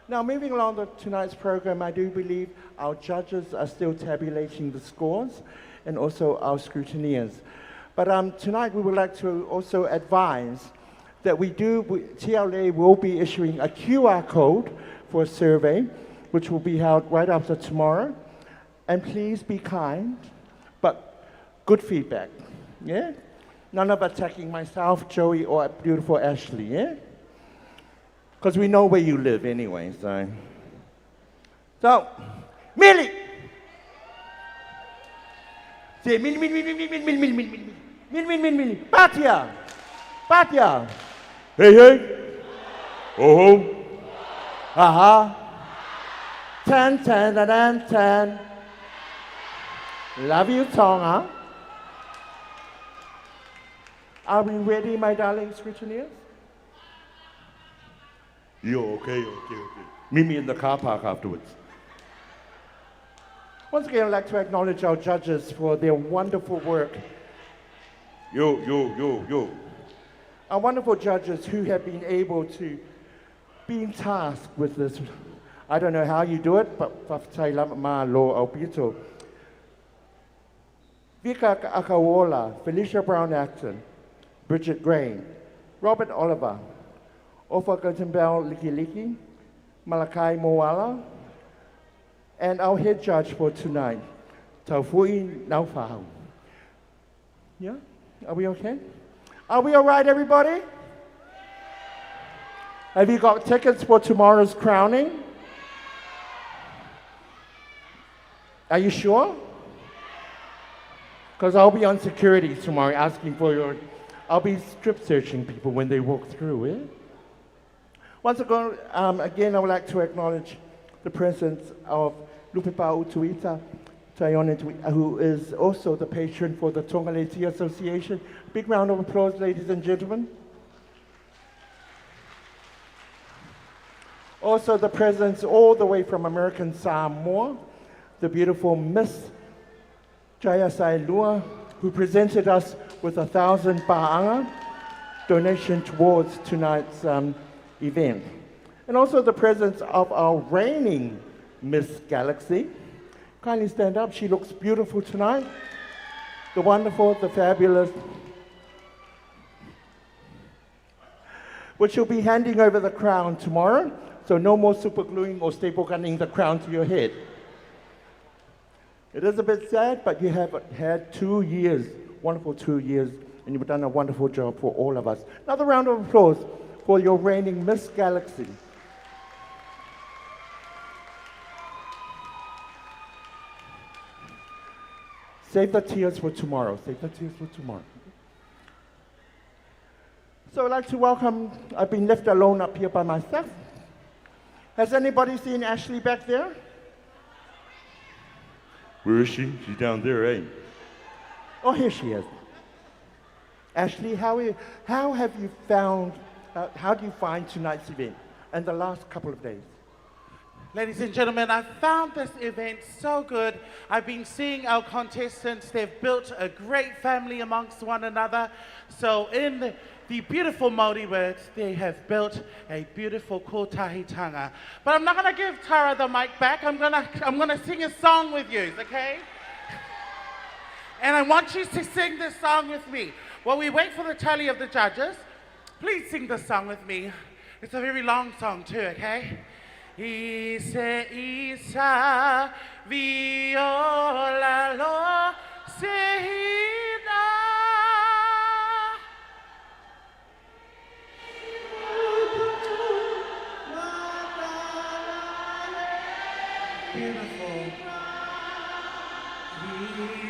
Now, moving along to tonight's program, I do believe our judges are still tabulating the scores and also our scrutineers. But tonight we would like to also advise that TLA will be issuing a QR code for a survey, which will be held right after tomorrow. And please be kind, but good feedback, yeah? None of attacking myself, Joey, or beautiful Ashley, yeah? Because we know where you live anyway, so. So, Millie! Say, Millie. Patia. Hey. Oh. Aha. 10. Love you, Tonga. Are we ready, my darling scrutineers? Okay. Meet me in the car park afterwards. Once again, I'd like to acknowledge our judges for their wonderful work. Yo. Our wonderful judges who have been able to be tasked with this. I don't know how you do it, but Vika Akawola, Felicia Brown-Acton, Bridget Grain, Robert Oliver, Ofa Guttenbell Likiliki, Malakai Moala, and our head judge for tonight, Taufui Naufahau. Yeah? Are we okay? Are we all right, everybody? Have you got tickets for tomorrow's crowning? Are you sure? Because I'll be on security tomorrow asking for I'll be strip searching people when they walk through, eh? Once again, I would like to acknowledge the presence of Lupepau Tuita Taione, who is also the patron for the Tongaleti Association. Big round of applause, ladies and gentlemen. Also the presence all the way from American Samoa, the beautiful Miss Jayasai Lua, who presented us with 1,000 ba'anga donation towards tonight's event. And also the presence of our reigning Miss Galaxy. Kindly stand up, she looks beautiful tonight. The wonderful, the fabulous, which will be handing over the crown tomorrow, so no more super gluing or staple gunning the crown to your head. It is a bit sad, but you have had 2 years, wonderful 2 years, and you've done a wonderful job for all of us. Another round of applause for your reigning Miss Galaxy. Save the tears for tomorrow. Save the tears for tomorrow. So I'd like to welcome, I've been left alone up here by myself. Has anybody seen Ashley back there? Where is she? She's down there, eh? Oh, here she is. Ashley, how have you found, how do you find tonight's event and the last couple of days? Ladies and gentlemen, I found this event so good. I've been seeing our contestants. They've built a great family amongst one another. So in the beautiful Māori words, they have built a beautiful kotahitanga. But I'm not going to give Tara the mic back. I'm gonna sing a song with you, okay? And I want you to sing this song with me. While we wait for the tally of the judges, please sing this song with me. It's a very long song too, okay? Ise isa viola lo sehina. Beautiful.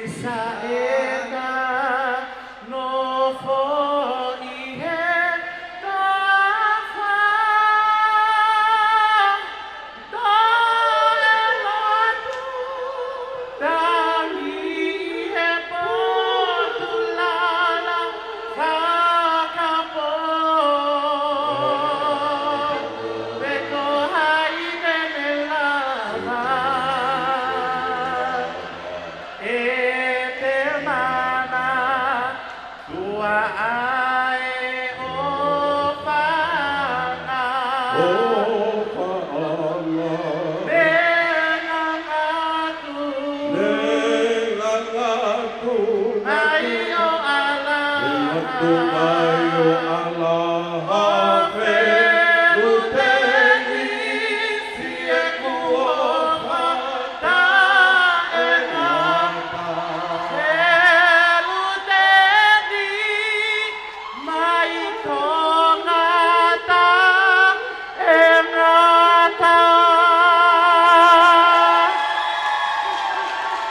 Isa ega no fo ihe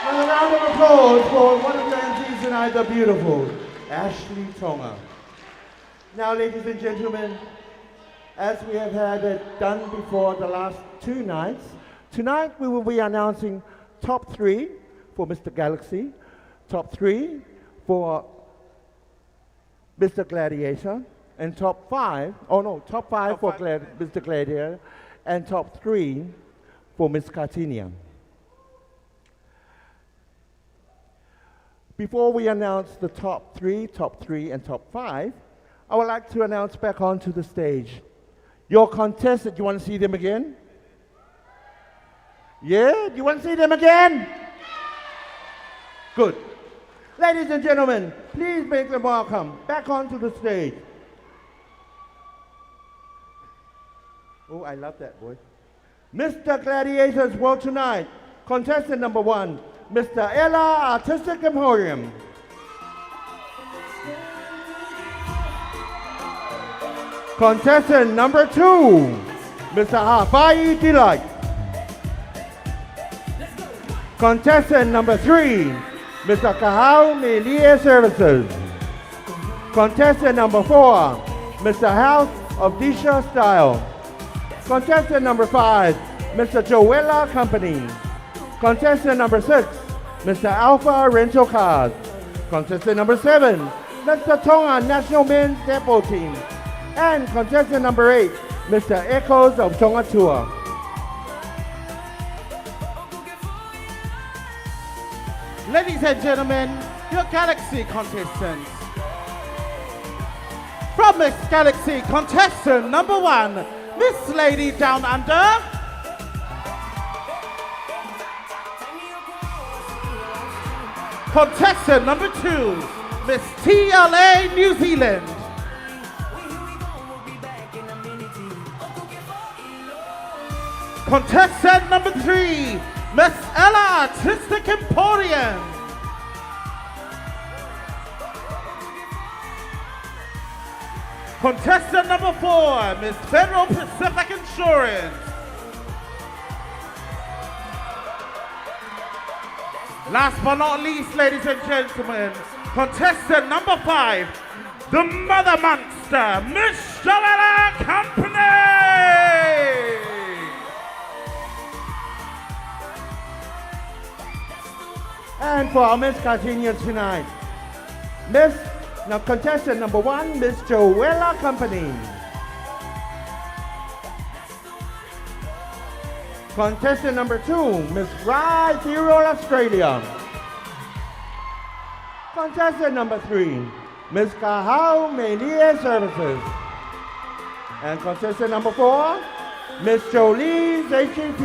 A round of applause for one of the MCs tonight, the beautiful Ashley Tonga. Now, ladies and gentlemen, as we have had it done before the last two nights, tonight we will be announcing top 3 for Mr. Galaxy, top 3 for Mr. Gladiator, and top 5 for Mr. Gladiator, and top 3 for Miss Katinia. Before we announce the top 3, and top 5, I would like to announce back onto the stage your contestants. You want to see them again? Yeah? You want to see them again? Good. Ladies and gentlemen, please make them welcome back onto the stage. Oh, I love that voice. Mr. Gladiator's World Tonight, contestant number 1, Mr. Ella Artistic Emporium. Contestant number 2, Mr. Hafai Delight. Contestant number 3, Mr. Kahau Melia Services. Contestant number 4, Mr. House of Disha Style. Contestant number 5, Mr. Joella Company. Contestant number 6, Mr. Alpha Rental Cars. Contestant number 7, Mr. Tonga National Men's Netball Team. And contestant number 8, Mr. Echoes of Tonga Tour. Ladies and gentlemen, your Galaxy contestants. From Miss Galaxy, contestant number 1, Miss Lady Down Under. Contestant number 2, Miss TLA New Zealand. Contestant number 3, Miss Ella Artistic Emporium. Contestant number 4, Miss Federal Pacific Insurance. Last but not least, ladies and gentlemen, contestant number 5, the Mother Monster, Miss Joella Company. And for our Miss Katinia tonight, contestant number 1, Miss Joella Company. Contestant number 2, Miss Rye Zero Australia. Contestant number 3, Miss Kahau Media Services. And contestant number 4, Miss Jolie's HEP.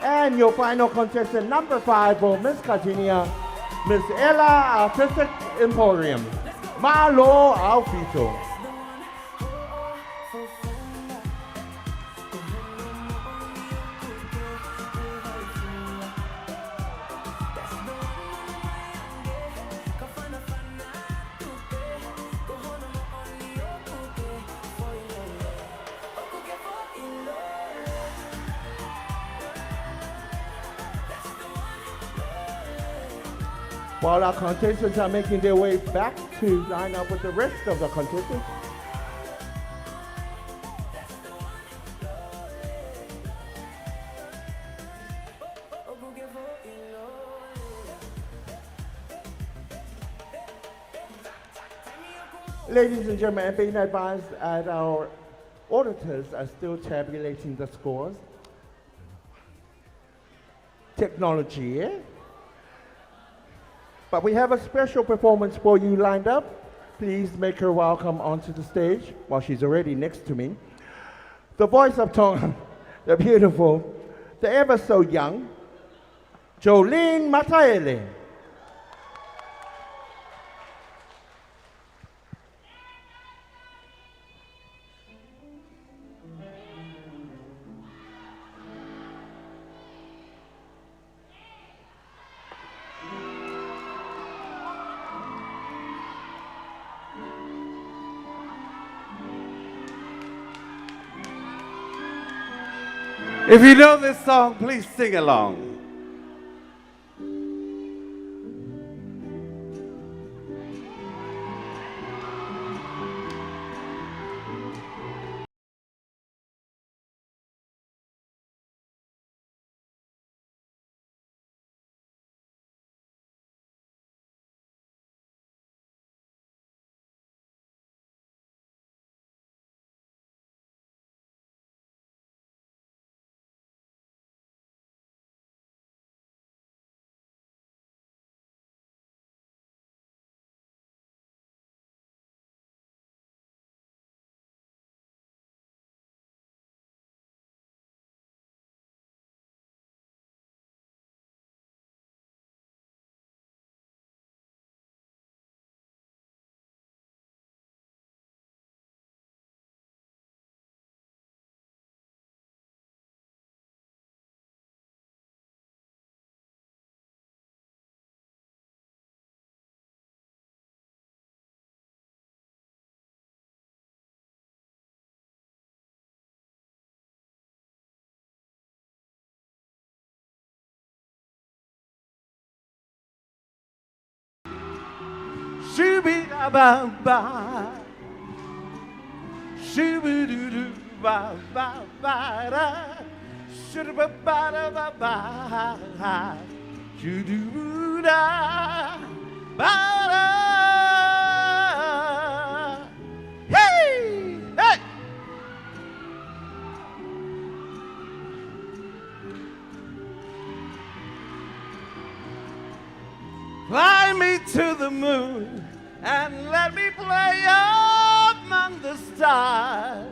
And your final contestant number 5 for Miss Katinia, Miss Ella Artistic Emporium. Malo Alfito. While our contestants are making their way back to line up with the rest of the contestants, ladies and gentlemen, I'm being advised that our auditors are still tabulating the scores. Technology, eh? But we have a special performance for you lined up. Please make her welcome onto the stage. Well, she's already next to me. The voice of Tonga, the beautiful, the ever so young, Jolene Mataele. If you know this song, please sing along. Shoo-be-da-ba-ba, shoo-be-doo-doo-ba-ba-ba-da, shoo-da-ba-ba-da-ba-ba, shoo-doo-da, ba-da. Hey! Hey! Fly me to the moon and let me play among the stars.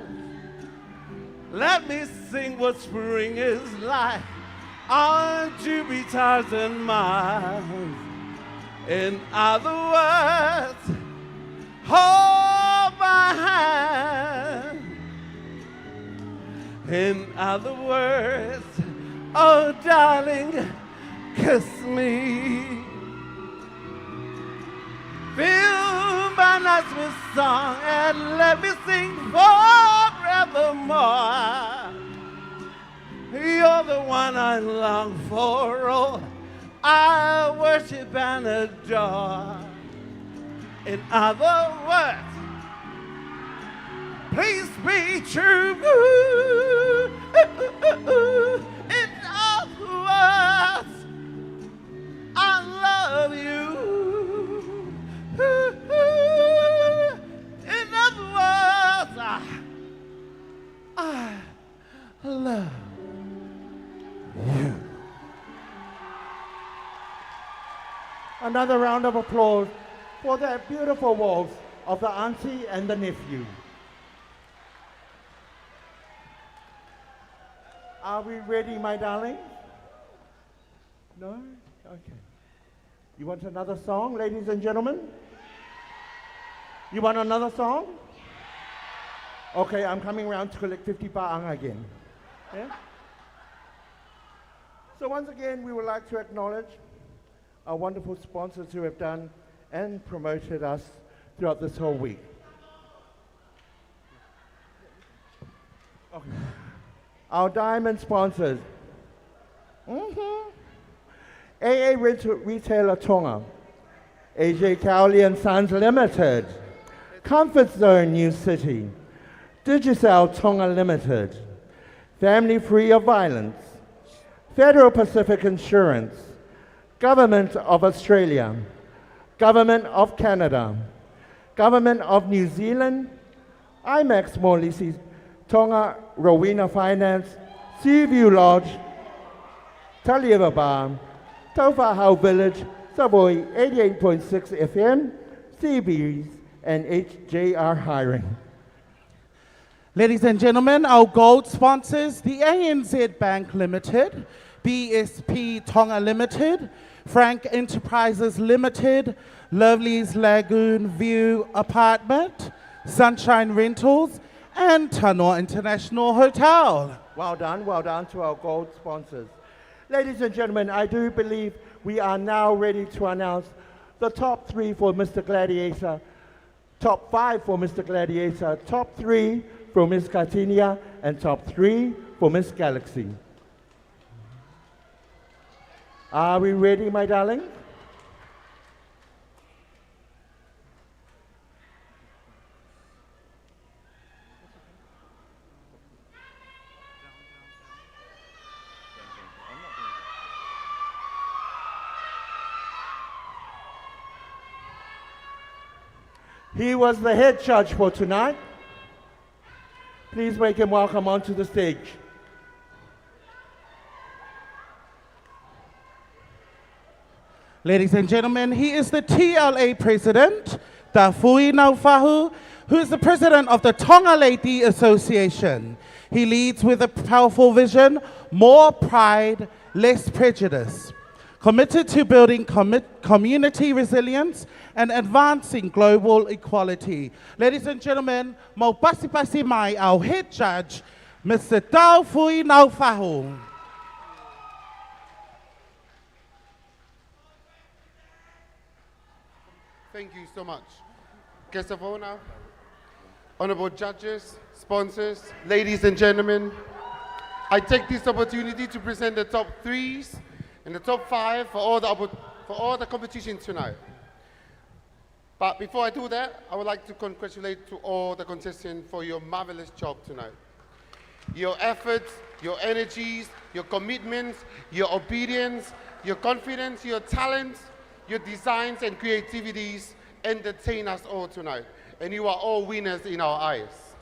Let me sing what spring is like on Jupiter's and Mars. In other words, hold my hand. In other words, oh darling, kiss me. Fill my nights with song and let me sing forevermore. You're the one I long for, oh, I worship and adore. In other words, please be true. In other words, I love you. In other words, I love you. Another round of applause for that beautiful waltz of the auntie and the nephew. Are we ready, my darling? No? Okay. You want another song, ladies and gentlemen? You want another song? Okay, I'm coming around to collect 50 pa'ang again. Yeah? So once again, we would like to acknowledge our wonderful sponsors who have done and promoted us throughout this whole week. Okay. Our diamond sponsors. AA Retailer Tonga, AJ Cowley and Sons Limited, Comfort Zone New City, Digicel Tonga Limited, Family Free of Violence, Federal Pacific Insurance, Government of Australia, Government of Canada, Government of New Zealand, IMAX Molisi, Tonga Rowena Finance, Seaview Lodge, Talieva Bar, Taufahau Village, Savoy 88.6 FM, CBs, and HJR Hiring. Ladies and gentlemen, our gold sponsors, the ANZ Bank Limited, BSP Tonga Limited, Frank Enterprises Limited, Lovely's Lagoon View Apartment, Sunshine Rentals, and Tanoa International Hotel. Well done to our gold sponsors. Ladies and gentlemen, I do believe we are now ready to announce the top 3 for Mr. Gladiator, top 5 for Mr. Gladiator, top 3 for Miss Katinia, and top 3 for Miss Galaxy. Are we ready, my darling? He was the head judge for tonight. Please make him welcome onto the stage. Ladies and gentlemen, he is the TLA president, Tafui Naufahu, who is the president of the Tonga Lady Association. He leads with a powerful vision, more pride, less prejudice. Committed to building community resilience and advancing global equality. Ladies and gentlemen, mau pasi mai our head judge, Mr. Tafui Naufahu. Thank you so much. Guests of honor, honorable judges, sponsors, ladies and gentlemen, I take this opportunity to present the top threes and the top five for all the competitions tonight. But before I do that, I would like to congratulate to all the contestants for your marvelous job tonight. Your efforts, your energies, your commitments, your obedience, your confidence, your talents, your designs and creativities entertain us all tonight. And you are all winners in our eyes,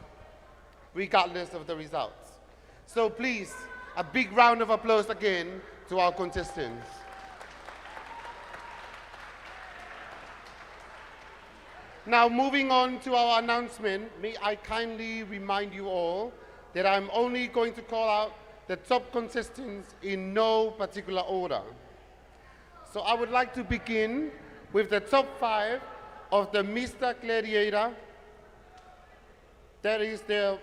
regardless of the results. So please, a big round of applause again to our contestants. Now moving on to our announcement, may I kindly remind you all that I'm only going to call out the top contestants in no particular order. So I would like to begin with the top 5 of the Mr. Gladiator. That is their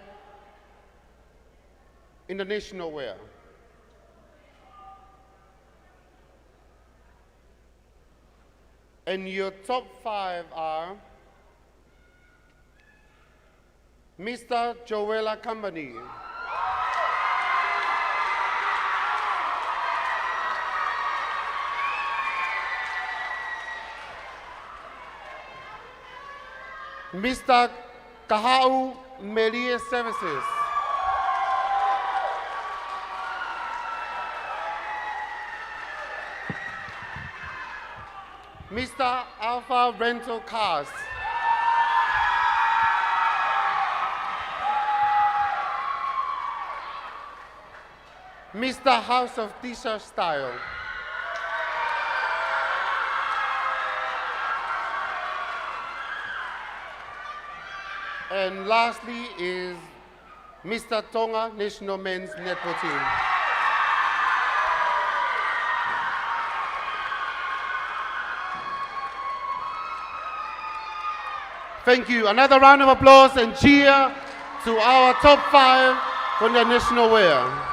international wear. And your top 5 are Mr. Joella Company, Mr. Kahau Media Services, Mr. Alpha Rental Cars, Mr. House of T-shirt Style, and lastly is Mr. Tonga National Men's Netball Team. Thank you. Another round of applause and cheer to our top 5 from the national wear.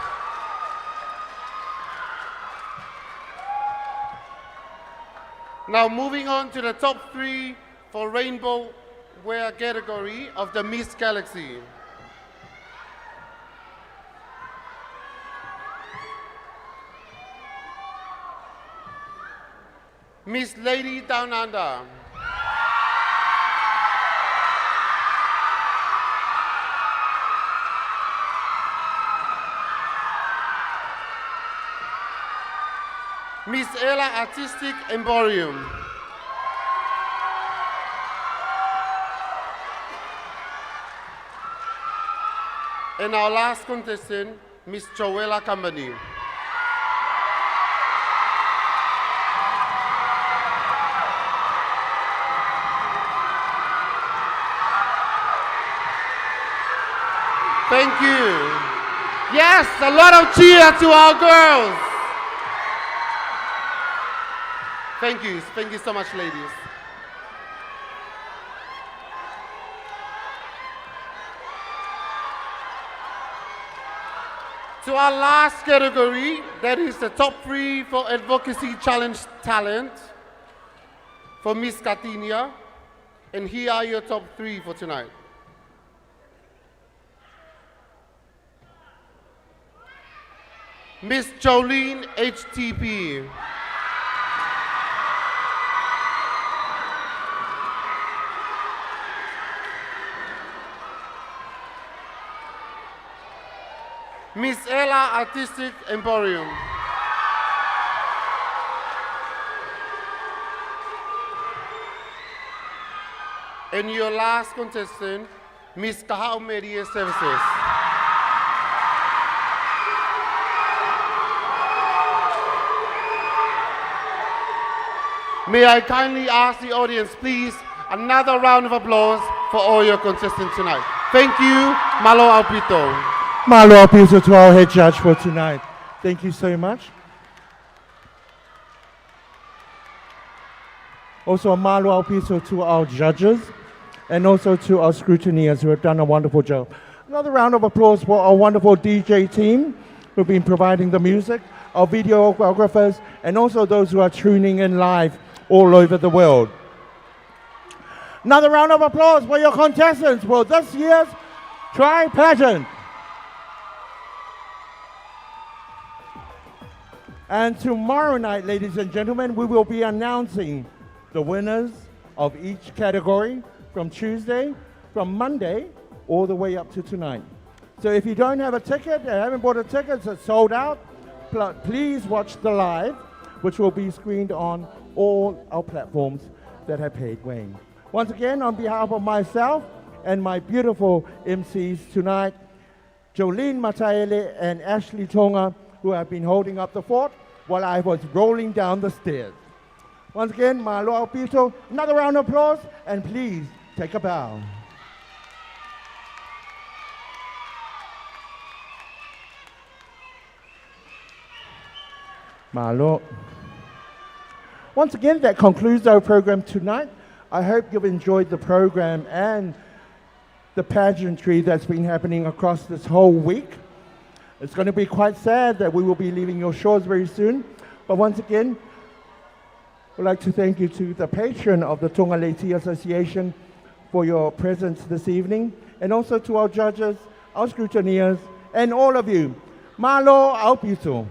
Now moving on to the top 3 for rainbow wear category of the Miss Galaxy. Miss Lady Down Under. Miss Ella Artistic Emporium. And our last contestant, Miss Joella Company. Thank you. Yes, a lot of cheer to our girls. Thank you. Thank you so much, ladies. To our last category, that is the top 3 for Advocacy Challenge Talent for Miss Katinia. And here are your top 3 for tonight. Miss Jolene HTP. Miss Ella Artistic Emporium. And your last contestant, Miss Kahao Media Services. May I kindly ask the audience, please, another round of applause for all your contestants tonight. Thank you, Malo Alpito. Malo Alpito to our head judge for tonight. Thank you so much. Also, a Malo Alpito to our judges and also to our scrutineers who have done a wonderful job. Another round of applause for our wonderful DJ team who've been providing the music, our videographers, and also those who are tuning in live all over the world. Another round of applause for your contestants for this year's Pageant. And tomorrow night, ladies and gentlemen, we will be announcing the winners of each category from Tuesday, from Monday, all the way up to tonight. So if you don't have a ticket, haven't bought a ticket, it's sold out, please watch the live, which will be screened on all our platforms that have paid way. Once again, on behalf of myself and my beautiful MCs tonight, Jolene Mataele and Ashley Tonga, who have been holding up the fort while I was rolling down the stairs. Once again, Malo Alpito, another round of applause, and please take a bow. Malo. Once again, that concludes our program tonight. I hope you've enjoyed the program and the pageantry that's been happening across this whole week. It's going to be quite sad that we will be leaving your shores very soon. But once again, we'd like to thank you to the patron of the Tonga Leti Association for your presence this evening, and also to our judges, our scrutineers, and all of you. Malo Alpito.